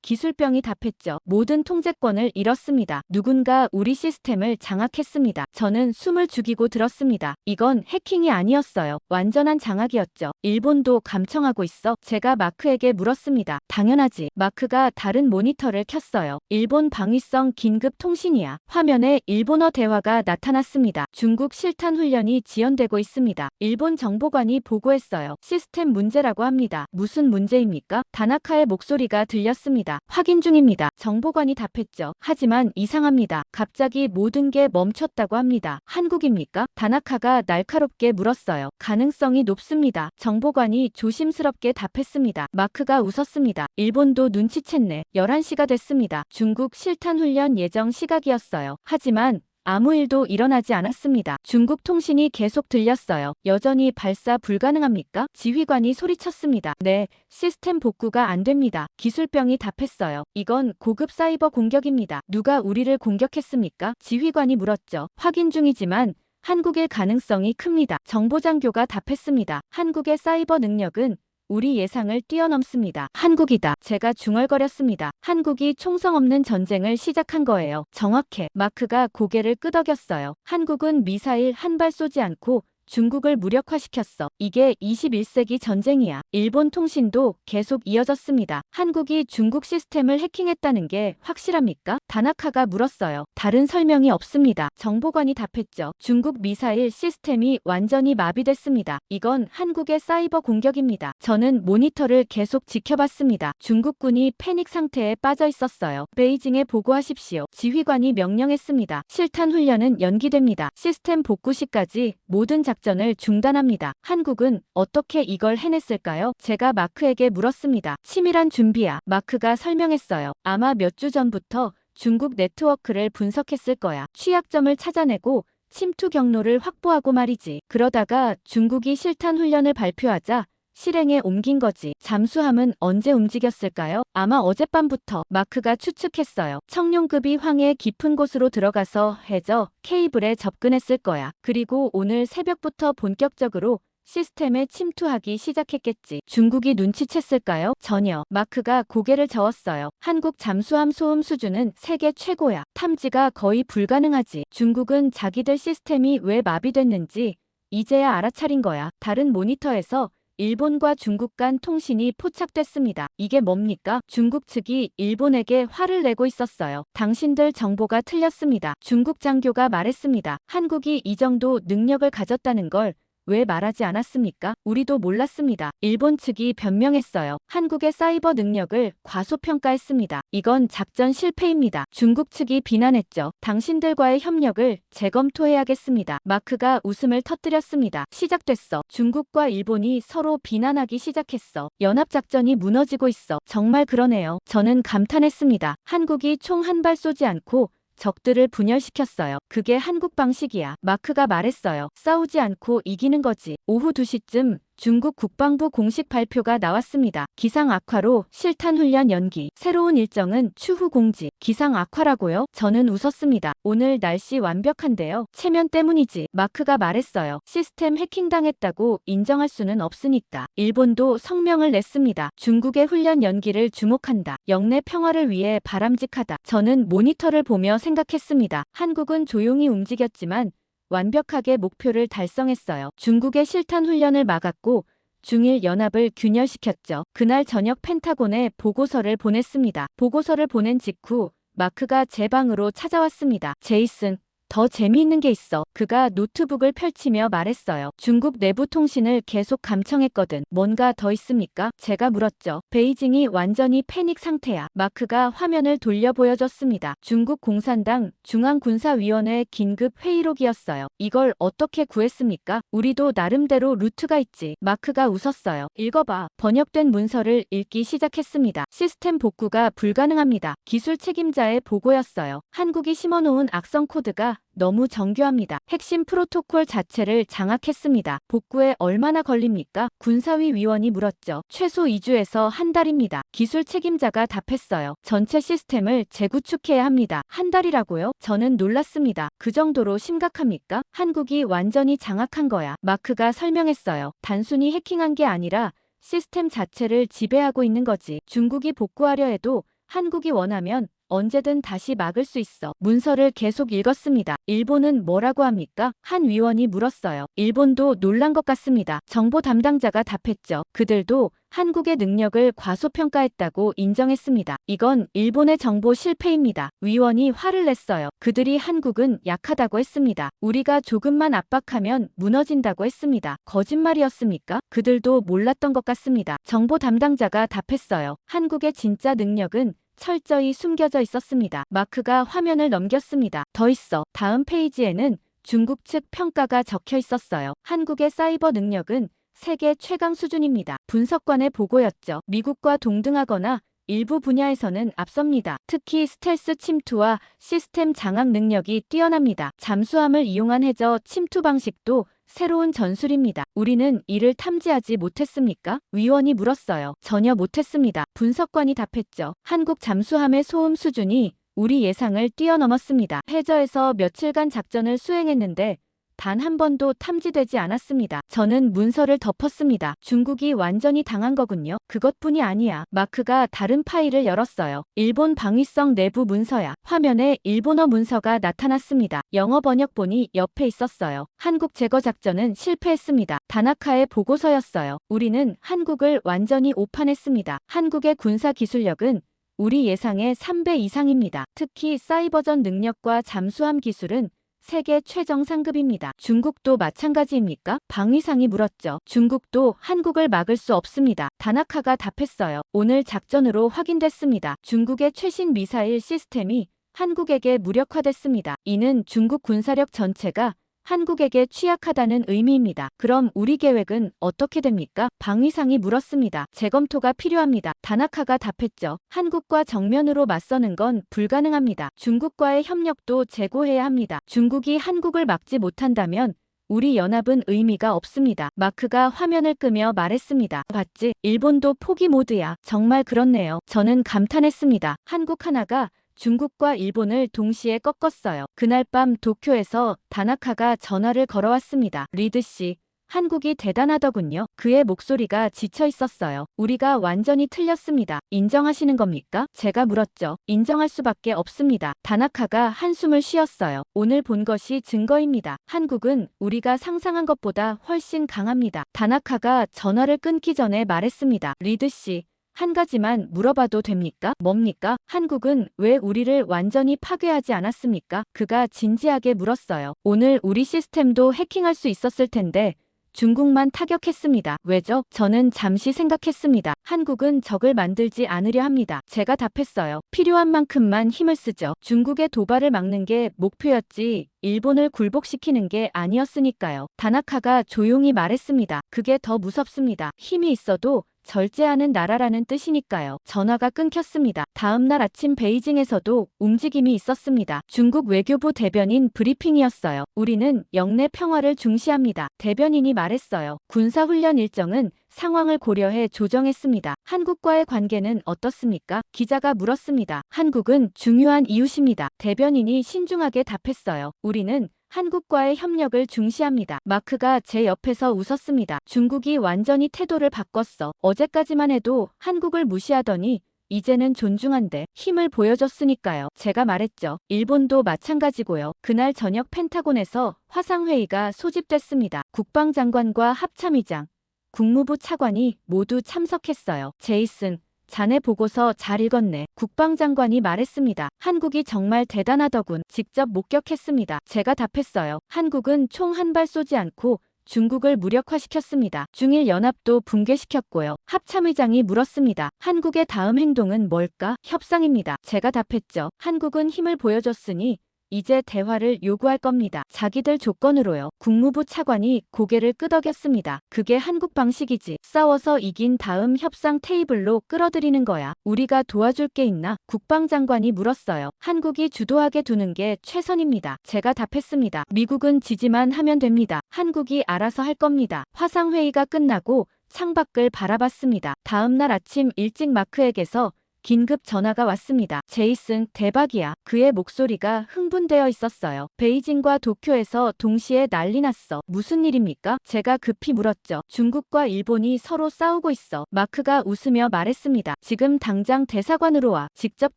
기술병이 답했죠. 모든 통제권을 잃었습니다. 누군가 우리 시스템을 장악했습니다. 저는 숨을 죽이고 들었습니다. 이건 해킹이 아니었어요. 완전한 장악이었죠. 일본도 감청하고 있어? 제가 마크에게 물었습니다. 당연하지. 마크가 다른 모니터를 켰어요. 일본 방위성 긴급 통신이야. 화면에 일본어 대화가 나타났습니다. 중국 실탄 훈련이 지연되고 있습니다. 일본 정보관이 보고했어요. 시스템 문제라고 합니다. 무슨 문제입니까? 다나카의 목소리가 들렸습니다. 확인 중입니다. 정보관이 답했죠. 하지만 이상합니다. 갑자기 모든 게 멈췄다고 합니다. 한국입니까? 다나카가 날카롭게 물었어요. 가능성이 높습니다. 정보관이 조심스럽게 답했습니다. 마크가 웃었습니다. 일본도 눈치챘네. 11시가 됐습니다. 중국 실탄 훈련 예정 시각이었어요. 하지만 아무 일도 일어나지 않았습니다. 중국 통신이 계속 들렸어요. 여전히 발사 불가능합니까? 지휘관이 소리쳤습니다. 네, 시스템 복구가 안 됩니다. 기술병이 답했어요. 이건 고급 사이버 공격입니다. 누가 우리를 공격했습니까? 지휘관이 물었죠. 확인 중이지만 한국의 가능성이 큽니다. 정보장교가 답했습니다. 한국의 사이버 능력은 우리 예상을 뛰어넘습니다. 한국이다. 제가 중얼거렸습니다. 한국이 총성 없는 전쟁을 시작한 거예요. 정확해. 마크가 고개를 끄덕였어요. 한국은 미사일 한 발 쏘지 않고 중국을 무력화시켰어. 이게 21세기 전쟁이야. 일본 통신도 계속 이어졌습니다. 한국이 중국 시스템을 해킹했다는 게 확실합니까? 다나카가 물었어요. 다른 설명이 없습니다. 정보관이 답했죠. 중국 미사일 시스템이 완전히 마비됐습니다. 이건 한국의 사이버 공격입니다. 저는 모니터를 계속 지켜봤습니다. 중국군이 패닉 상태에 빠져 있었어요. 베이징에 보고하십시오. 지휘관이 명령했습니다. 실탄 훈련은 연기됩니다. 시스템 복구 시까지 모든 작전을 중단합니다. 한국은 어떻게 이걸 해냈을까요? 제가 마크에게 물었습니다. 치밀한 준비야. 마크가 설명했어요. 아마 몇 주 전부터 중국 네트워크를 분석했을 거야. 취약점을 찾아내고 침투 경로를 확보하고 말이지. 그러다가 중국이 실탄 훈련을 발표하자 실행에 옮긴 거지. 잠수함은 언제 움직였을까요? 아마 어젯밤부터. 마크가 추측했어요. 청룡급이 황해 깊은 곳으로 들어가서 해저 케이블에 접근했을 거야. 그리고 오늘 새벽부터 본격적으로 시스템에 침투하기 시작했겠지. 중국이 눈치챘을까요? 전혀. 마크가 고개를 저었어요. 한국 잠수함 소음 수준은 세계 최고야. 탐지가 거의 불가능하지. 중국은 자기들 시스템이 왜 마비됐는지 이제야 알아차린 거야. 다른 모니터에서 일본과 중국 간 통신이 포착됐습니다. 이게 뭡니까? 중국 측이 일본에게 화를 내고 있었어요. 당신들 정보가 틀렸습니다. 중국 장교가 말했습니다. 한국이 이 정도 능력을 가졌다는 걸 왜 말하지 않았습니까? 우리도 몰랐습니다. 일본 측이 변명했어요. 한국의 사이버 능력을 과소평가했습니다. 이건 작전 실패입니다. 중국 측이 비난했죠. 당신들과의 협력을 재검토해야겠습니다. 마크가 웃음을 터뜨렸습니다. 시작됐어. 중국과 일본이 서로 비난하기 시작했어. 연합작전이 무너지고 있어. 정말 그러네요. 저는 감탄했습니다. 한국이 총 한 발 쏘지 않고 적들을 분열시켰어요. 그게 한국 방식이야. 마크가 말했어요. 싸우지 않고 이기는 거지. 오후 2시쯤 중국 국방부 공식 발표가 나왔습니다. 기상 악화로 실탄 훈련 연기. 새로운 일정은 추후 공지. 기상 악화라고요? 저는 웃었습니다. 오늘 날씨 완벽한데요. 체면 때문이지. 마크가 말했어요. 시스템 해킹당했다고 인정할 수는 없으니까. 일본도 성명을 냈습니다. 중국의 훈련 연기를 주목한다. 영내 평화를 위해 바람직하다. 저는 모니터를 보며 생각했습니다. 한국은 조용히 움직였지만 완벽하게 목표를 달성했어요. 중국의 실탄 훈련을 막았고 중일 연합을 균열시켰죠. 그날 저녁 펜타곤에 보고서를 보냈습니다. 보고서를 보낸 직후 마크가 제 방으로 찾아왔습니다. 제이슨, 더 재미있는 게 있어. 그가 노트북을 펼치며 말했어요. 중국 내부 통신을 계속 감청했거든. 뭔가 더 있습니까? 제가 물었죠. 베이징이 완전히 패닉 상태야. 마크가 화면을 돌려 보여줬습니다. 중국 공산당 중앙군사위원회 긴급 회의록이었어요. 이걸 어떻게 구했습니까? 우리도 나름대로 루트가 있지. 마크가 웃었어요. 읽어봐. 번역된 문서를 읽기 시작했습니다. 시스템 복구가 불가능합니다. 기술 책임자의 보고였어요. 한국이 심어놓은 악성 코드가 너무 정교합니다. 핵심 프로토콜 자체를 장악했습니다. 복구에 얼마나 걸립니까? 군사위 위원이 물었죠. 최소 2주에서 한 달입니다. 기술 책임자가 답했어요. 전체 시스템을 재구축해야 합니다. 한 달이라고요? 저는 놀랐습니다. 그 정도로 심각합니까? 한국이 완전히 장악한 거야. 마크가 설명했어요. 단순히 해킹한 게 아니라 시스템 자체를 지배하고 있는 거지. 중국이 복구하려 해도 한국이 원하면 언제든 다시 막을 수 있어. 문서를 계속 읽었습니다. 일본은 뭐라고 합니까? 한 위원이 물었어요. 일본도 놀란 것 같습니다. 정보 담당자가 답했죠. 그들도 한국의 능력을 과소평가했다고 인정했습니다. 이건 일본의 정보 실패입니다. 위원이 화를 냈어요. 그들이 한국은 약하다고 했습니다. 우리가 조금만 압박하면 무너진다고 했습니다. 거짓말이었습니까? 그들도 몰랐던 것 같습니다. 정보 담당자가 답했어요. 한국의 진짜 능력은 철저히 숨겨져 있었습니다. 마크가 화면을 넘겼습니다. 더 있어. 다음 페이지에는 중국 측 평가가 적혀 있었어요. 한국의 사이버 능력은 세계 최강 수준입니다. 분석관의 보고였죠. 미국과 동등하거나 일부 분야에서는 앞섭니다. 특히 스텔스 침투와 시스템 장악 능력이 뛰어납니다. 잠수함을 이용한 해저 침투 방식도 새로운 전술입니다. 우리는 이를 탐지하지 못했습니까? 위원이 물었어요. 전혀 못했습니다. 분석관이 답했죠. 한국 잠수함의 소음 수준이 우리 예상을 뛰어넘었습니다. 해저에서 며칠간 작전을 수행했는데 단 한 번도 탐지되지 않았습니다. 저는 문서를 덮었습니다. 중국이 완전히 당한 거군요. 그것뿐이 아니야. 마크가 다른 파일을 열었어요. 일본 방위성 내부 문서야. 화면에 일본어 문서가 나타났습니다. 영어 번역본이 옆에 있었어요. 한국 제거 작전은 실패했습니다. 다나카의 보고서였어요. 우리는 한국을 완전히 오판했습니다. 한국의 군사 기술력은 우리 예상의 3배 이상입니다. 특히 사이버전 능력과 잠수함 기술은 세계 최정상급입니다. 중국도 마찬가지입니까? 방위상이 물었죠. 중국도 한국을 막을 수 없습니다. 다나카가 답했어요. 오늘 작전으로 확인됐습니다. 중국의 최신 미사일 시스템이 한국에게 무력화됐습니다. 이는 중국 군사력 전체가 한국에게 취약하다는 의미입니다. 그럼 우리 계획은 어떻게 됩니까? 방위상이 물었습니다. 재검토가 필요합니다. 다나카가 답했죠. 한국과 정면으로 맞서는 건 불가능합니다. 중국과의 협력도 재고해야 합니다. 중국이 한국을 막지 못한다면 우리 연합은 의미가 없습니다. 마크가 화면을 끄며 말했습니다. 봤지? 일본도 포기 모드야. 정말 그렇네요. 저는 감탄했습니다. 한국 하나가 중국과 일본을 동시에 꺾었어요. 그날 밤 도쿄에서 다나카가 전화를 걸어왔습니다. 리드 씨, 한국이 대단하더군요. 그의 목소리가 지쳐 있었어요. 우리가 완전히 틀렸습니다. 인정하시는 겁니까? 제가 물었죠. 인정할 수밖에 없습니다. 다나카가 한숨을 쉬었어요. 오늘 본 것이 증거입니다. 한국은 우리가 상상한 것보다 훨씬 강합니다. 다나카가 전화를 끊기 전에 말했습니다. 리드 씨, 한 가지만 물어봐도 됩니까? 뭡니까? 한국은 왜 우리를 완전히 파괴하지 않았습니까? 그가 진지하게 물었어요. 오늘 우리 시스템도 해킹할 수 있었을 텐데 중국만 타격했습니다. 왜죠? 저는 잠시 생각했습니다. 한국은 적을 만들지 않으려 합니다. 제가 답했어요. 필요한 만큼만 힘을 쓰죠. 중국의 도발을 막는 게 목표였지 일본을 굴복시키는 게 아니었으니까요. 다나카가 조용히 말했습니다. 그게 더 무섭습니다. 힘이 있어도 절제하는 나라라는 뜻이니까요. 전화가 끊겼습니다. 다음 날 아침 베이징에서도 움직임이 있었습니다. 중국 외교부 대변인 브리핑이었어요. 우리는 영내 평화를 중시합니다. 대변인이 말했어요. 군사훈련 일정은 상황을 고려해 조정했습니다. 한국과의 관계는 어떻습니까? 기자가 물었습니다. 한국은 중요한 이웃입니다. 대변인이 신중하게 답했어요. 우리는 한국과의 협력을 중시합니다. 마크가 제 옆에서 웃었습니다. 중국이 완전히 태도를 바꿨어. 어제까지만 해도 한국을 무시하더니 이제는 존중한대. 힘을 보여줬으니까요. 제가 말했죠. 일본도 마찬가지고요. 그날 저녁 펜타곤에서 화상회의가 소집됐습니다. 국방장관과 합참의장, 국무부 차관이 모두 참석했어요. 제이슨, 자네 보고서 잘 읽었네. 국방장관이 말했습니다. 한국이 정말 대단하더군. 직접 목격했습니다. 제가 답했어요. 한국은 총 한 발 쏘지 않고 중국을 무력화시켰습니다. 중일 연합도 붕괴시켰고요. 합참의장이 물었습니다. 한국의 다음 행동은 뭘까? 협상입니다. 제가 답했죠. 한국은 힘을 보여줬으니 이제 대화를 요구할 겁니다. 자기들 조건으로요. 국무부 차관이 고개를 끄덕였습니다. 그게 한국 방식이지. 싸워서 이긴 다음 협상 테이블로 끌어들이는 거야. 우리가 도와줄 게 있나? 국방장관이 물었어요. 한국이 주도하게 두는 게 최선입니다. 제가 답했습니다. 미국은 지지만 하면 됩니다. 한국이 알아서 할 겁니다. 화상회의가 끝나고 창밖을 바라봤습니다. 다음 날 아침 일찍 마크에게서 긴급 전화가 왔습니다. 제이슨, 대박이야. 그의 목소리가 흥분되어 있었어요. 베이징과 도쿄에서 동시에 난리 났어. 무슨 일입니까? 제가 급히 물었죠. 중국과 일본이 서로 싸우고 있어. 마크가 웃으며 말했습니다. 지금 당장 대사관으로 와. 직접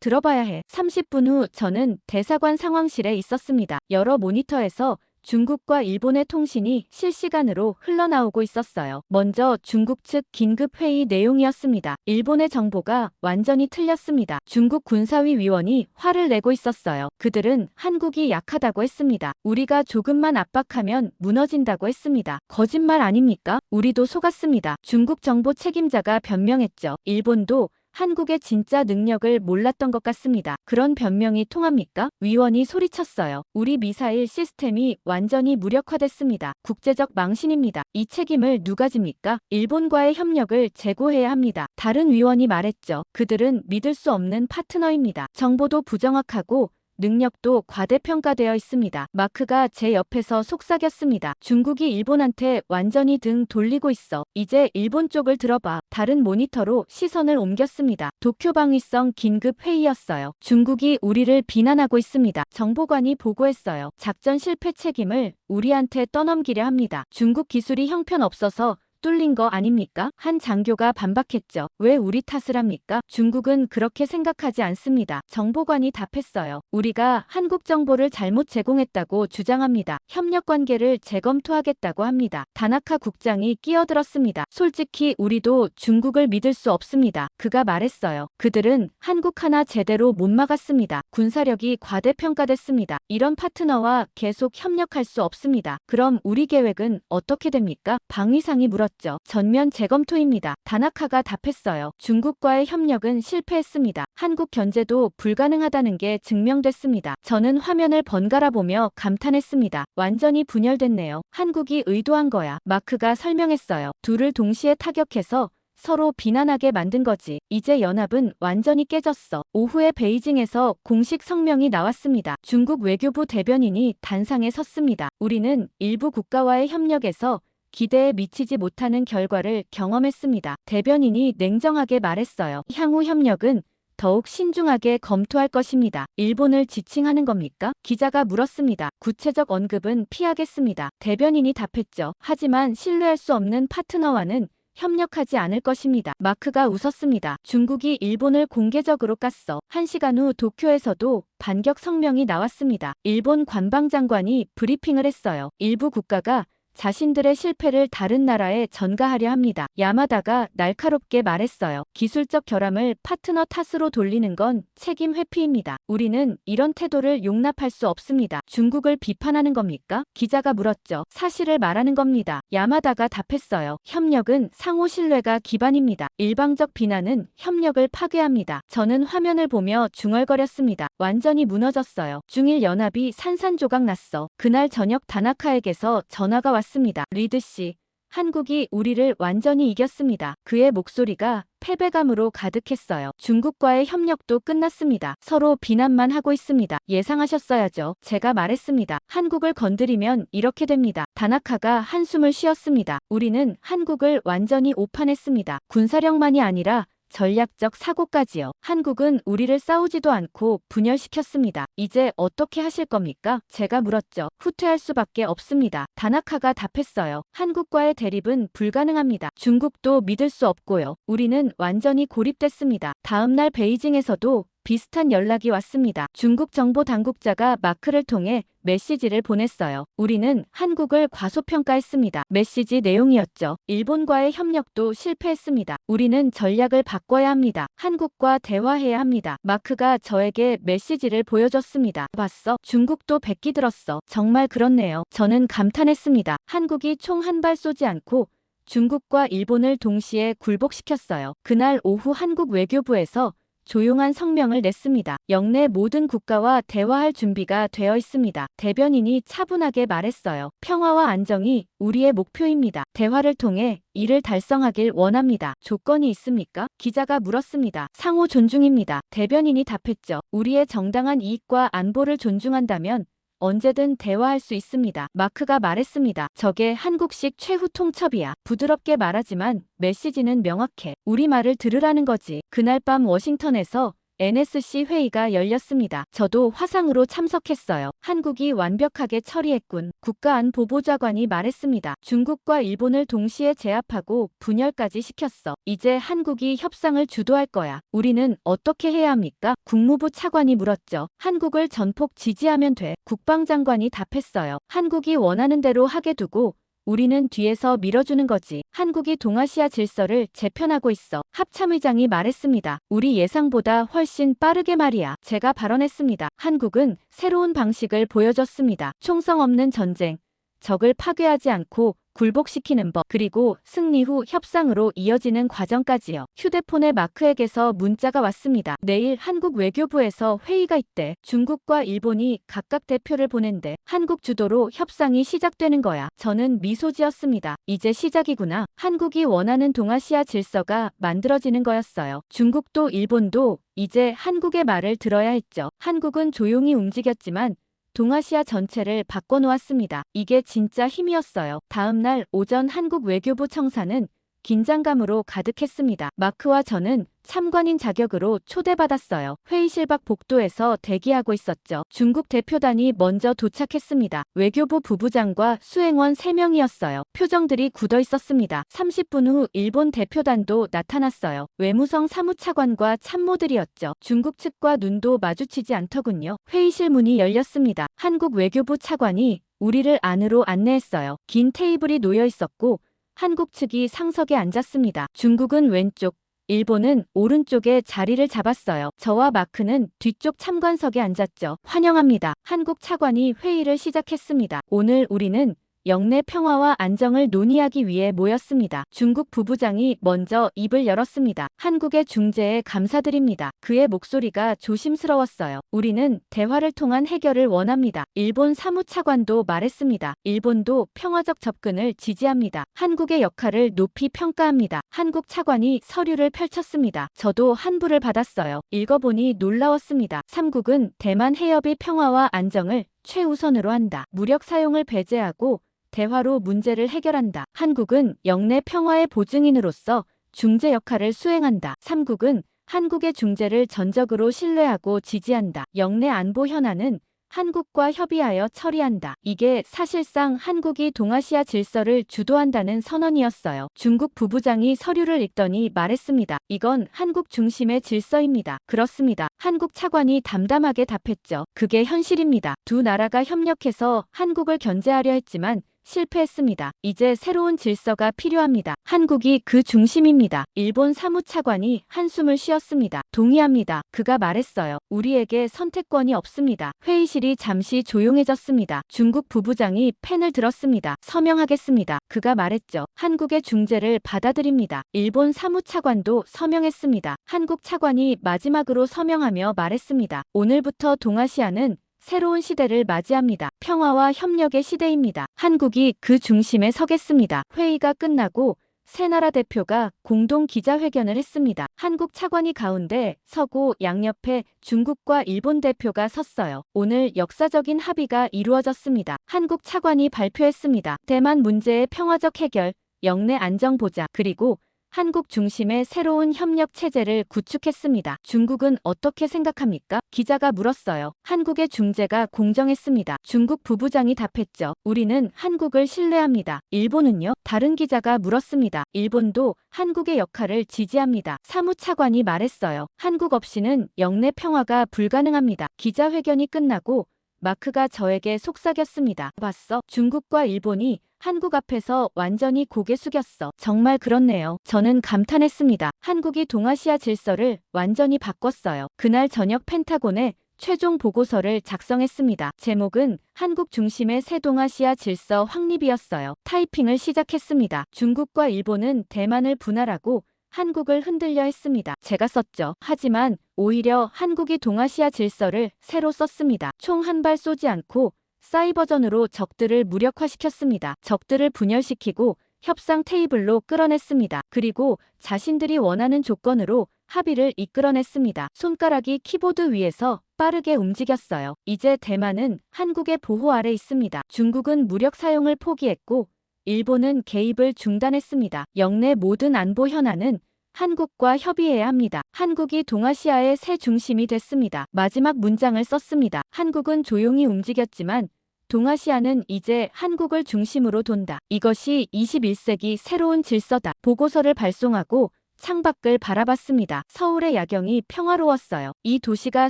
들어봐야 해. 30분 후 저는 대사관 상황실에 있었습니다. 여러 모니터에서 중국과 일본의 통신이 실시간으로 흘러나오고 있었어요. 먼저 중국 측 긴급회의 내용이었습니다. 일본의 정보가 완전히 틀렸습니다. 중국 군사위 위원이 화를 내고 있었어요. 그들은 한국이 약하다고 했습니다. 우리가 조금만 압박하면 무너진다고 했습니다. 거짓말 아닙니까? 우리도 속았습니다. 중국 정보 책임자가 변명했죠. 일본도 한국의 진짜 능력을 몰랐던 것 같습니다. 그런 변명이 통합니까? 위원이 소리쳤어요. 우리 미사일 시스템이 완전히 무력화됐습니다. 국제적 망신입니다. 이 책임을 누가 집니까? 일본과의 협력을 재고해야 합니다. 다른 위원이 말했죠. 그들은 믿을 수 없는 파트너입니다. 정보도 부정확하고 능력도 과대평가되어 있습니다. 마크가 제 옆에서 속삭였습니다. 중국이 일본한테 완전히 등 돌리고 있어. 이제 일본 쪽을 들어봐. 다른 모니터로 시선을 옮겼습니다. 도쿄 방위성 긴급 회의였어요. 중국이 우리를 비난하고 있습니다. 정보관이 보고했어요. 작전 실패 책임을 우리한테 떠넘기려 합니다. 중국 기술이 형편없어서 뚫린 거 아닙니까? 한 장교가 반박했죠. 왜 우리 탓을 합니까? 중국은 그렇게 생각하지 않습니다. 정보관이 답했어요. 우리가 한국 정보를 잘못 제공했다고 주장합니다. 협력 관계를 재검토하겠다고 합니다. 다나카 국장이 끼어들었습니다. 솔직히 우리도 중국을 믿을 수 없습니다. 그가 말했어요. 그들은 한국 하나 제대로 못 막았습니다. 군사력이 과대평가됐습니다. 이런 파트너와 계속 협력할 수 없습니다. 그럼 우리 계획은 어떻게 됩니까? 방위상이 물었죠. 전면 재검토입니다. 다나카가 답했어요. 중국과의 협력은 실패했습니다. 한국 견제도 불가능하다는 게 증명됐습니다. 저는 화면을 번갈아 보며 감탄했습니다. 완전히 분열됐네요. 한국이 의도한 거야. 마크가 설명했어요. 둘을 동시에 타격해서 서로 비난하게 만든 거지. 이제 연합은 완전히 깨졌어. 오후에 베이징에서 공식 성명이 나왔습니다. 중국 외교부 대변인이 단상에 섰습니다. 우리는 일부 국가와의 협력에서 기대에 미치지 못하는 결과를 경험했습니다. 대변인이 냉정하게 말했어요. 향후 협력은 더욱 신중하게 검토할 것입니다. 일본을 지칭하는 겁니까? 기자가 물었습니다. 구체적 언급은 피하겠습니다. 대변인이 답했죠. 하지만 신뢰할 수 없는 파트너와는 협력하지 않을 것입니다. 마크가 웃었습니다. 중국이 일본을 공개적으로 깠어. 1시간 후 도쿄에서도 반격 성명이 나왔습니다. 일본 관방장관이 브리핑을 했어요. 일부 국가가 자신들의 실패를 다른 나라에 전가하려 합니다. 야마다가 날카롭게 말했어요. 기술적 결함을 파트너 탓으로 돌리는 건 책임 회피입니다. 우리는 이런 태도를 용납할 수 없습니다. 중국을 비판하는 겁니까? 기자가 물었죠. 사실을 말하는 겁니다. 야마다가 답했어요. 협력은 상호 신뢰가 기반입니다. 일방적 비난은 협력을 파괴합니다. 저는 화면을 보며 중얼거렸습니다. 완전히 무너졌어요. 중일 연합이 산산조각 났어. 그날 저녁 다나카에게서 전화가 왔습니다. 리드 씨, 한국이 우리를 완전히 이겼습니다. 그의 목소리가 패배감으로 가득했어요. 중국과의 협력도 끝났습니다. 서로 비난만 하고 있습니다. 예상하셨어야죠. 제가 말했습니다. 한국을 건드리면 이렇게 됩니다. 다나카가 한숨을 쉬었습니다. 우리는 한국을 완전히 오판했습니다. 군사력만이 아니라 전략적 사고까지요. 한국은 우리를 싸우지도 않고 분열시켰습니다. 이제 어떻게 하실 겁니까? 제가 물었죠. 후퇴할 수밖에 없습니다. 다나카가 답했어요. 한국과의 대립은 불가능합니다. 중국도 믿을 수 없고요. 우리는 완전히 고립됐습니다. 다음 날 베이징에서도 비슷한 연락이 왔습니다. 중국 정보 당국자가 마크를 통해 메시지를 보냈어요. 우리는 한국을 과소평가했습니다. 메시지 내용이었죠. 일본과의 협력도 실패했습니다. 우리는 전략을 바꿔야 합니다. 한국과 대화해야 합니다. 마크가 저에게 메시지를 보여줬습니다. 봤어? 중국도 백기 들었어. 정말 그렇네요. 저는 감탄했습니다. 한국이 총 한 발 쏘지 않고 중국과 일본을 동시에 굴복시켰어요. 그날 오후 한국 외교부에서 조용한 성명을 냈습니다. 영내 모든 국가와 대화할 준비가 되어 있습니다. 대변인이 차분하게 말했어요. 평화와 안정이 우리의 목표입니다. 대화를 통해 이를 달성하길 원합니다. 조건이 있습니까? 기자가 물었습니다. 상호 존중입니다. 대변인이 답했죠. 우리의 정당한 이익과 안보를 존중한다면 언제든 대화할 수 있습니다. 마크가 말했습니다. 저게 한국식 최후 통첩이야. 부드럽게 말하지만 메시지는 명확해. 우리 말을 들으라는 거지. 그날 밤 워싱턴에서 NSC 회의가 열렸습니다. 저도 화상으로 참석했어요. 한국이 완벽하게 처리했군. 국가안보보좌관이 말했습니다. 중국과 일본을 동시에 제압하고 분열까지 시켰어. 이제 한국이 협상을 주도할 거야. 우리는 어떻게 해야 합니까? 국무부 차관이 물었죠. 한국을 전폭 지지하면 돼. 국방장관이 답했어요. 한국이 원하는 대로 하게 두고 우리는 뒤에서 밀어주는 거지. 한국이 동아시아 질서를 재편하고 있어. 합참의장이 말했습니다. 우리 예상보다 훨씬 빠르게 말이야. 제가 발언했습니다. 한국은 새로운 방식을 보여줬습니다. 총성 없는 전쟁, 적을 파괴하지 않고 굴복시키는 법, 그리고 승리 후 협상으로 이어지는 과정까지요. 휴대폰에 마크에게서 문자가 왔습니다. 내일 한국 외교부에서 회의가 있대. 중국과 일본이 각각 대표를 보낸대. 한국 주도로 협상이 시작되는 거야. 저는 미소 지었습니다. 이제 시작이구나. 한국이 원하는 동아시아 질서가 만들어지는 거였어요. 중국도 일본도 이제 한국의 말을 들어야 했죠. 한국은 조용히 움직였지만 동아시아 전체를 바꿔놓았습니다. 이게 진짜 힘이었어요. 다음 날 오전 한국 외교부 청사는 긴장감으로 가득했습니다. 마크와 저는 참관인 자격으로 초대받았어요. 회의실 밖 복도에서 대기하고 있었죠. 중국 대표단이 먼저 도착했습니다. 외교부 부부장과 수행원 3명이었어요. 표정들이 굳어 있었습니다. 30분 후 일본 대표단도 나타났어요. 외무성 사무차관과 참모들이었죠. 중국 측과 눈도 마주치지 않더군요. 회의실 문이 열렸습니다. 한국 외교부 차관이 우리를 안으로 안내했어요. 긴 테이블이 놓여 있었고 한국 측이 상석에 앉았습니다. 중국은 왼쪽, 일본은 오른쪽에 자리를 잡았어요. 저와 마크는 뒤쪽 참관석에 앉았죠. 환영합니다. 한국 차관이 회의를 시작했습니다. 오늘 우리는 영내 평화와 안정을 논의하기 위해 모였습니다. 중국 부부장이 먼저 입을 열었습니다. 한국의 중재에 감사드립니다. 그의 목소리가 조심스러웠어요. 우리는 대화를 통한 해결을 원합니다. 일본 사무차관도 말했습니다. 일본도 평화적 접근을 지지합니다. 한국의 역할을 높이 평가합니다. 한국 차관이 서류를 펼쳤습니다. 저도 한부를 받았어요. 읽어보니 놀라웠습니다. 3국은 대만 해협의 평화와 안정을 최우선으로 한다. 무력 사용을 배제하고 대화로 문제를 해결한다. 한국은 영내 평화의 보증인으로서 중재 역할을 수행한다. 3국은 한국의 중재를 전적으로 신뢰하고 지지한다. 영내 안보 현안은 한국과 협의하여 처리한다. 이게 사실상 한국이 동아시아 질서를 주도한다는 선언이었어요. 중국 부부장이 서류를 읽더니 말했습니다. 이건 한국 중심의 질서입니다. 그렇습니다. 한국 차관이 담담하게 답했죠. 그게 현실입니다. 두 나라가 협력해서 한국을 견제하려 했지만 실패했습니다. 이제 새로운 질서가 필요합니다. 한국이 그 중심입니다. 일본 사무차관이 한숨을 쉬었습니다. 동의합니다. 그가 말했어요. 우리에게 선택권이 없습니다. 회의실이 잠시 조용해졌습니다. 중국 부부장이 펜을 들었습니다. 서명하겠습니다. 그가 말했죠. 한국의 중재를 받아들입니다. 일본 사무차관도 서명했습니다. 한국 차관이 마지막으로 서명하며 말했습니다. 오늘부터 동아시아는 새로운 시대를 맞이합니다. 평화와 협력의 시대입니다. 한국이 그 중심에 서겠습니다. 회의가 끝나고 세 나라 대표가 공동 기자회견을 했습니다. 한국 차관이 가운데 서고 양옆에 중국과 일본 대표가 섰어요. 오늘 역사적인 합의가 이루어졌습니다. 한국 차관이 발표했습니다. 대만 문제의 평화적 해결, 영내 안정 보장, 그리고 한국 중심의 새로운 협력 체제를 구축했습니다. 중국은 어떻게 생각합니까? 기자가 물었어요. 한국의 중재가 공정했습니다. 중국 부부장이 답했죠. 우리는 한국을 신뢰합니다. 일본은요? 다른 기자가 물었습니다. 일본도 한국의 역할을 지지합니다. 사무차관이 말했어요. 한국 없이는 영내 평화가 불가능합니다. 기자회견이 끝나고 마크가 저에게 속삭였습니다. 봤어? 중국과 일본이 한국 앞에서 완전히 고개 숙였어. 정말 그렇네요. 저는 감탄했습니다. 한국이 동아시아 질서를 완전히 바꿨어요. 그날 저녁 펜타곤에 최종 보고서를 작성했습니다. 제목은 한국 중심의 새 동아시아 질서 확립이었어요. 타이핑을 시작했습니다. 중국과 일본은 대만을 분할하고 한국을 흔들려 했습니다. 제가 썼죠. 하지만 오히려 한국이 동아시아 질서를 새로 썼습니다. 총 한 발 쏘지 않고 사이버전으로 적들을 무력화시켰습니다. 적들을 분열시키고 협상 테이블로 끌어냈습니다. 그리고 자신들이 원하는 조건으로 합의를 이끌어냈습니다. 손가락이 키보드 위에서 빠르게 움직였어요. 이제 대만은 한국의 보호 아래 있습니다. 중국은 무력 사용을 포기했고 일본은 개입을 중단했습니다. 영내 모든 안보 현안은 한국과 협의해야 합니다. 한국이 동아시아의 새 중심이 됐습니다. 마지막 문장을 썼습니다. 한국은 조용히 움직였지만 동아시아는 이제 한국을 중심으로 돈다. 이것이 21세기 새로운 질서다. 보고서를 발송하고 창밖을 바라봤습니다. 서울의 야경이 평화로웠어요. 이 도시가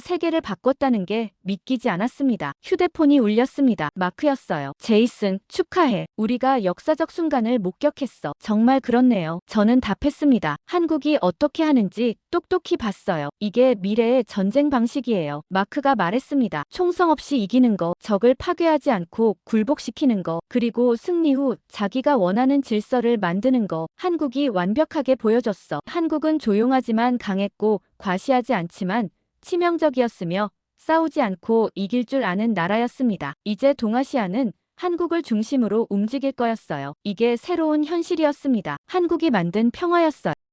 세계를 바꿨다는 게 믿기지 않았습니다. 휴대폰이 울렸습니다. 마크였어요. 제이슨, 축하해. 우리가 역사적 순간을 목격했어. 정말 그렇네요. 저는 답했습니다. 한국이 어떻게 하는지 똑똑히 봤어요. 이게 미래의 전쟁 방식이에요. 마크가 말했습니다. 총성 없이 이기는 거, 적을 파괴하지 않고 굴복시키는 거, 그리고 승리 후 자기가 원하는 질서를 만드는 거. 한국이 완벽하게 보여줬어. 한국은 조용하지만 강했고 과시하지 않지만 치명적이었으며 싸우지 않고 이길 줄 아는 나라였습니다. 이제 동아시아는 한국을 중심으로 움직일 거였어요. 이게 새로운 현실이었습니다. 한국이 만든 평화였어요.